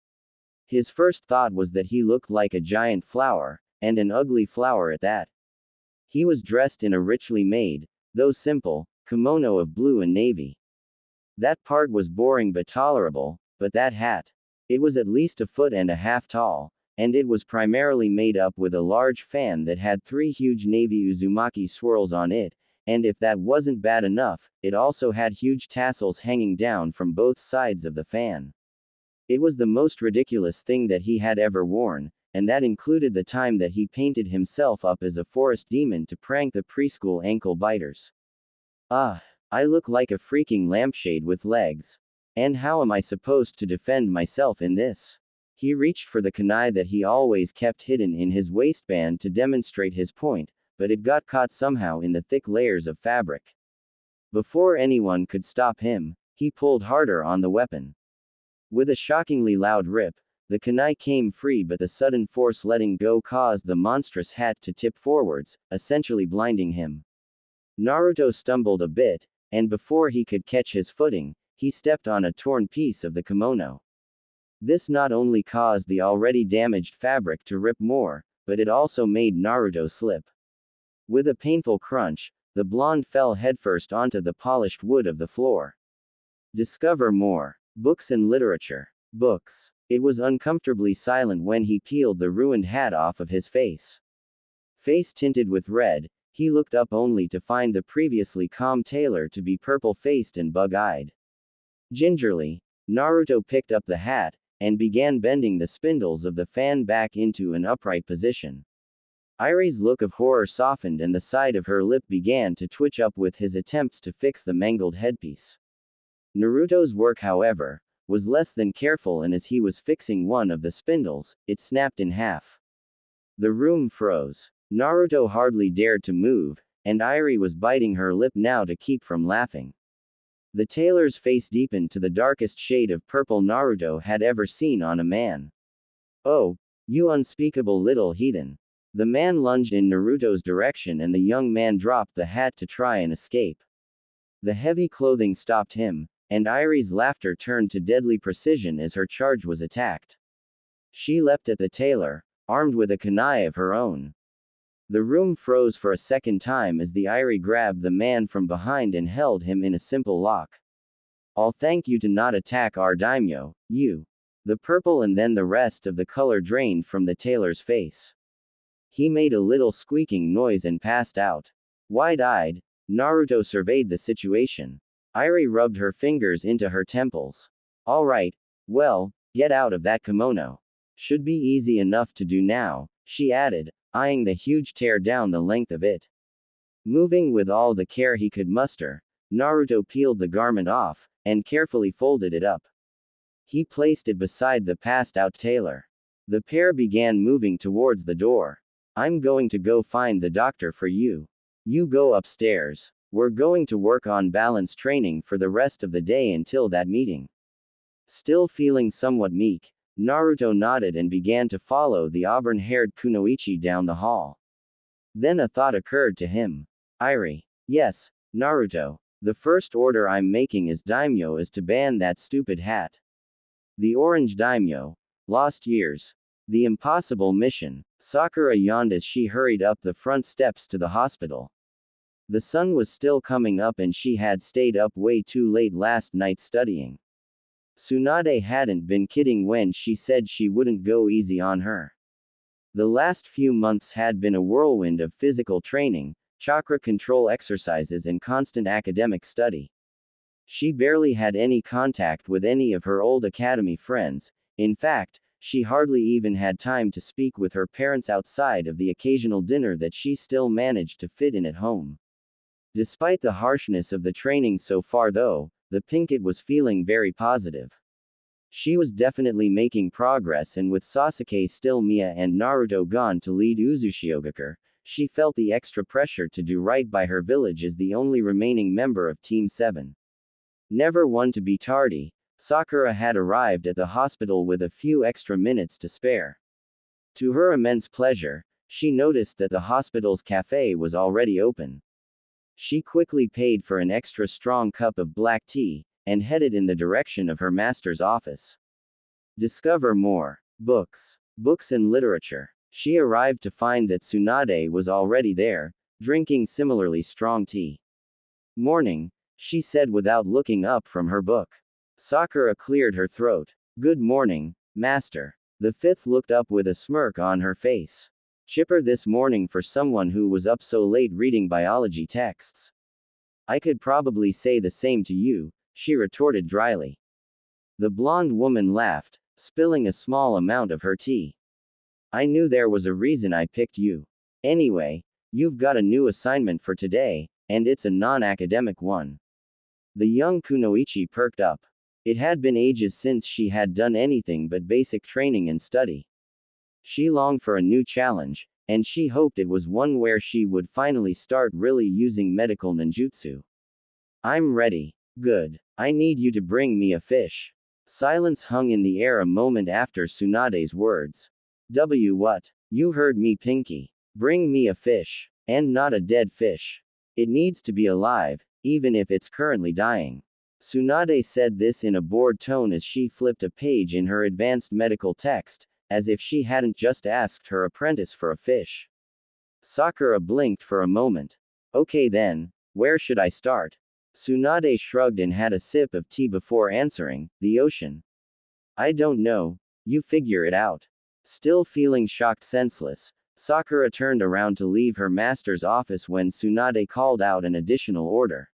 His first thought was that he looked like a giant flower, and an ugly flower at that. He was dressed in a richly made, though simple, kimono of blue and navy. That part was boring but tolerable, but that hat. It was at least 1.5 feet tall, and it was primarily made up with a large fan that had 3 huge navy uzumaki swirls on it, and if that wasn't bad enough, it also had huge tassels hanging down from both sides of the fan. It was the most ridiculous thing that he had ever worn, and that included the time that he painted himself up as a forest demon to prank the preschool ankle biters. "Ah, I look like a freaking lampshade with legs. And how am I supposed to defend myself in this?" He reached for the kunai that he always kept hidden in his waistband to demonstrate his point, but it got caught somehow in the thick layers of fabric. Before anyone could stop him, he pulled harder on the weapon. With a shockingly loud rip, the kunai came free, but the sudden force letting go caused the monstrous hat to tip forwards, essentially blinding him. Naruto stumbled a bit, and before he could catch his footing, he stepped on a torn piece of the kimono. This not only caused the already damaged fabric to rip more, but it also made Naruto slip. With a painful crunch, the blonde fell headfirst onto the polished wood of the floor. Discover more. Books and literature. Books. It was uncomfortably silent when he peeled the ruined hat off of his face. Face tinted with red, he looked up only to find the previously calm tailor to be purple-faced and bug-eyed. Gingerly, Naruto picked up the hat, and began bending the spindles of the fan back into an upright position. Irie's look of horror softened, and the side of her lip began to twitch up with his attempts to fix the mangled headpiece. Naruto's work, however, was less than careful, and as he was fixing one of the spindles, it snapped in half. The room froze. Naruto hardly dared to move, and Irie was biting her lip now to keep from laughing. The tailor's face deepened to the darkest shade of purple Naruto had ever seen on a man. "Oh, you unspeakable little heathen." The man lunged in Naruto's direction, and the young man dropped the hat to try and escape. The heavy clothing stopped him, and Irie's laughter turned to deadly precision as her charge was attacked. She leapt at the tailor, armed with a kunai of her own. The room froze for a second time as the Irie grabbed the man from behind and held him in a simple lock. "I'll thank you to not attack our daimyo, you." The purple and then the rest of the color drained from the tailor's face. He made a little squeaking noise and passed out. Wide-eyed, Naruto surveyed the situation. Irie rubbed her fingers into her temples. "All right, well, get out of that kimono. Should be easy enough to do now," she added, eyeing the huge tear down the length of it. Moving with all the care he could muster, Naruto peeled the garment off, and carefully folded it up. He placed it beside the passed-out tailor. The pair began moving towards the door. "I'm going to go find the doctor for you. You go upstairs." We're going to work on balance training for the rest of the day until that meeting. Still feeling somewhat meek, Naruto nodded and began to follow the auburn-haired Kunoichi down the hall. Then a thought occurred to him. Irie. Yes, Naruto. The first order I'm making as daimyo is to ban that stupid hat. The orange daimyo. Lost years. The impossible mission. Sakura yawned as she hurried up the front steps to the hospital. The sun was still coming up and she had stayed up way too late last night studying. Tsunade hadn't been kidding when she said she wouldn't go easy on her. The last few months had been a whirlwind of physical training, chakra control exercises and constant academic study. She barely had any contact with any of her old academy friends. In fact, she hardly even had time to speak with her parents outside of the occasional dinner that she still managed to fit in at home. Despite the harshness of the training so far though, the Pinkett was feeling very positive. She was definitely making progress, and with Sasuke still Mia and Naruto gone to lead Uzushiogakure, she felt the extra pressure to do right by her village as the only remaining member of Team 7. Never one to be tardy, Sakura had arrived at the hospital with a few extra minutes to spare. To her immense pleasure, she noticed that the hospital's cafe was already open. She quickly paid for an extra strong cup of black tea, and headed in the direction of her master's office. Discover more. Books. Books and literature. She arrived to find that Tsunade was already there, drinking similarly strong tea. Morning, she said without looking up from her book. Sakura cleared her throat. Good morning, master. The fifth looked up with a smirk on her face. Chipper this morning for someone who was up so late reading biology texts. I could probably say the same to you, she retorted dryly. The blonde woman laughed, spilling a small amount of her tea. I knew there was a reason I picked you. Anyway, you've got a new assignment for today, and it's a non-academic one. The young Kunoichi perked up. It had been ages since she had done anything but basic training and study. She longed for a new challenge, and she hoped it was one where she would finally start really using medical ninjutsu. I'm ready. Good. I need you to bring me a fish. Silence hung in the air a moment after Tsunade's words. What? You heard me, Pinky. Bring me a fish. And not a dead fish. It needs to be alive, even if it's currently dying. Tsunade said this in a bored tone as she flipped a page in her advanced medical text, as if she hadn't just asked her apprentice for a fish. Sakura blinked for a moment. Okay then, where should I start? Tsunade shrugged and had a sip of tea before answering, the ocean. I don't know, you figure it out. Still feeling shocked senseless, Sakura turned around to leave her master's office when Tsunade called out an additional order.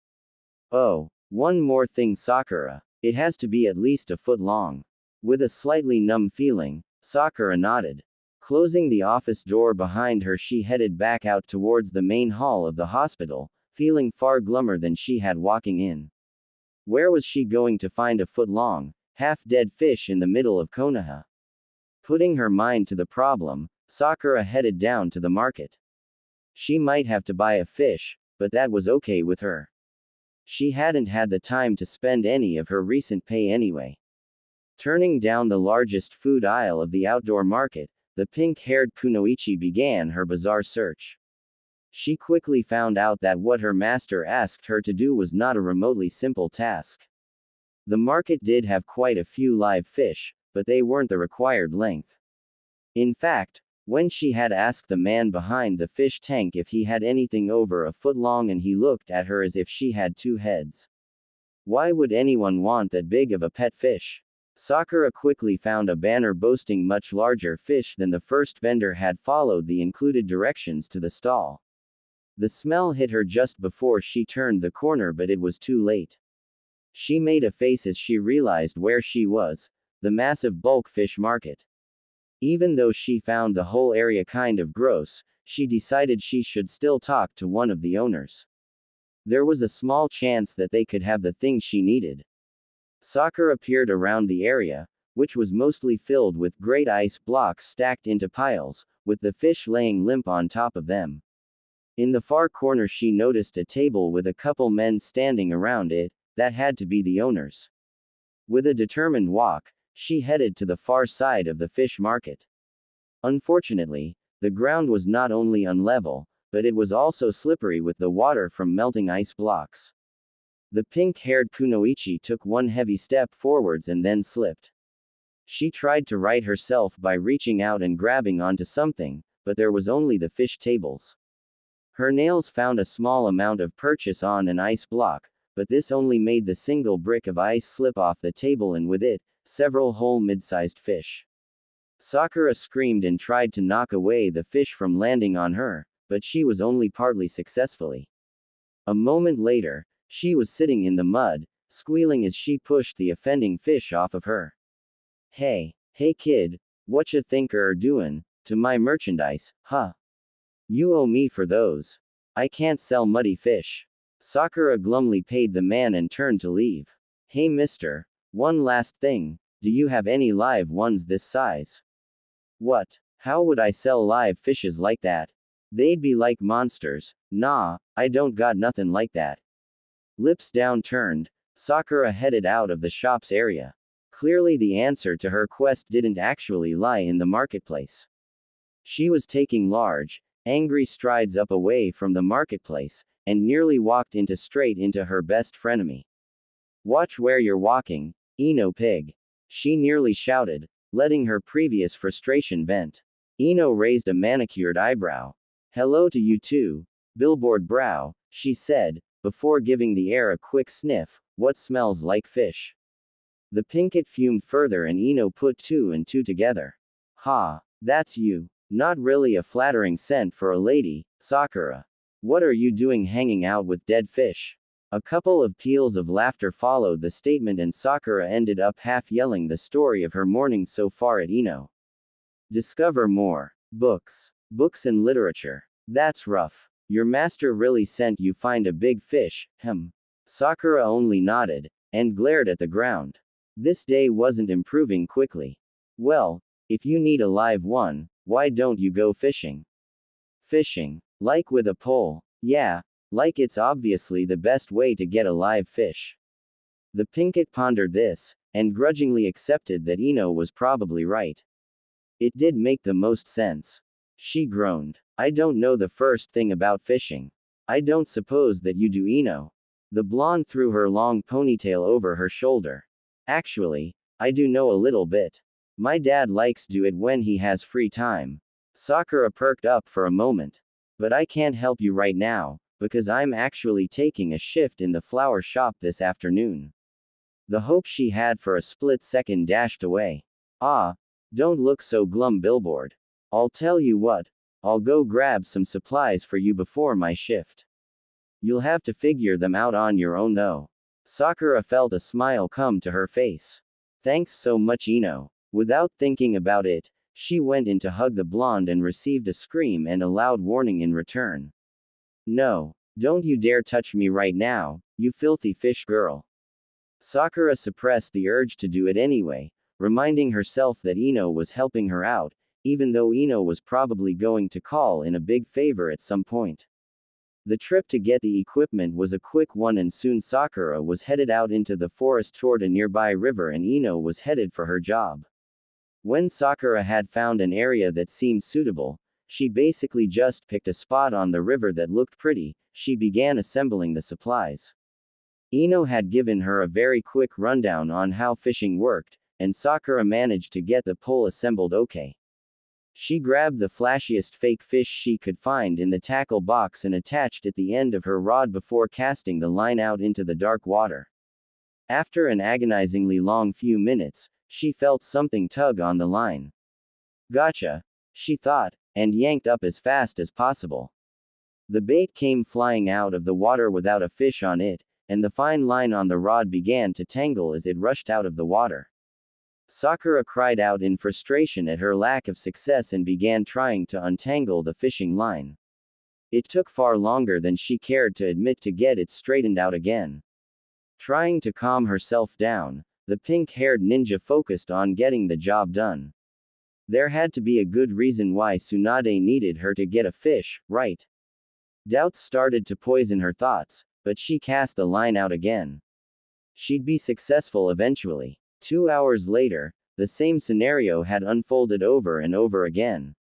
Oh, one more thing, Sakura. It has to be at least a foot long. With a slightly numb feeling, Sakura nodded. Closing the office door behind her, she headed back out towards the main hall of the hospital, feeling far glummer than she had walking in. Where was she going to find a foot-long, half-dead fish in the middle of Konoha? Putting her mind to the problem, Sakura headed down to the market. She might have to buy a fish, but that was okay with her. She hadn't had the time to spend any of her recent pay anyway. Turning down the largest food aisle of the outdoor market, the pink-haired Kunoichi began her bizarre search. She quickly found out that what her master asked her to do was not a remotely simple task. The market did have quite a few live fish, but they weren't the required length. In fact, when she had asked the man behind the fish tank if he had anything over a foot long, and he looked at her as if she had two heads. Why would anyone want that big of a pet fish? Sakura quickly found a banner boasting much larger fish than the first vendor had followed the included directions to the stall. The smell hit her just before she turned the corner, but it was too late. She made a face as she realized where she was, the massive bulk fish market. Even though she found the whole area kind of gross, she decided she should still talk to one of the owners. There was a small chance that they could have the things she needed. Sakura peered around the area, which was mostly filled with great ice blocks stacked into piles, with the fish laying limp on top of them. In the far corner she noticed a table with a couple men standing around it. That had to be the owners. With a determined walk, she headed to the far side of the fish market. Unfortunately, the ground was not only unlevel, but it was also slippery with the water from melting ice blocks. The pink-haired kunoichi took one heavy step forwards and then slipped. She tried to right herself by reaching out and grabbing onto something, but there was only the fish tables. Her nails found a small amount of purchase on an ice block, but this only made the single brick of ice slip off the table and with it, several whole mid-sized fish. Sakura screamed and tried to knock away the fish from landing on her, but she was only partly successfully. A moment later, she was sitting in the mud, squealing as she pushed the offending fish off of her. Hey kid, whatcha think doin' to my merchandise, huh? You owe me for those. I can't sell muddy fish. Sakura glumly paid the man and turned to leave. Hey mister, one last thing, do you have any live ones this size? What? How would I sell live fishes like that? They'd be like monsters. Nah, I don't got nothing like that. Lips downturned, Sakura headed out of the shop's area. Clearly the answer to her quest didn't actually lie in the marketplace. She was taking large, angry strides up away from the marketplace, and nearly walked straight into her best frenemy. Watch where you're walking, Ino pig. She nearly shouted, letting her previous frustration vent. Ino raised a manicured eyebrow. Hello to you too, billboard brow, she said, before giving the air a quick sniff. What smells like fish? The pinkett fumed further and Ino put two and two together. Ha, that's you. Not really a flattering scent for a lady, Sakura. What are you doing hanging out with dead fish? A couple of peals of laughter followed the statement and Sakura ended up half yelling the story of her morning so far at Ino. Discover more. Books. Books and literature. That's rough. Your master really sent you find a big fish, Sakura only nodded, and glared at the ground. This day wasn't improving quickly. Well, if you need a live one, why don't you go fishing? Fishing. Like with a pole. Yeah, like it's obviously the best way to get a live fish. The pinkett pondered this, and grudgingly accepted that Ino was probably right. It did make the most sense. She groaned. I don't know the first thing about fishing. I don't suppose that you do, Ino. The blonde threw her long ponytail over her shoulder. Actually, I do know a little bit. My dad likes do it when he has free time. Sakura perked up for a moment. But I can't help you right now, because I'm actually taking a shift in the flower shop this afternoon. The hope she had for a split second dashed away. Ah, don't look so glum, billboard. I'll tell you what, I'll go grab some supplies for you before my shift. You'll have to figure them out on your own though. Sakura felt a smile come to her face. Thanks so much, Ino. Without thinking about it, she went in to hug the blonde and received a scream and a loud warning in return. No, don't you dare touch me right now, you filthy fish girl. Sakura suppressed the urge to do it anyway, reminding herself that Ino was helping her out, even though Ino was probably going to call in a big favor at some point. The trip to get the equipment was a quick one and soon Sakura was headed out into the forest toward a nearby river and Ino was headed for her job. When Sakura had found an area that seemed suitable, she basically just picked a spot on the river that looked pretty. She began assembling the supplies. Ino had given her a very quick rundown on how fishing worked, and Sakura managed to get the pole assembled okay. She grabbed the flashiest fake fish she could find in the tackle box and attached at the end of her rod before casting the line out into the dark water. After an agonizingly long few minutes, she felt something tug on the line. Gotcha, she thought, and yanked up as fast as possible. The bait came flying out of the water without a fish on it, and the fine line on the rod began to tangle as it rushed out of the water. Sakura cried out in frustration at her lack of success and began trying to untangle the fishing line. It took far longer than she cared to admit to get it straightened out again. Trying to calm herself down, the pink-haired ninja focused on getting the job done. There had to be a good reason why Tsunade needed her to get a fish, right? Doubts started to poison her thoughts, but she cast the line out again. She'd be successful eventually. 2 hours later, the same scenario had unfolded over and over again.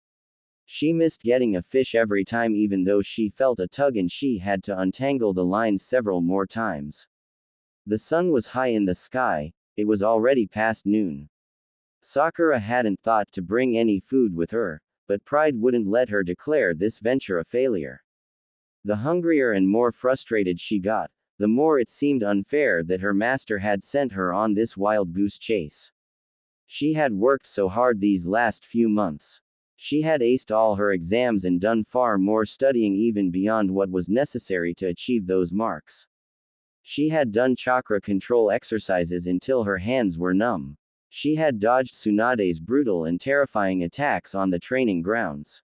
She missed getting a fish every time, even though she felt a tug and she had to untangle the lines several more times. The sun was high in the sky, it was already past noon. Sakura hadn't thought to bring any food with her, but pride wouldn't let her declare this venture a failure. The hungrier and more frustrated she got, the more it seemed unfair that her master had sent her on this wild goose chase. She had worked so hard these last few months. She had aced all her exams and done far more studying even beyond what was necessary to achieve those marks. She had done chakra control exercises until her hands were numb. She had dodged Tsunade's brutal and terrifying attacks on the training grounds.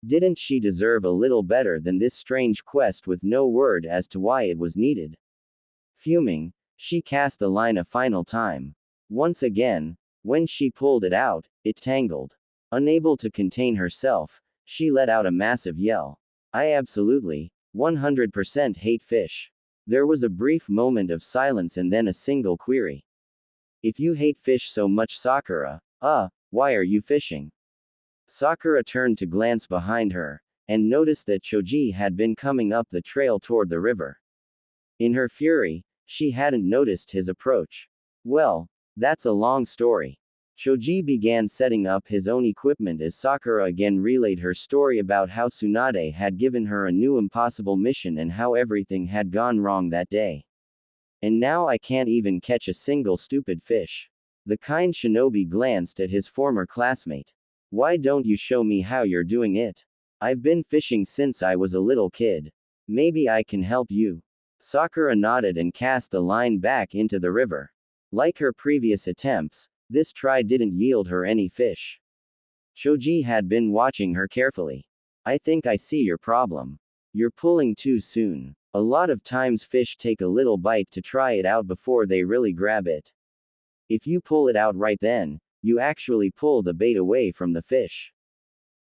Didn't she deserve a little better than this strange quest with no word as to why it was needed? Fuming, she cast the line a final time. Once again, when she pulled it out, it tangled. Unable to contain herself, she let out a massive yell. I absolutely, 100% hate fish. There was a brief moment of silence and then a single query. If you hate fish so much, Sakura, why are you fishing? Sakura turned to glance behind her, and noticed that Choji had been coming up the trail toward the river. In her fury, she hadn't noticed his approach. Well, that's a long story. Choji began setting up his own equipment as Sakura again relayed her story about how Tsunade had given her a new impossible mission and how everything had gone wrong that day. And now I can't even catch a single stupid fish. The kind shinobi glanced at his former classmate. Why don't you show me how you're doing it? I've been fishing since I was a little kid. Maybe I can help you. Sakura nodded and cast the line back into the river. Like her previous attempts, this try didn't yield her any fish. Choji had been watching her carefully. I think I see your problem. You're pulling too soon. A lot of times fish take a little bite to try it out before they really grab it. If you pull it out right then, you actually pull the bait away from the fish.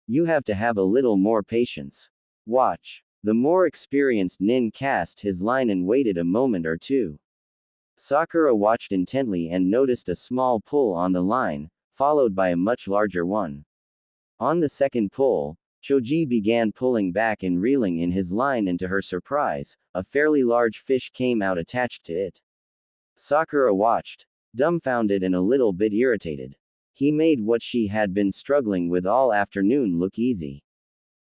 You have to have a little more patience. Watch. The more experienced nin cast his line and waited a moment or two. Sakura watched intently and noticed a small pull on the line, followed by a much larger one. On the second pull, Choji began pulling back and reeling in his line, and to her surprise, a fairly large fish came out attached to it. Sakura watched, dumbfounded and a little bit irritated. He made what she had been struggling with all afternoon look easy.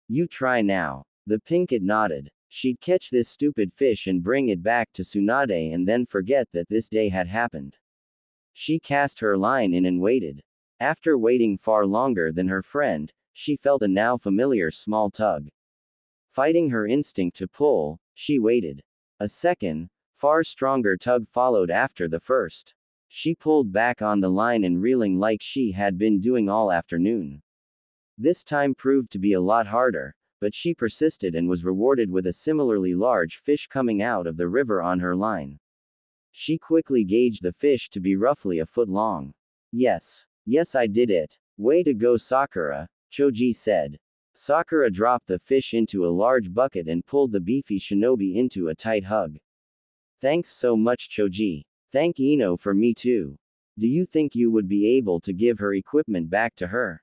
You try now. The pinkett nodded. She'd catch this stupid fish and bring it back to Tsunade and then forget that this day had happened. She cast her line in and waited. After waiting far longer than her friend, she felt a now familiar small tug. Fighting her instinct to pull, she waited. A second, far stronger tug followed after the first. She pulled back on the line and reeling like she had been doing all afternoon. This time proved to be a lot harder, but she persisted and was rewarded with a similarly large fish coming out of the river on her line. She quickly gauged the fish to be roughly a foot long. Yes, I did it. Way to go, Sakura, Choji said. Sakura dropped the fish into a large bucket and pulled the beefy shinobi into a tight hug. Thanks so much, Choji. Thank Ino for me too. Do you think you would be able to give her equipment back to her?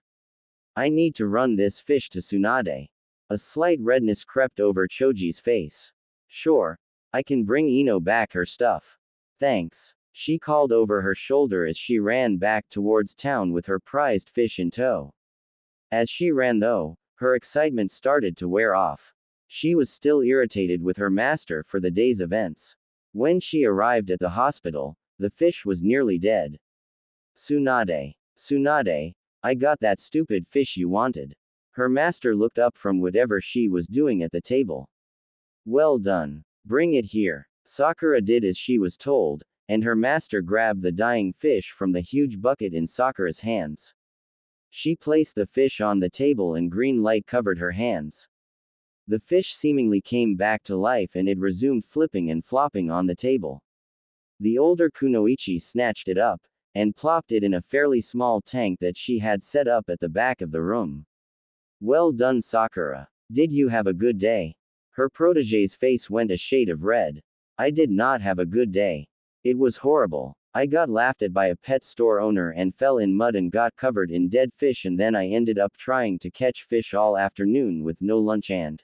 I need to run this fish to Tsunade. A slight redness crept over Choji's face. Sure. I can bring Ino back her stuff. Thanks. She called over her shoulder as she ran back towards town with her prized fish in tow. As she ran though, her excitement started to wear off. She was still irritated with her master for the day's events. When she arrived at the hospital, the fish was nearly dead. Tsunade, I got that stupid fish you wanted. Her master looked up from whatever she was doing at the table. Well done. Bring it here. Sakura did as she was told, and her master grabbed the dying fish from the huge bucket in Sakura's hands. She placed the fish on the table and green light covered her hands. The fish seemingly came back to life and it resumed flipping and flopping on the table. The older kunoichi snatched it up, and plopped it in a fairly small tank that she had set up at the back of the room. Well done, Sakura. Did you have a good day? Her protege's face went a shade of red. I did not have a good day. It was horrible. I got laughed at by a pet store owner and fell in mud and got covered in dead fish, and then I ended up trying to catch fish all afternoon with no lunch and.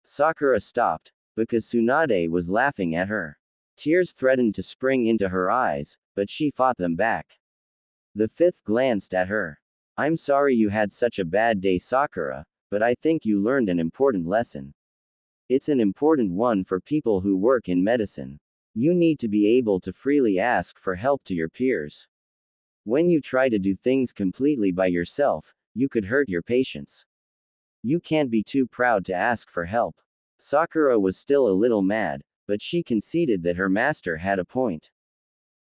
Sakura stopped, because Tsunade was laughing at her. Tears threatened to spring into her eyes, but she fought them back. The fifth glanced at her. I'm sorry you had such a bad day, Sakura, but I think you learned an important lesson. It's an important one for people who work in medicine. You need to be able to freely ask for help to your peers. When you try to do things completely by yourself, you could hurt your patients. You can't be too proud to ask for help. Sakura was still a little mad, but she conceded that her master had a point.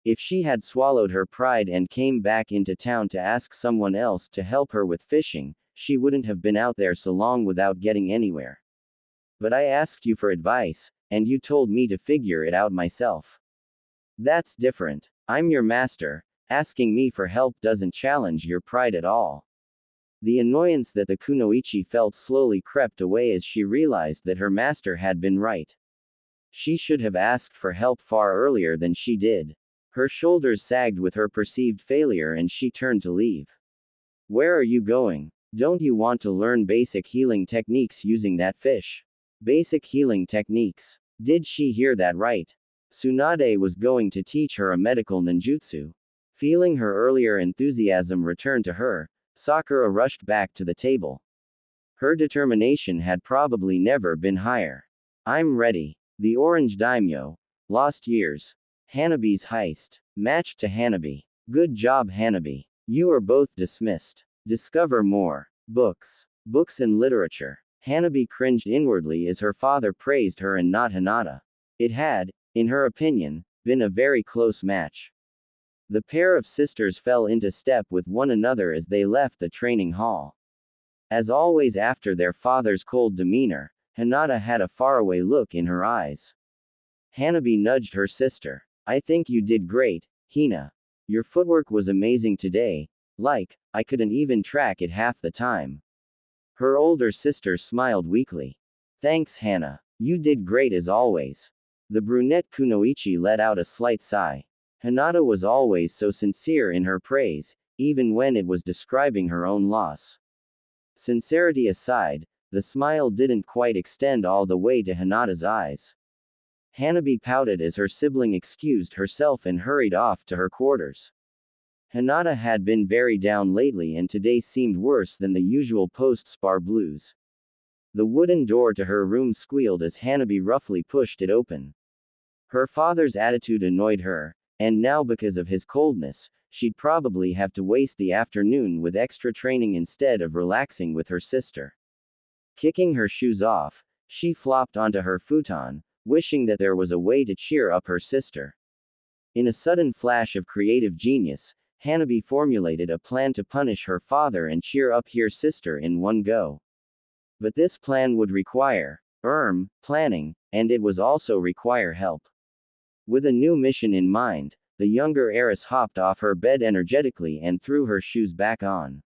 If she had swallowed her pride and came back into town to ask someone else to help her with fishing, she wouldn't have been out there so long without getting anywhere. But I asked you for advice, and you told me to figure it out myself. That's different. I'm your master. Asking me for help doesn't challenge your pride at all. The annoyance that the kunoichi felt slowly crept away as she realized that her master had been right. She should have asked for help far earlier than she did. Her shoulders sagged with her perceived failure and she turned to leave. Where are you going? Don't you want to learn basic healing techniques using that fish? Basic healing techniques. Did she hear that right? Tsunade was going to teach her a medical ninjutsu. Feeling her earlier enthusiasm return to her, Sakura rushed back to the table. Her determination had probably never been higher. I'm ready. The Orange Daimyo. Lost Years. Hanabi's Heist. Matched to Hanabi. Good job, Hanabi. You are both dismissed. Discover more. Books. Books and literature. Hanabi cringed inwardly as her father praised her and not Hinata. It had, in her opinion, been a very close match. The pair of sisters fell into step with one another as they left the training hall. As always after their father's cold demeanor, Hinata had a faraway look in her eyes. Hanabi nudged her sister. I think you did great, Hina. Your footwork was amazing today, I couldn't even track it half the time. Her older sister smiled weakly. Thanks, Hana. You did great as always. The brunette kunoichi let out a slight sigh. Hinata was always so sincere in her praise, even when it was describing her own loss. Sincerity aside, the smile didn't quite extend all the way to Hinata's eyes. Hanabi pouted as her sibling excused herself and hurried off to her quarters. Hinata had been very down lately and today seemed worse than the usual post-spar blues. The wooden door to her room squealed as Hanabi roughly pushed it open. Her father's attitude annoyed her, and now because of his coldness, she'd probably have to waste the afternoon with extra training instead of relaxing with her sister. Kicking her shoes off, she flopped onto her futon, wishing that there was a way to cheer up her sister. In a sudden flash of creative genius, Hanabi formulated a plan to punish her father and cheer up her sister in one go. But this plan would require planning, and it was also require help. With a new mission in mind, the younger heiress hopped off her bed energetically and threw her shoes back on.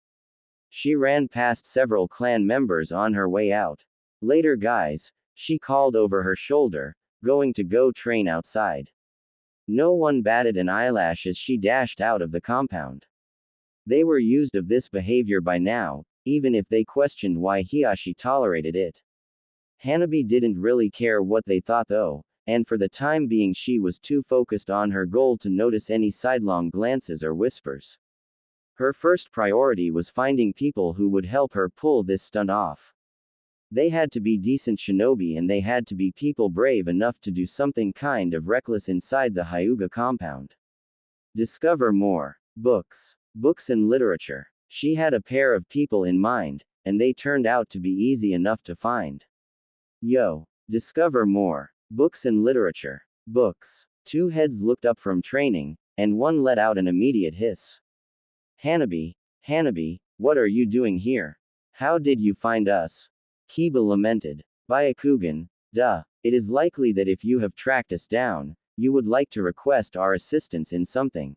She ran past several clan members on her way out. Later, guys, she called over her shoulder, going to go train outside. No one batted an eyelash as she dashed out of the compound. They were used of this behavior by now, even if they questioned why Hiashi tolerated it. Hanabi didn't really care what they thought though, and for the time being she was too focused on her goal to notice any sidelong glances or whispers. Her first priority was finding people who would help her pull this stunt off. They had to be decent shinobi and they had to be people brave enough to do something kind of reckless inside the Hyuga compound. Discover more. Books. Books and literature. She had a pair of people in mind, and they turned out to be easy enough to find. Discover more. Books and literature. Books. Two heads looked up from training, and one let out an immediate hiss. Hanabi, what are you doing here? How did you find us? Kiba lamented. Byakugan, duh. It is likely that if you have tracked us down, you would like to request our assistance in something.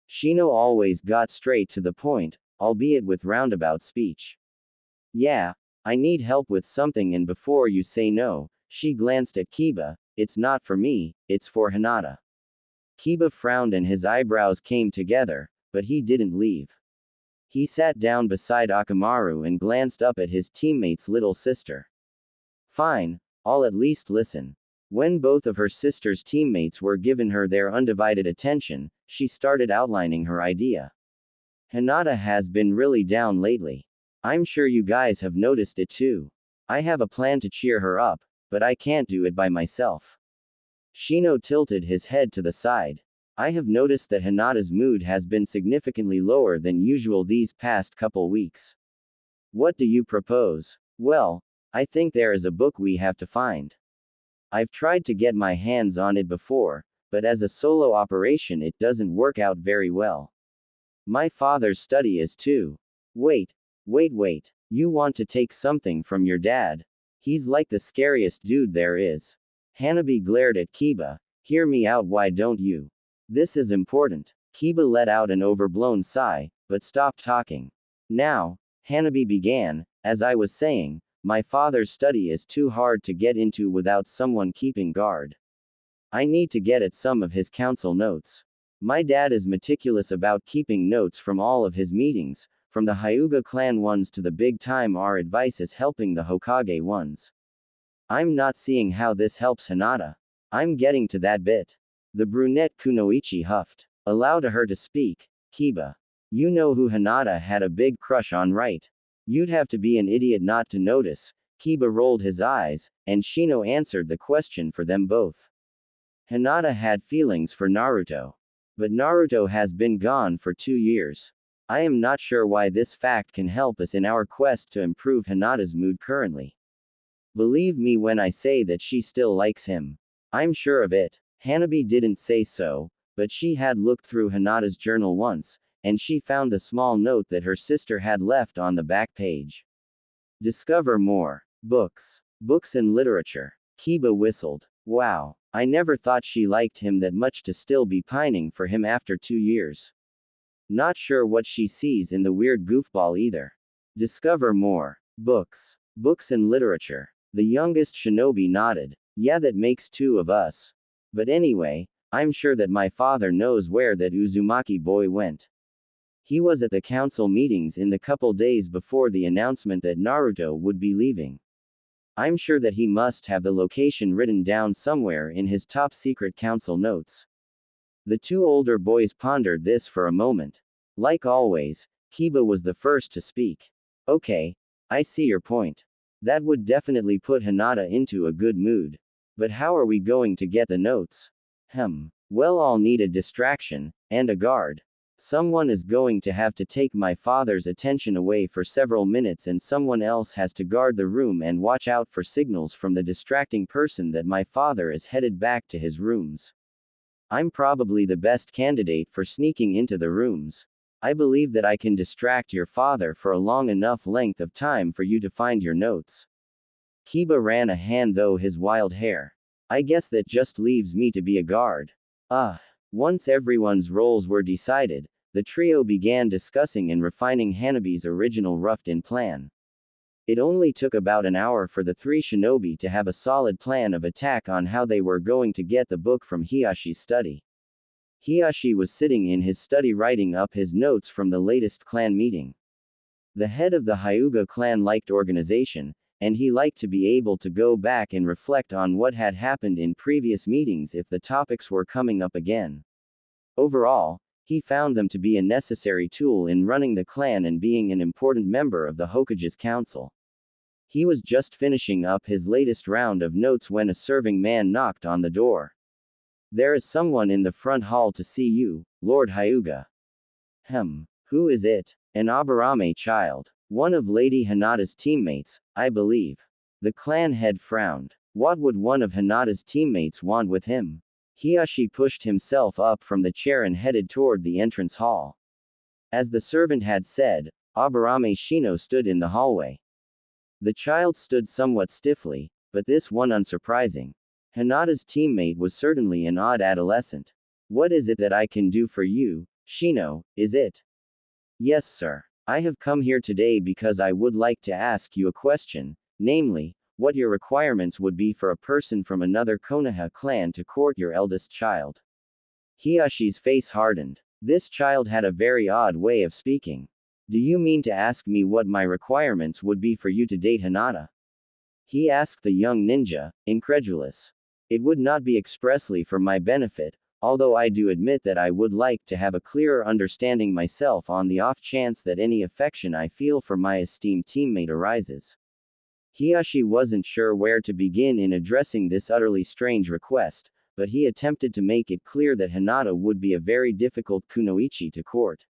Shino always got straight to the point, albeit with roundabout speech. Yeah, I need help with something and before you say no, She glanced at Kiba. It's not for me, it's for Hinata. Kiba frowned and his eyebrows came together, but he didn't leave. He sat down beside Akamaru and glanced up at his teammate's little sister. Fine, I'll at least listen. When both of her sister's teammates were given her their undivided attention, she started outlining her idea. Hinata has been really down lately. I'm sure you guys have noticed it too. I have a plan to cheer her up, but I can't do it by myself. Shino tilted his head to the side. I have noticed that Hinata's mood has been significantly lower than usual these past couple weeks. What do you propose? Well, I think there is a book we have to find. I've tried to get my hands on it before, but as a solo operation it doesn't work out very well. My father's study is too. Wait. You want to take something from your dad? He's like the scariest dude there is. Hanabi glared at Kiba. Hear me out, why don't you? This is important. Kiba let out an overblown sigh, but stopped talking. Now, Hanabi began, as I was saying, my father's study is too hard to get into without someone keeping guard. I need to get at some of his council notes. My dad is meticulous about keeping notes from all of his meetings, from the Hyuga clan ones to the big time. Our advice is helping the Hokage ones. I'm not seeing how this helps Hinata. I'm getting to that bit. The brunette Kunoichi huffed. Allow her to speak, Kiba. You know who Hinata had a big crush on, right? You'd have to be an idiot not to notice. Kiba rolled his eyes, and Shino answered the question for them both. Hinata had feelings for Naruto. But Naruto has been gone for 2 years. I am not sure why this fact can help us in our quest to improve Hinata's mood currently. Believe me when I say that she still likes him. I'm sure of it. Hanabi didn't say so, but she had looked through Hinata's journal once, and she found the small note that her sister had left on the back page. Discover more. Books. Books and literature. Kiba whistled. Wow, I never thought she liked him that much to still be pining for him after 2 years. Not sure what she sees in the weird goofball either. Discover more. Books. Books and literature. The youngest shinobi nodded. Yeah, that makes 2 of us. But anyway, I'm sure that my father knows where that Uzumaki boy went. He was at the council meetings in the couple days before the announcement that Naruto would be leaving. I'm sure that he must have the location written down somewhere in his top secret council notes. The 2 older boys pondered this for a moment. Like always, Kiba was the first to speak. Okay, I see your point. That would definitely put Hinata into a good mood. But how are we going to get the notes? Well, I'll need a distraction, and a guard. Someone is going to have to take my father's attention away for several minutes, and someone else has to guard the room and watch out for signals from the distracting person that my father is headed back to his rooms. I'm probably the best candidate for sneaking into the rooms. I believe that I can distract your father for a long enough length of time for you to find your notes. Kiba ran a hand through his wild hair. I guess that just leaves me to be a guard. Once everyone's roles were decided, the trio began discussing and refining Hanabi's original roughed-in plan. It only took about an hour for the 3 shinobi to have a solid plan of attack on how they were going to get the book from Hiyashi's study. Hiyashi was sitting in his study writing up his notes from the latest clan meeting. The head of the Hyuga clan liked organization, and he liked to be able to go back and reflect on what had happened in previous meetings if the topics were coming up again. Overall, he found them to be a necessary tool in running the clan and being an important member of the Hokage's council. He was just finishing up his latest round of notes when a serving man knocked on the door. There is someone in the front hall to see you, Lord Hyuga. Who is it? An Aburame child. One of Lady Hinata's teammates, I believe. The clan head frowned. What would one of Hinata's teammates want with him? Hiyashi pushed himself up from the chair and headed toward the entrance hall. As the servant had said, Aburame Shino stood in the hallway. The child stood somewhat stiffly, but this one unsurprising. Hinata's teammate was certainly an odd adolescent. What is it that I can do for you, Shino, is it? Yes, sir. I have come here today because I would like to ask you a question, namely, what your requirements would be for a person from another Konoha clan to court your eldest child. Hiyashi's face hardened. This child had a very odd way of speaking. Do you mean to ask me what my requirements would be for you to date Hinata? He asked the young ninja, incredulous. It would not be expressly for my benefit, although I do admit that I would like to have a clearer understanding myself on the off chance that any affection I feel for my esteemed teammate arises. Hiyashi wasn't sure where to begin in addressing this utterly strange request, but he attempted to make it clear that Hinata would be a very difficult kunoichi to court.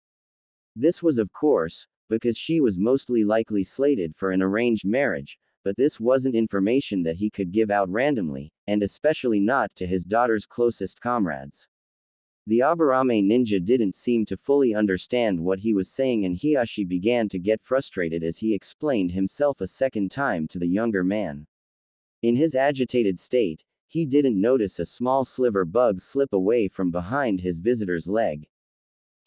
This was of course, because she was mostly likely slated for an arranged marriage, but this wasn't information that he could give out randomly, and especially not to his daughter's closest comrades. The Aburame ninja didn't seem to fully understand what he was saying, and Hiyashi began to get frustrated as he explained himself a second time to the younger man. In his agitated state, he didn't notice a small sliver bug slip away from behind his visitor's leg.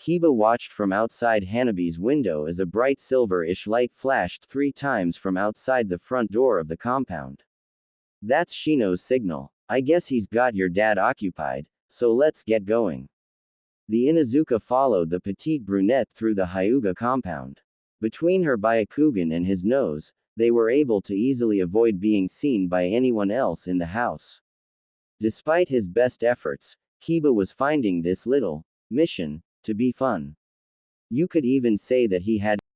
Kiba watched from outside Hanabi's window as a bright silver-ish light flashed 3 times from outside the front door of the compound. That's Shino's signal. I guess he's got your dad occupied, so let's get going. The Inuzuka followed the petite brunette through the Hyuga compound. Between her Byakugan and his nose, they were able to easily avoid being seen by anyone else in the house. Despite his best efforts, Kiba was finding this little mission to be fun. You could even say that he had